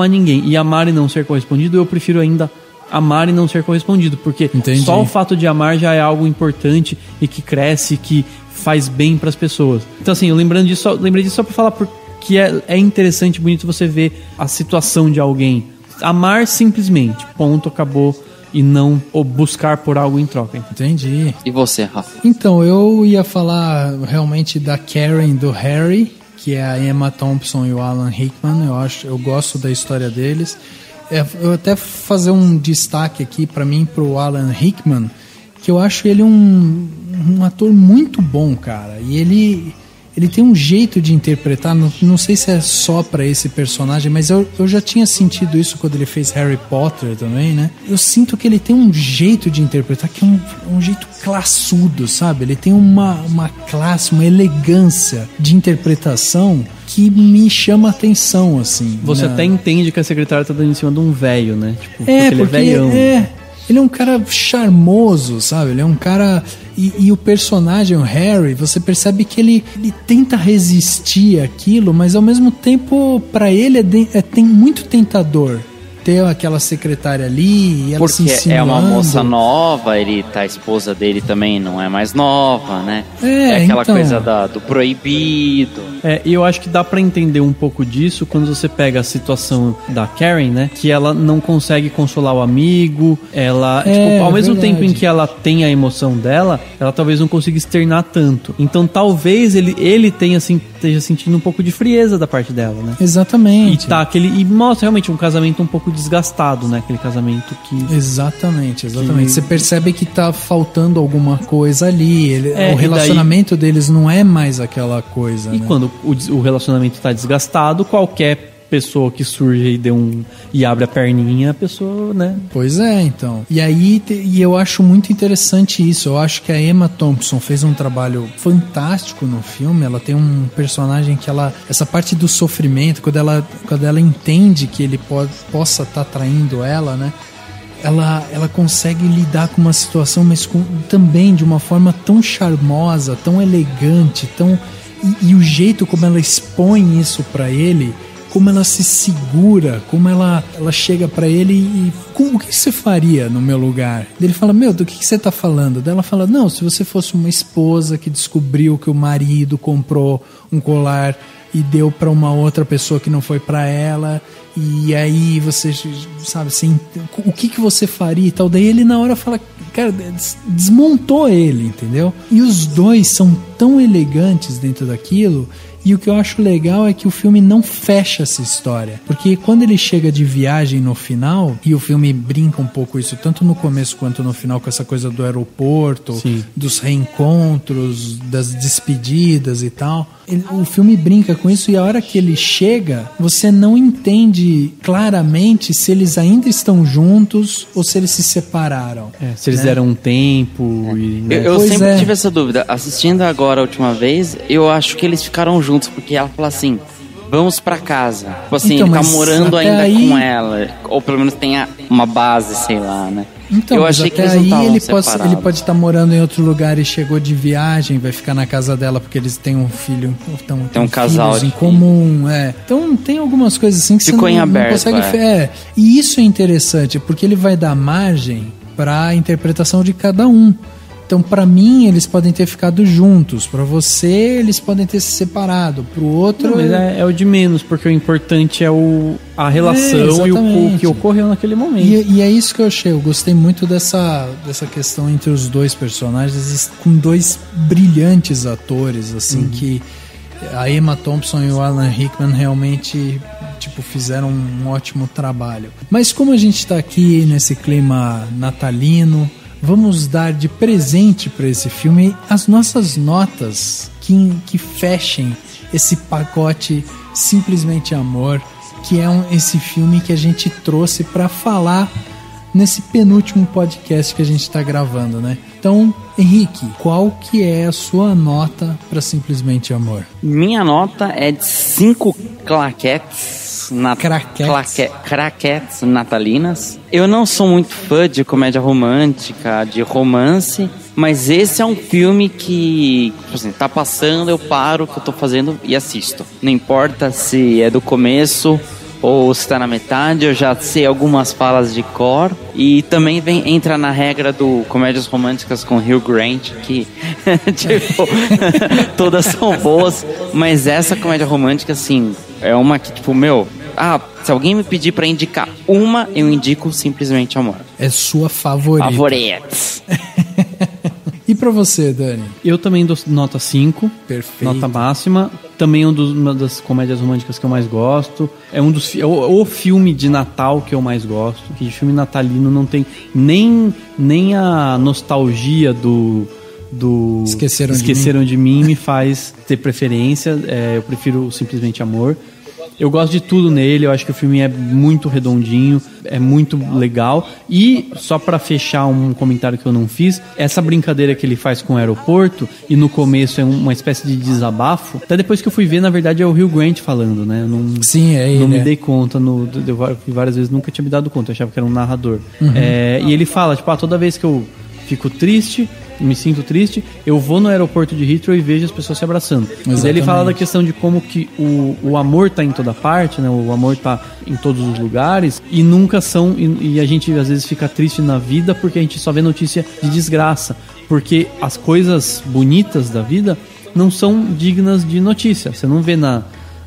ninguém e amar e não ser correspondido, eu prefiro ainda amar e não ser correspondido, porque só o fato de amar já é algo importante e que cresce, que faz bem pras pessoas. Então assim, eu lembrei disso só pra falar porque é interessante, bonito você ver a situação de alguém. Amar simplesmente, ponto, acabou. E não buscar por algo em troca. Entendi. E você, Rafa? Então, eu ia falar realmente da Karen do Harry, que é a Emma Thompson e o Alan Rickman. Eu gosto da história deles. Eu até fazer um destaque aqui para mim pro Alan Rickman, que eu acho ele um ator muito bom, cara. E ele tem um jeito de interpretar, não sei se é só pra esse personagem, mas eu já tinha sentido isso quando ele fez Harry Potter também, né? Eu sinto que ele tem um jeito de interpretar que é um jeito classudo, sabe? Ele tem uma classe, uma elegância de interpretação que me chama a atenção, assim. Você até entende que a secretária tá dando em cima de um velho, né? Tipo, porque ele é velhão. Ele é um cara charmoso, sabe? Ele é um cara... E o personagem, o Harry, você percebe que ele tenta resistir àquilo, mas ao mesmo tempo, pra ele, tem muito tentador ter aquela secretária ali e ela se Porque insinuando. é uma moça nova, a esposa dele também não é mais nova, né? É aquela então, coisa do proibido. E eu acho que dá pra entender um pouco disso quando você pega a situação da Karen, né? Que ela não consegue consolar o amigo, ela, ao mesmo tempo em que ela tem a emoção dela, ela talvez não consiga externar tanto. Então talvez ele tenha, assim, esteja sentindo um pouco de frieza da parte dela, né? Exatamente. E mostra realmente um casamento um pouco desgastado, né? Aquele casamento que... Exatamente. Você percebe que tá faltando alguma coisa ali. O relacionamento deles não é mais aquela coisa, E né? quando o relacionamento tá desgastado, qualquer pessoa que surge e abre a perninha, a pessoa, né? Pois é, então. E aí, eu acho muito interessante isso. Eu acho que a Emma Thompson fez um trabalho fantástico no filme. Ela tem um personagem que essa parte do sofrimento, quando ela entende que ele possa estar traindo ela, né? Ela consegue lidar com uma situação, mas também de uma forma tão charmosa, tão elegante, e o jeito como ela expõe isso pra ele, como ela se segura, como ela chega pra ele e o que você faria no meu lugar? Ele fala, do que você tá falando? Daí ela fala, não, se você fosse uma esposa que descobriu que o marido comprou um colar e deu pra uma outra pessoa que não foi pra ela, e aí você, sabe, assim, o que você faria e tal. Daí ele na hora fala, cara, desmontou ele, entendeu? E os dois são tão elegantes dentro daquilo. E o que eu acho legal é que o filme não fecha essa história. Porque quando ele chega de viagem no final, e o filme brinca um pouco isso, tanto no começo quanto no final, com essa coisa do aeroporto, Sim. dos reencontros, das despedidas e tal. O filme brinca com isso, e a hora que ele chega, você não entende claramente se eles ainda estão juntos ou se eles se separaram. Se eles deram um tempo. Eu sempre tive essa dúvida. Assistindo agora a última vez, eu acho que eles ficaram juntos, porque ela fala assim, vamos pra casa. Tipo assim, então, ele tá morando ainda aí... com ela. Ou pelo menos tem uma base, sei lá, né? Então, eu achei que eles aí não ele separados. pode estar morando em outro lugar e chegou de viagem, vai ficar na casa dela porque eles têm um filho, tem um casal em comum, Então tem algumas coisas assim que ficou você em não aberto, consegue. E isso é interessante porque ele vai dar margem para a interpretação de cada um. Então, pra mim, eles podem ter ficado juntos. Pra você, eles podem ter se separado. Pro outro... Não, mas é o de menos, porque o importante é a relação e o que ocorreu naquele momento. E é isso que eu achei. Eu gostei muito dessa questão entre os dois personagens, com dois brilhantes atores, assim, que a Emma Thompson e o Alan Rickman realmente... fizeram um ótimo trabalho. Mas como a gente tá aqui nesse clima natalino, vamos dar de presente para esse filme as nossas notas que fechem esse pacote Simplesmente Amor, que é esse filme que a gente trouxe para falar nesse penúltimo podcast que a gente está gravando, né? Então, Henrique, qual que é a sua nota para Simplesmente Amor? Minha nota é de 5 claquetes. Craquetes natalinas. Eu não sou muito fã de comédia romântica, de romance, mas esse é um filme que, tipo assim, tá passando, eu paro o que eu tô fazendo e assisto. Não importa se é do começo ou se tá na metade, eu já sei algumas falas de cor. E também entra na regra do comédias românticas com Hugh Grant, que tipo, todas são boas, mas essa comédia romântica, assim, é uma que, tipo, se alguém me pedir pra indicar uma, eu indico Simplesmente Amor. É sua favorita. Favorites. E pra você, Dani? Eu também dou nota 5. Perfeito. Nota máxima. Também uma das comédias românticas que eu mais gosto. É o filme de Natal que eu mais gosto. Que de filme natalino não tem nem a nostalgia do Esqueceram de Mim me faz ter preferência. Eu prefiro Simplesmente Amor. Eu gosto de tudo nele, eu acho que o filme é muito redondinho, é muito legal. E, só pra fechar um comentário que eu não fiz, essa brincadeira que ele faz com o aeroporto, e no começo é uma espécie de desabafo, até depois que eu fui ver, na verdade é o Hugh Grant falando, né? Sim, é ele. Não me dei conta, eu várias vezes nunca tinha me dado conta, eu achava que era um narrador. E ele fala, tipo, toda vez que eu fico triste, me sinto triste, eu vou no aeroporto de Heathrow e vejo as pessoas se abraçando. Exatamente. E daí ele fala da questão de como que o amor tá em toda parte, né? O amor tá em todos os lugares e nunca são... E a gente às vezes fica triste na vida porque a gente só vê notícia de desgraça. Porque as coisas bonitas da vida não são dignas de notícia. Você não vê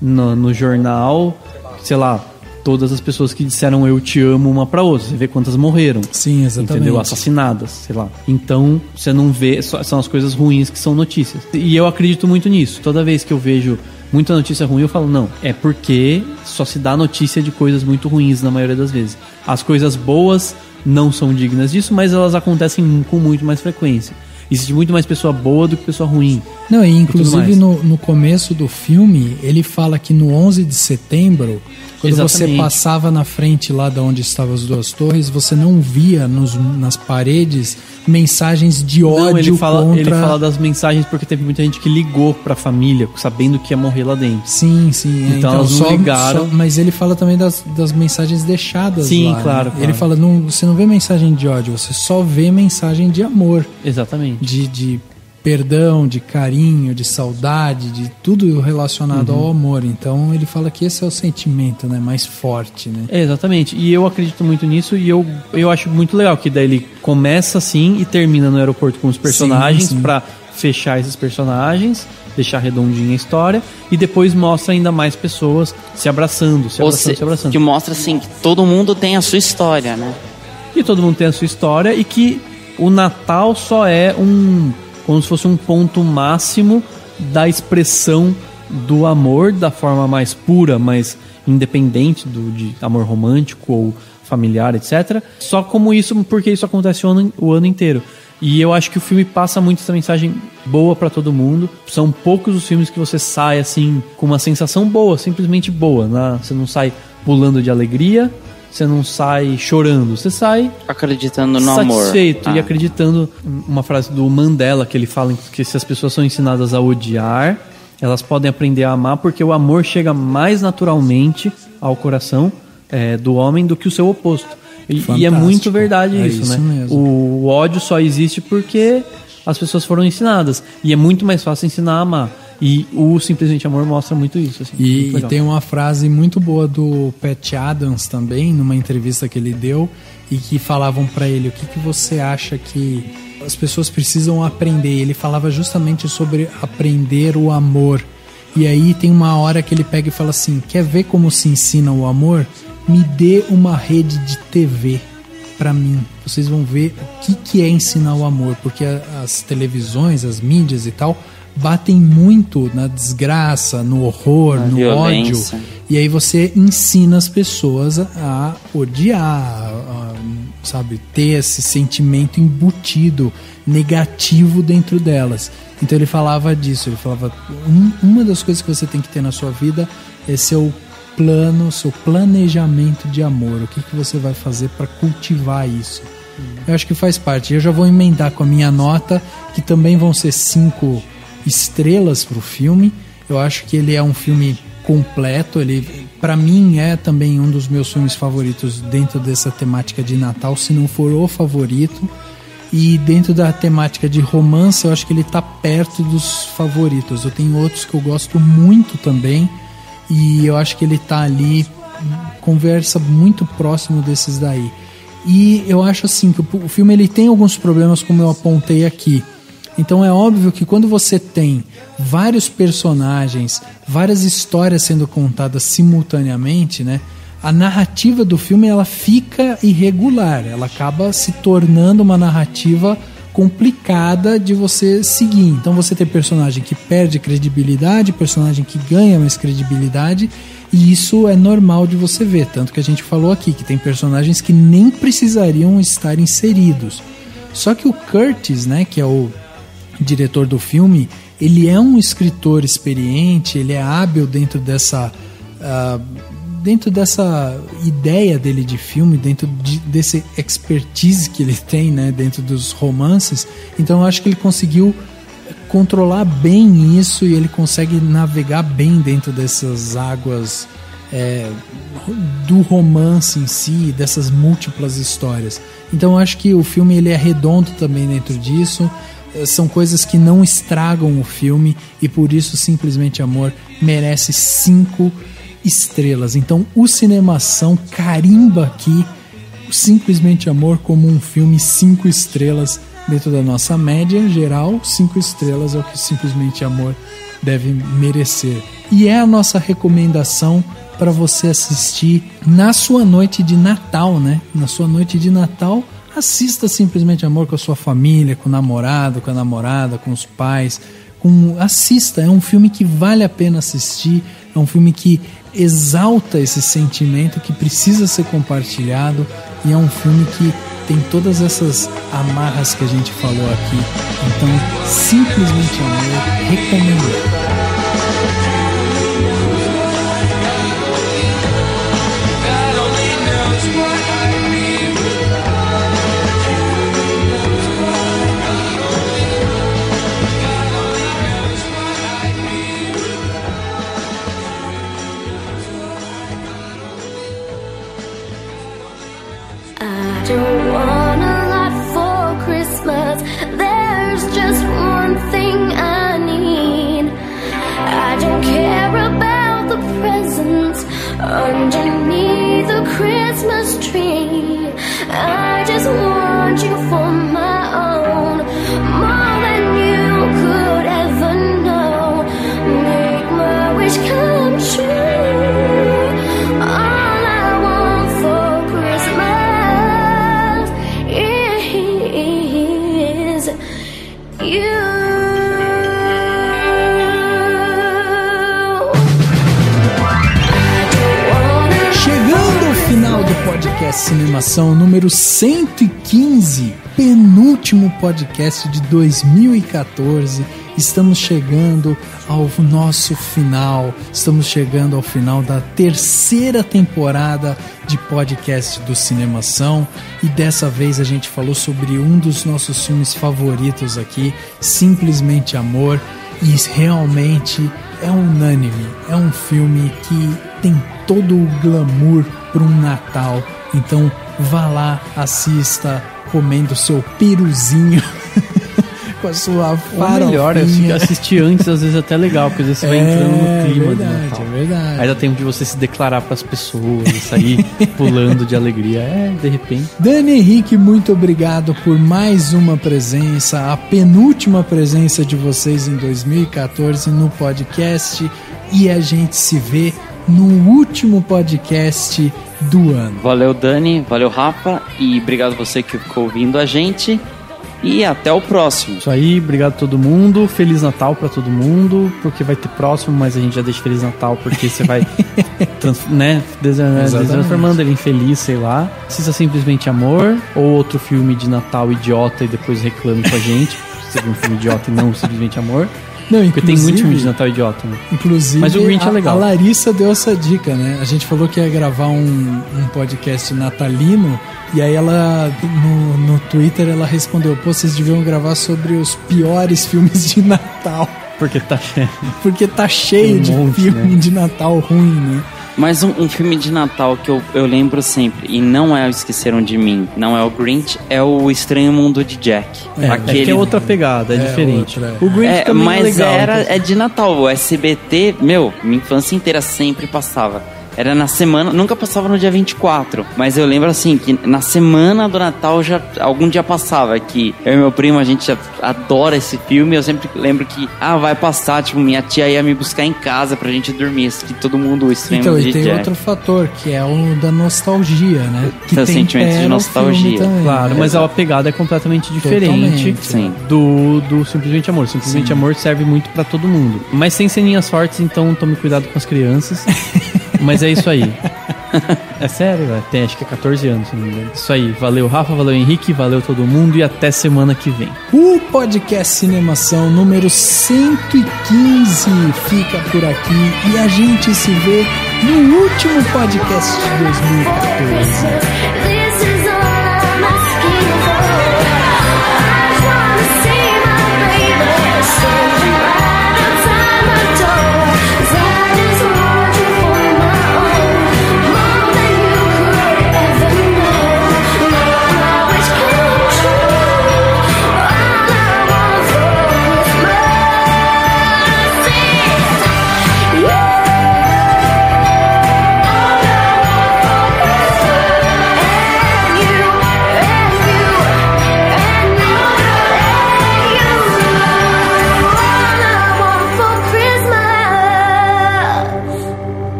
no jornal, sei lá, todas as pessoas que disseram eu te amo uma pra outra. Você vê quantas morreram. Sim, exatamente. Entendeu? Assassinadas, sei lá. Então, você não vê, são as coisas ruins que são notícias. E eu acredito muito nisso. Toda vez que eu vejo muita notícia ruim, eu falo, não, é porque só se dá notícia de coisas muito ruins na maioria das vezes. As coisas boas não são dignas disso, mas elas acontecem com muito mais frequência. Existe muito mais pessoa boa do que pessoa ruim. Não, e inclusive no começo do filme, ele fala que no 11 de setembro, quando você passava na frente lá de onde estavam as duas torres, você não via nas paredes mensagens de ódio. Não, ele fala das mensagens porque teve muita gente que ligou pra família, sabendo que ia morrer lá dentro. Sim, sim. Então elas não ligaram. Mas ele fala também das mensagens deixadas lá. Sim, claro. Ele fala, você não vê mensagem de ódio, você só vê mensagem de amor. Exatamente. De perdão, de carinho, de saudade, de tudo relacionado ao amor. Então ele fala que esse é o sentimento, né, mais forte, né? Exatamente. E eu acredito muito nisso e eu acho muito legal que daí ele começa assim e termina no aeroporto com os personagens para fechar esses personagens, deixar redondinha a história e depois mostra ainda mais pessoas se abraçando. Que mostra assim que todo mundo tem a sua história, né? Que todo mundo tem a sua história e que o Natal só é como se fosse um ponto máximo da expressão do amor da forma mais pura, mais independente de amor romântico ou familiar, etc. Só como isso, porque isso acontece o ano inteiro. E eu acho que o filme passa muito essa mensagem boa pra todo mundo. São poucos os filmes que você sai assim com uma sensação boa, simplesmente boa, né? Você não sai pulando de alegria, você não sai chorando, você sai acreditando no amor, satisfeito e acreditando. Uma frase do Mandela que ele fala que se as pessoas são ensinadas a odiar, elas podem aprender a amar, porque o amor chega mais naturalmente ao coração do homem do que o seu oposto. E é muito verdade isso, né? Mesmo. O ódio só existe porque as pessoas foram ensinadas e é muito mais fácil ensinar a amar. E o Simplesmente Amor mostra muito isso. Assim, e tem uma frase muito boa do Pat Adams também, numa entrevista que ele deu, e que falavam pra ele, o que você acha que as pessoas precisam aprender? Ele falava justamente sobre aprender o amor. E aí tem uma hora que ele pega e fala assim, quer ver como se ensina o amor? Me dê uma rede de TV pra mim. Vocês vão ver o que é ensinar o amor, porque as televisões, as mídias e tal batem muito na desgraça, no horror, no violência. ódio. E aí você ensina as pessoas a odiar, sabe, ter esse sentimento embutido, negativo dentro delas. Então ele falava disso, ele falava, uma das coisas que você tem que ter na sua vida é seu planejamento de amor. O que você vai fazer para cultivar isso? Eu acho que faz parte. Eu já vou emendar com a minha nota, que também vão ser 5 estrelas pro filme. Eu acho que ele é um filme completo. Ele, para mim, é também um dos meus filmes favoritos dentro dessa temática de Natal, se não for o favorito. E dentro da temática de romance, eu acho que ele tá perto dos favoritos. Eu tenho outros que eu gosto muito também, e eu acho que ele tá ali, conversa muito próximo desses daí. E eu acho assim que o filme ele tem alguns problemas, como eu apontei aqui. Então é óbvio que quando você tem vários personagens, várias histórias sendo contadas simultaneamente, né, a narrativa do filme ela fica irregular, ela acaba se tornando uma narrativa complicada de você seguir. Então você tem personagem que perde credibilidade, personagem que ganha mais credibilidade, e isso é normal de você ver, tanto que a gente falou aqui que tem personagens que nem precisariam estar inseridos. Só que o Curtis, né, que é o diretor do filme, ele é um escritor experiente, ele é hábil dentro dessa ideia dele de filme, dentro desse expertise que ele tem, né, dentro dos romances. Então eu acho que ele conseguiu controlar bem isso e ele consegue navegar bem dentro dessas águas do romance em si, dessas múltiplas histórias. Então eu acho que o filme ele é redondo também dentro disso. são coisas que não estragam o filme e por isso Simplesmente Amor merece 5 estrelas. Então o Cinemação carimba aqui Simplesmente Amor como um filme 5 estrelas dentro da nossa média geral. 5 estrelas é o que Simplesmente Amor deve merecer. E é a nossa recomendação para você assistir na sua noite de Natal, né? Na sua noite de Natal, assista Simplesmente Amor com a sua família, com o namorado, com a namorada, com os pais. Assista, é um filme que vale a pena assistir, é um filme que exalta esse sentimento que precisa ser compartilhado e é um filme que tem todas essas amarras que a gente falou aqui. Então, Simplesmente Amor, recomendo. Don't want a lot for Christmas. There's just one thing I need. I don't care about the presents underneath the Christmas tree. I just want you for my own, more than you could ever know. Make my wish come true. All I want for Christmas is you. Chegando ao final do podcast Cinemação número 115, penúltimo podcast de 2014. Estamos chegando ao nosso final, estamos chegando ao final da 3ª temporada de podcast do Cinemação e dessa vez a gente falou sobre um dos nossos filmes favoritos aqui, Simplesmente Amor, e realmente é unânime, é um filme que tem todo o glamour para um Natal, então vá lá, assista comendo seu peruzinho com a sua farofinha. O melhor é assistir antes, às vezes é até legal, porque às vezes você vai entrando no clima do Natal. É verdade. Aí dá tempo de você se declarar pras pessoas, sair pulando de alegria. De repente. Dani Henrique, muito obrigado por mais uma presença, a penúltima presença de vocês em 2014 no podcast, e a gente se vê no último podcast do ano. Valeu, Dani, valeu, Rafa, e obrigado você que ficou ouvindo a gente. E até o próximo. Isso aí, obrigado a todo mundo. Feliz Natal pra todo mundo, porque vai ter próximo, mas a gente já deixa Feliz Natal porque você vai transformando ele em feliz, sei lá. Assista Simplesmente Amor, ou outro filme de Natal idiota e depois reclame com a gente. Se um filme idiota e não Simplesmente Amor. Não, porque tem muito filme de Natal idiota, né? Inclusive, mas o Grinch é legal. A Larissa deu essa dica, né? A gente falou que ia gravar um podcast natalino, e aí ela, no Twitter, ela respondeu: pô, vocês deviam gravar sobre os piores filmes de Natal. Porque tá cheio de filme, né, de Natal ruim, né? Mas um filme de Natal que eu lembro sempre, e não é o Esqueceram de Mim, não é o Grinch, é o Estranho Mundo de Jack. Aquele... que é outra pegada, é diferente. Outra, O Grinch também mas é legal. É de Natal, o SBT, minha infância inteira sempre passava. Era na semana, nunca passava no dia 24, mas eu lembro assim, que na semana do Natal já algum dia passava, que eu e meu primo, a gente já adora esse filme, eu sempre lembro que, vai passar, tipo, minha tia ia me buscar em casa pra gente dormir, que todo mundo estranho. Então, e tem outro fator, que é o da nostalgia, né? Que tem sentimentos de nostalgia. Também, claro, mas a pegada é completamente diferente do Simplesmente Amor. Simplesmente Amor serve muito pra todo mundo, mas sem ceninhas fortes, então tome cuidado com as crianças. Mas é isso aí. É sério, velho. Tem acho que é 14 anos, se não me engano. Isso aí. Valeu, Rafa, valeu, Henrique, valeu todo mundo e até semana que vem. O podcast Cinemação número 115 fica por aqui e a gente se vê no último podcast de 2014.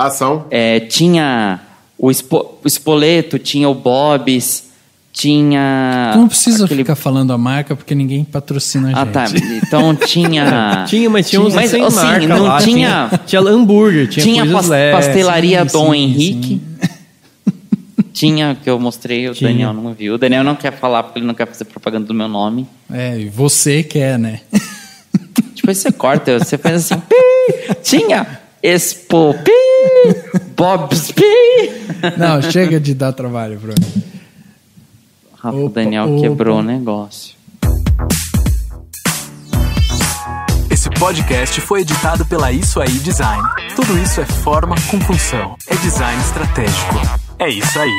Ação. Tinha o Spoleto, tinha o Bob's, tinha... Não precisa ficar falando a marca, porque ninguém patrocina a gente. Tá. Então tinha... mas tinha uns sem assim, marca não lá. Tinha hambúrguer, tinha pastelaria Dom Henrique. Tinha, que eu mostrei, o Daniel não viu. O Daniel não quer falar porque ele não quer fazer propaganda do meu nome. E você quer, né? Depois você corta, você faz assim... Tinha Expo... Bob's... Não, chega de dar trabalho pra mim. O Daniel quebrou o negócio. Esse podcast foi editado pela Isso Aí Design. Tudo isso é forma com função. É design estratégico. É isso aí.